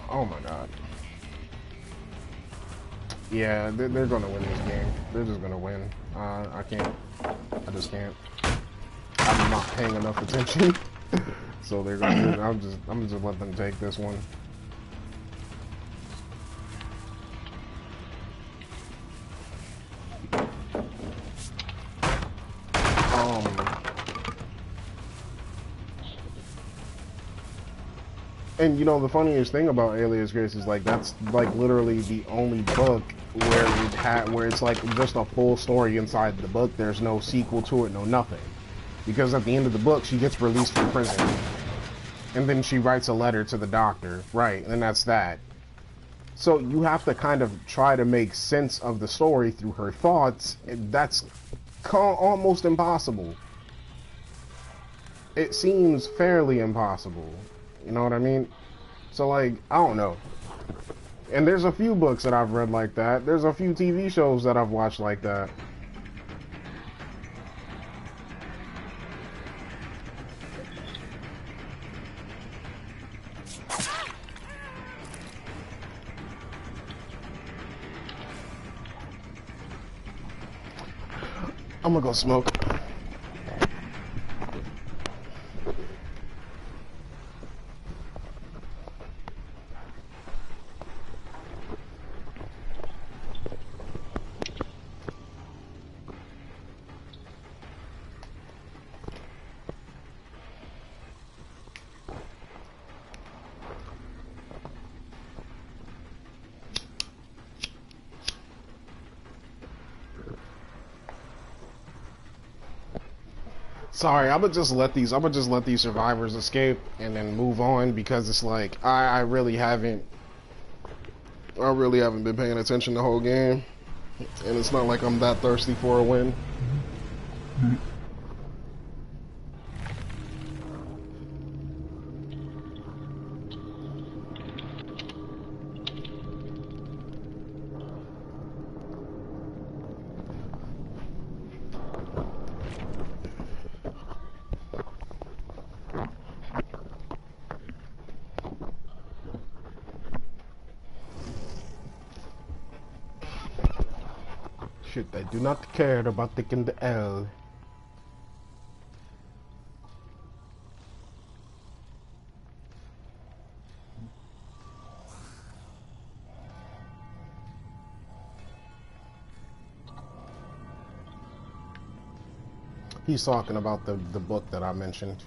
Oh my god. Yeah, they're gonna win this game. They're just gonna win. I just can't. I'm not paying enough attention. So they're gonna I'm just let them take this one. And you know, the funniest thing about Alias Grace is like that's like literally the only book where it's like just a full story inside the book. There's no sequel to it, no nothing. Because at the end of the book, she gets released from prison. And then she writes a letter to the doctor, right? And that's that. So you have to kind of try to make sense of the story through her thoughts. That's almost impossible. It seems fairly impossible. You know what I mean? So, like, I don't know. And there's a few books that I've read like that. There's a few TV shows that I've watched like that. I'm gonna go smoke. Sorry, I'm gonna just let these survivors escape and then move on, because it's like I really haven't been paying attention the whole game, and it's not like I'm that thirsty for a win. Shit, I do not care about taking the L. He's talking about the book that I mentioned.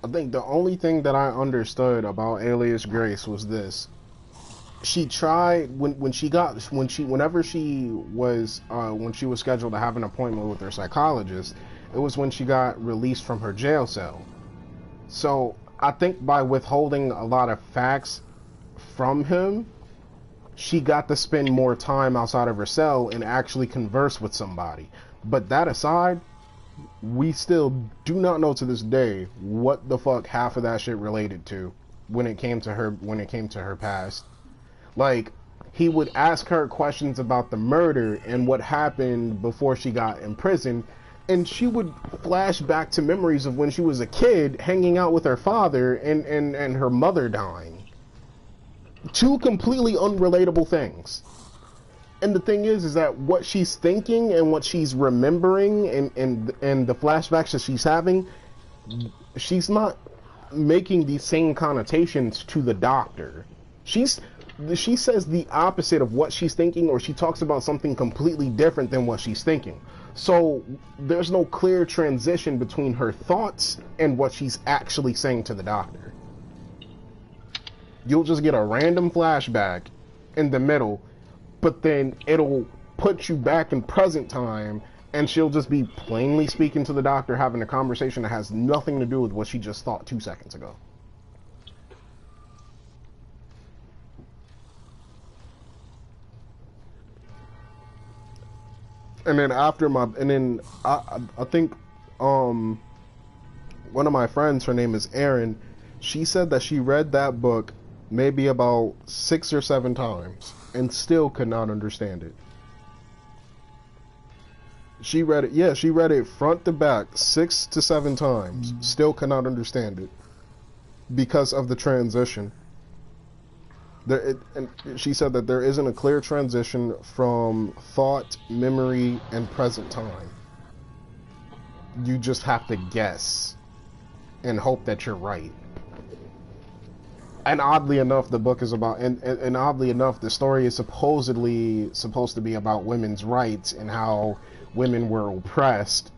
I think the only thing that I understood about Alias Grace was this. She tried when she was scheduled to have an appointment with her psychologist, it was when she got released from her jail cell. So I think by withholding a lot of facts from him, she got to spend more time outside of her cell and actually converse with somebody. But that aside, we still do not know to this day what the fuck half of that shit related to when it came to her past. Like, he would ask her questions about the murder and what happened before she got imprisoned, and she would flash back to memories of when she was a kid hanging out with her father and her mother dying. Two completely unrelatable things. And the thing is that what she's thinking and what she's remembering and the flashbacks that she's having, she's not making these same connotations to the doctor. She says the opposite of what she's thinking, or she talks about something completely different than what she's thinking. So there's no clear transition between her thoughts and what she's actually saying to the doctor. You'll just get a random flashback in the middle, but then it'll put you back in present time, and she'll just be plainly speaking to the doctor, having a conversation that has nothing to do with what she just thought 2 seconds ago. And then I think one of my friends, her name is Erin, she said that she read that book maybe about 6 or 7 times and still could not understand it. She read it front to back 6 to 7 times, still could not understand it because of the transition. And she said that there isn't a clear transition from thought, memory, and present time. You just have to guess and hope that you're right. And oddly enough, the book is about, and oddly enough, the story is supposedly supposed to be about women's rights and how women were oppressed,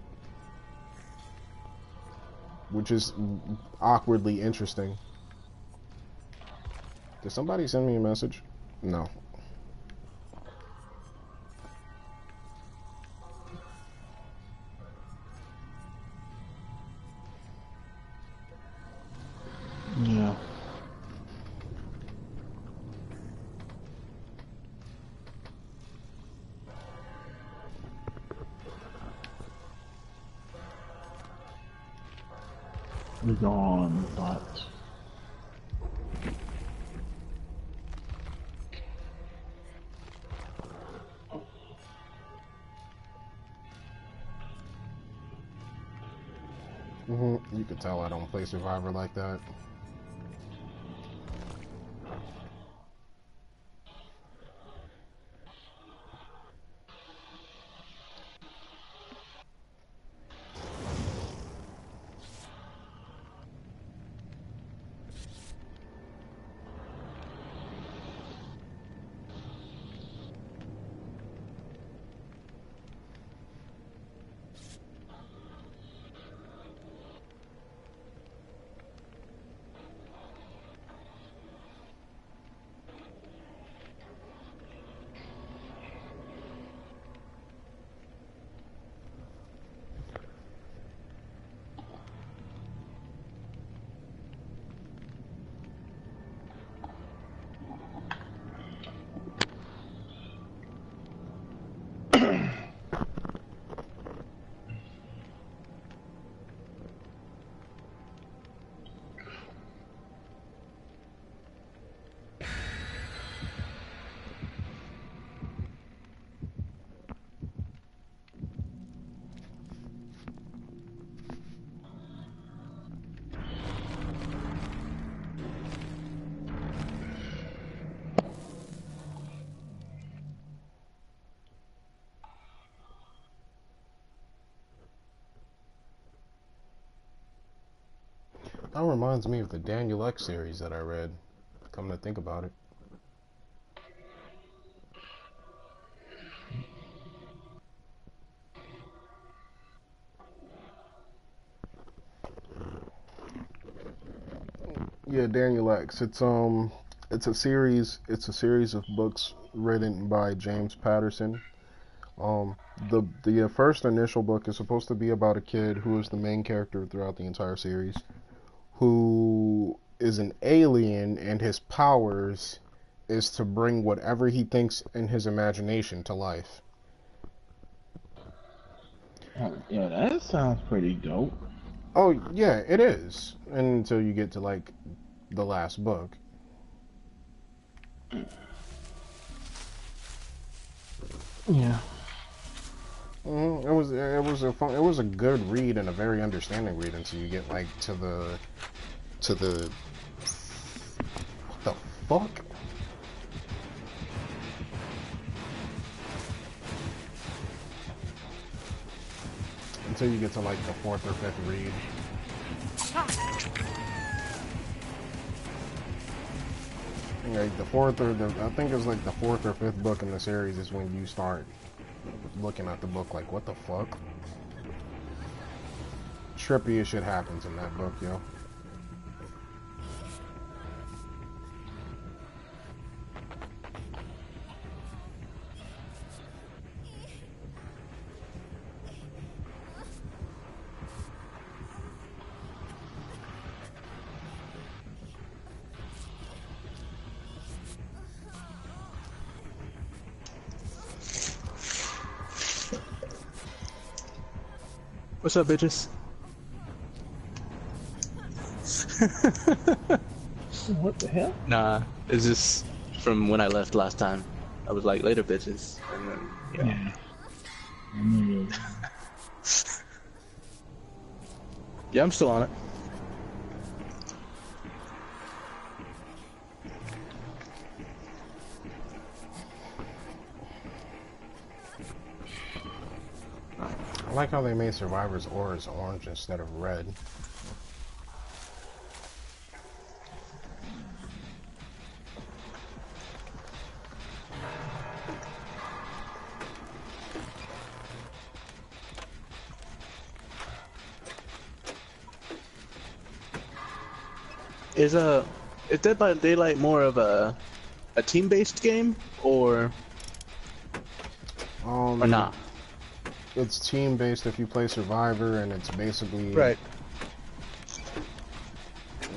which is awkwardly interesting. Did somebody send me a message? No. Yeah. We're gone, but You could tell I don't play Survivor like that. That reminds me of the Daniel X series that I read. Come to think about it. Yeah, Daniel X. It's a series. It's a series of books written by James Patterson. The first initial book is supposed to be about a kid who is the main character throughout the entire series, who is an alien, and his powers is to bring whatever he thinks in his imagination to life. Yeah, that sounds pretty dope. Oh yeah, it is. Until you get to like the last book. Yeah. It was a good read and a very understanding read until you get like to the what the fuck? Until you get to like the fourth or fifth read. Like I think it's like the fourth or fifth book in the series is when you start looking at the book like, what the fuck? Trippy as shit happens in that book, yo. What's up, bitches? What the hell? Nah, it's just from when I left last time. I was like, later, bitches. And then, Yeah. I knew it. Yeah, I'm still on it. I like how they made Survivor's auras orange instead of red. Is Dead by Daylight more of a team-based game or not? It's team-based if you play Survivor, and it's basically... Right.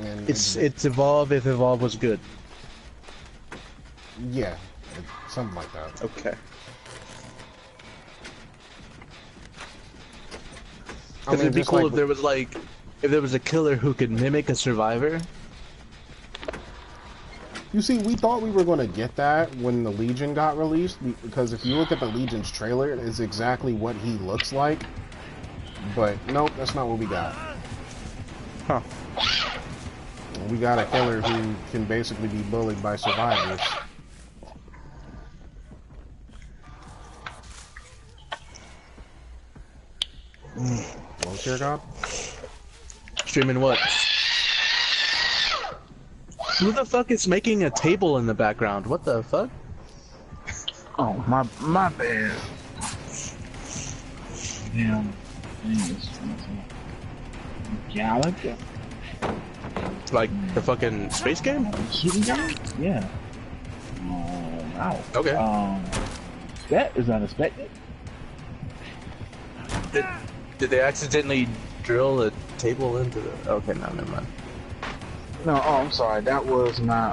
And It's Evolve if Evolve was good. Yeah, something like that. Okay. I Because mean, it'd be just cool like if there was if there was a killer who could mimic a survivor. You see, we thought we were going to get that when the Legion got released, because if you look at the Legion's trailer, it's exactly what he looks like. But nope, that's not what we got. Huh. We got a killer who can basically be bullied by survivors. Well, Tear God? Streaming what? Who the fuck is making a table in the background? What the fuck? Oh, my bad. Damn. Galaga? Like the fucking space game? Shooting game? Yeah. Wow. Okay. That is unexpected. Did they accidentally drill a table into the... Okay, no, never mind. No, I'm sorry. That was my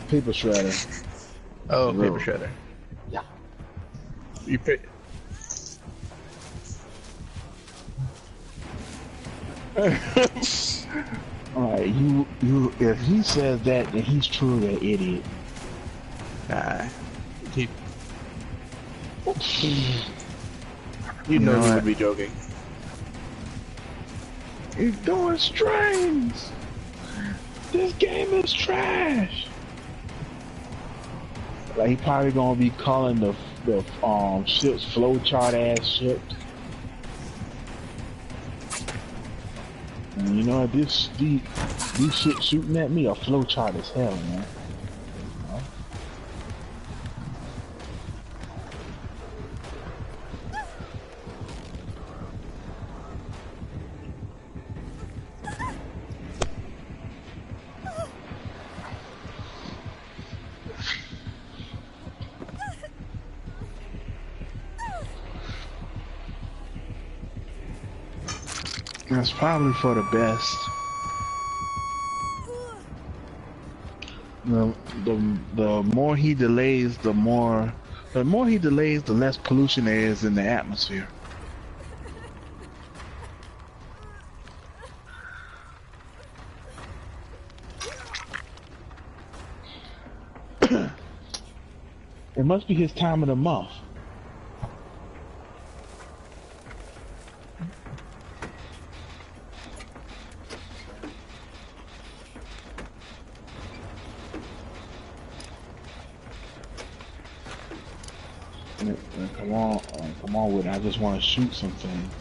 paper shredder. Oh, Real. paper shredder. Yeah. You pick... Alright, you. If he says that, then he's truly an idiot. Nah. You know he what? would be joking. He's doing strings. This game is trash. Like he probably gonna be calling the ships flowchart ass ships. You know what? These shit shooting at me a flowchart as hell, man. That's probably for the best. The more he delays, the more he delays, the less pollution there is in the atmosphere. It must be his time of the month. Come on with it. I just want to shoot some things.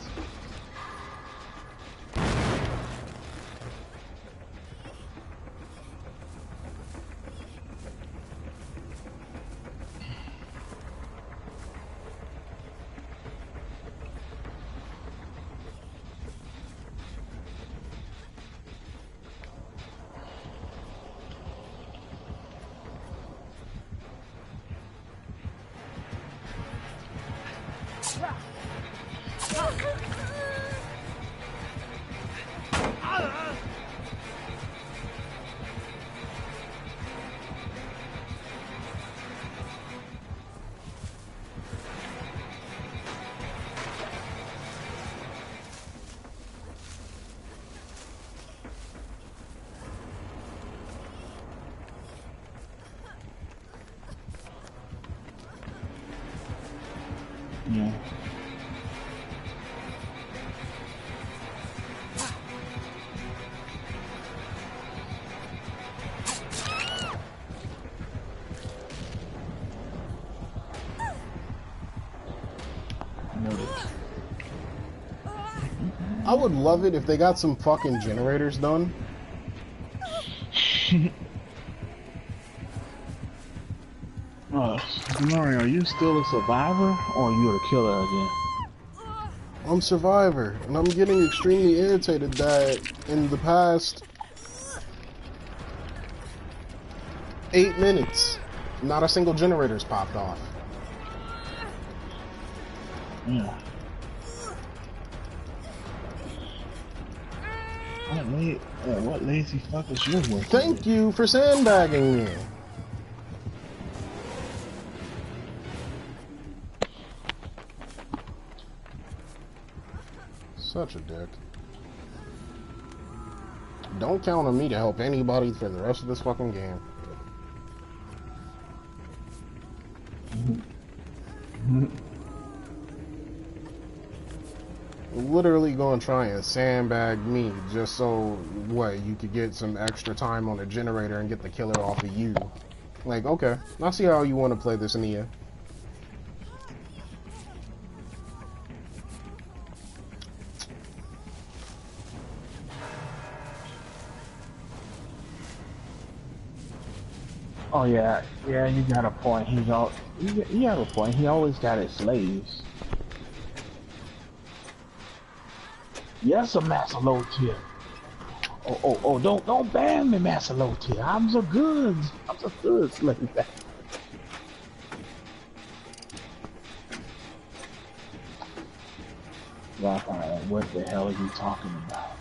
Yeah. I would love it if they got some fucking generators done. Nori, are you still a survivor, or are you the killer again? I'm Survivor, and I'm getting extremely irritated that in the past 8 minutes, not a single generator's popped off. Yeah. What lazy fuck is your work? Thank you for sandbagging me. Such a dick. Don't count on me to help anybody for the rest of this fucking game. Literally gonna try and sandbag me just so, what, you could get some extra time on the generator and get the killer off of you. Like, okay, I see how you want to play this in the end. Oh yeah, you got a point. He got a point. He always got his slaves. Yes, a Master Low Tier. Oh, don't ban me, Master Low Tier. I'm so good slave. Raphael, what the hell are you talking about?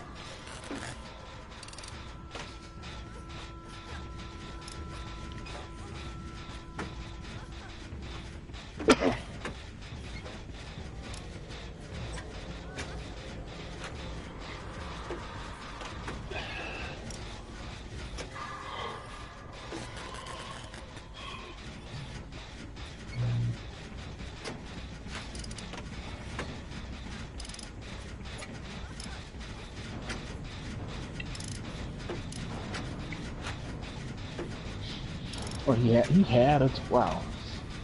Oh, he had a wow.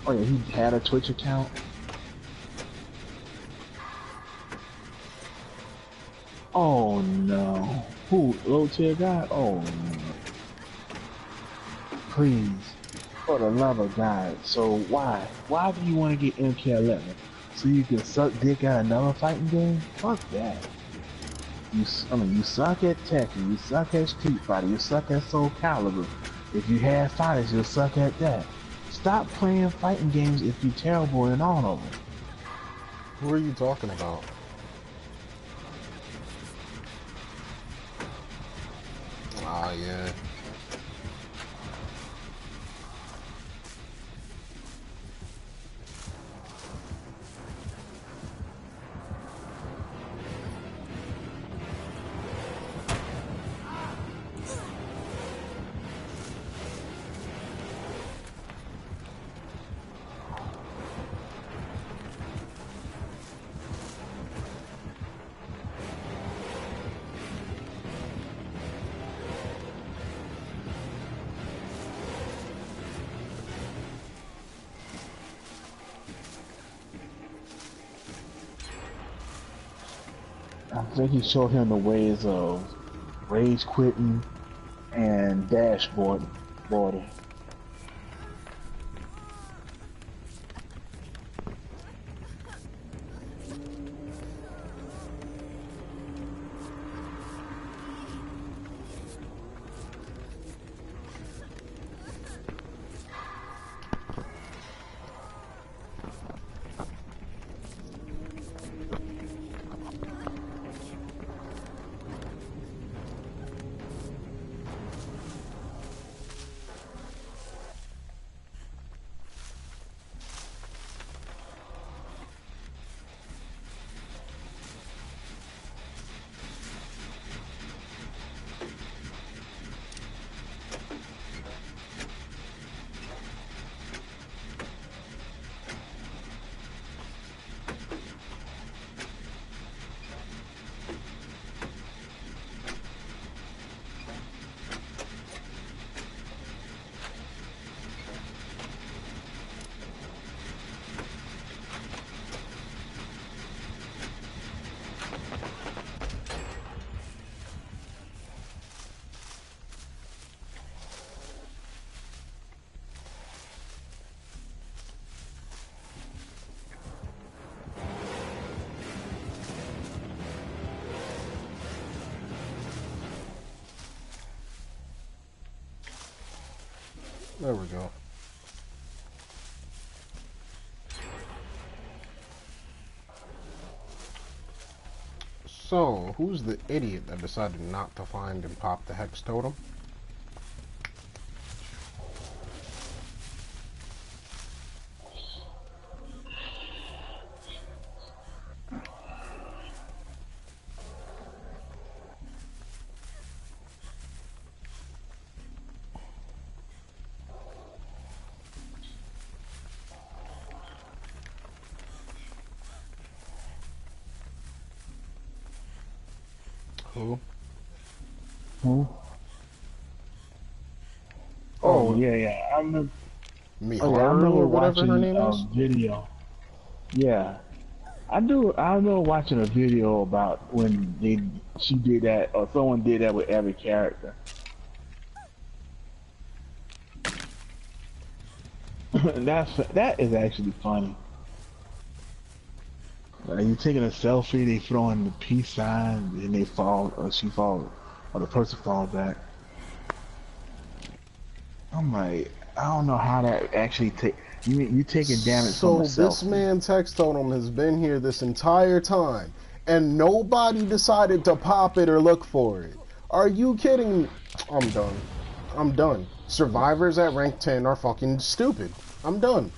Oh yeah, he had a Twitch account. Oh no. Who? Low tier guy? Oh no. Please. For the love of God. So why? Why do you want to get MK11? So you can suck dick at another fighting game? Fuck that. You suck at Tekken, you suck at Street Fighter, you suck at Soul Calibur. If you have fighters, you'll suck at that. Stop playing fighting games if you're terrible in all of them. Who are you talking about? Ah, yeah. I think he showed him the ways of rage quitting and dashboard boarding. There we go. So, who's the idiot that decided not to find and pop the hex totem? Who? Who? Oh yeah. I remember. Miharu I remember or whatever watching her name a is? video. Yeah, I do. I remember watching a video about when she did that, or someone did that with every character. That is actually funny. You taking a selfie, they throwing the peace sign, and they fall, or she falls, or the person falls back. I'm like, I don't know how that actually you taking damage from a So this selfie. man's hex totem has been here this entire time, and nobody decided to pop it or look for it. Are you kidding me? I'm done. I'm done. Survivors at rank 10 are fucking stupid. I'm done.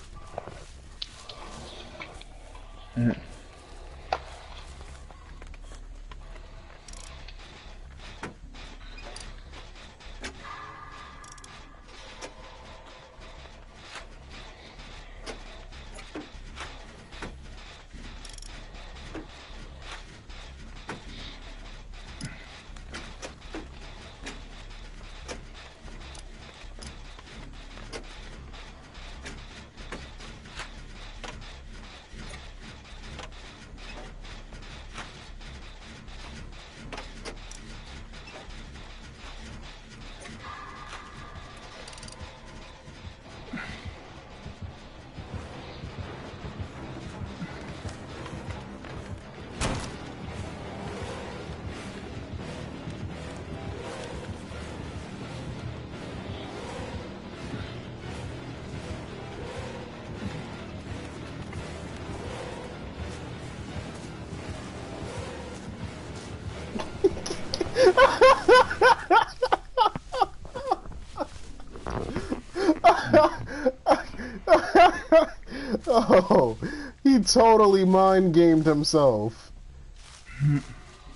Oh, he totally mind gamed himself.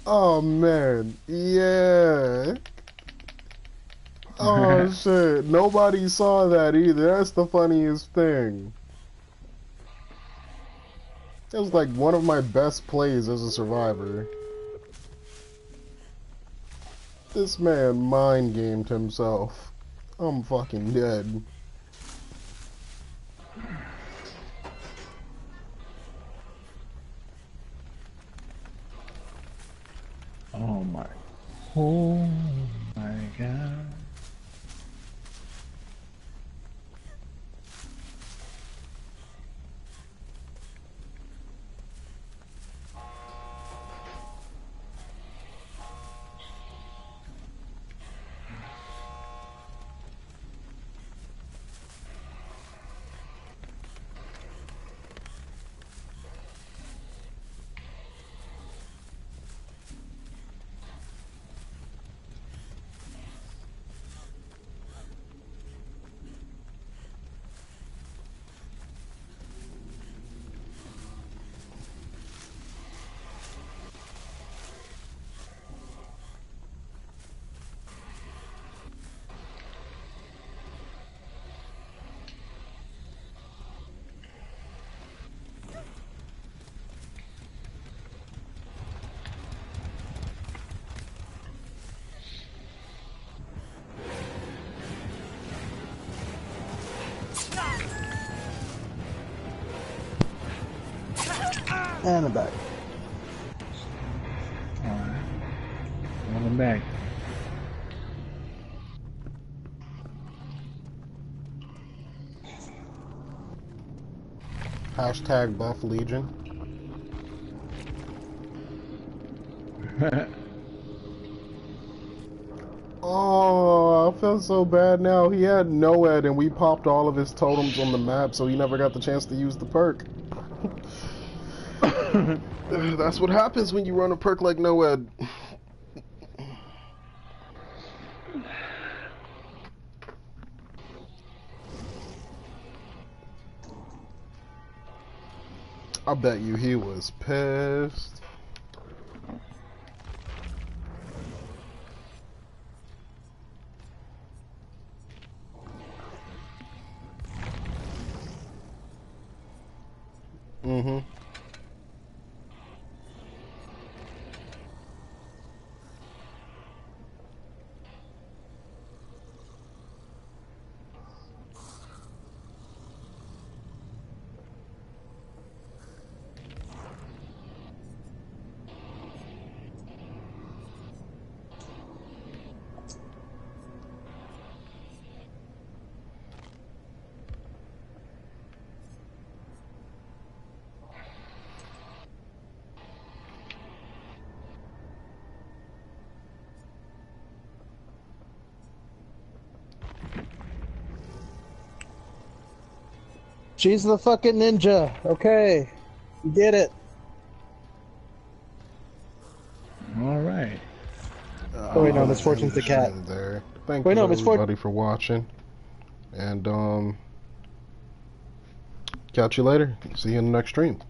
Oh man, yeah. Oh shit, nobody saw that either. That's the funniest thing. It was like one of my best plays as a survivor. This man mind gamed himself. I'm fucking dead. Oh my. Oh my god. And I'm back. Alright. I'm back. Hashtag Buff Legion. Oh, I feel so bad now. He had NOED and we popped all of his totems on the map, so he never got the chance to use the perk. That's what happens when you run a perk like NOED. I bet you he was pissed. Mm-hmm. She's the fucking ninja. Okay. You get it. Alright. Oh, wait, no, Misfortune's the cat. There. Thank Wait, you no, everybody for watching. And catch you later. See you in the next stream.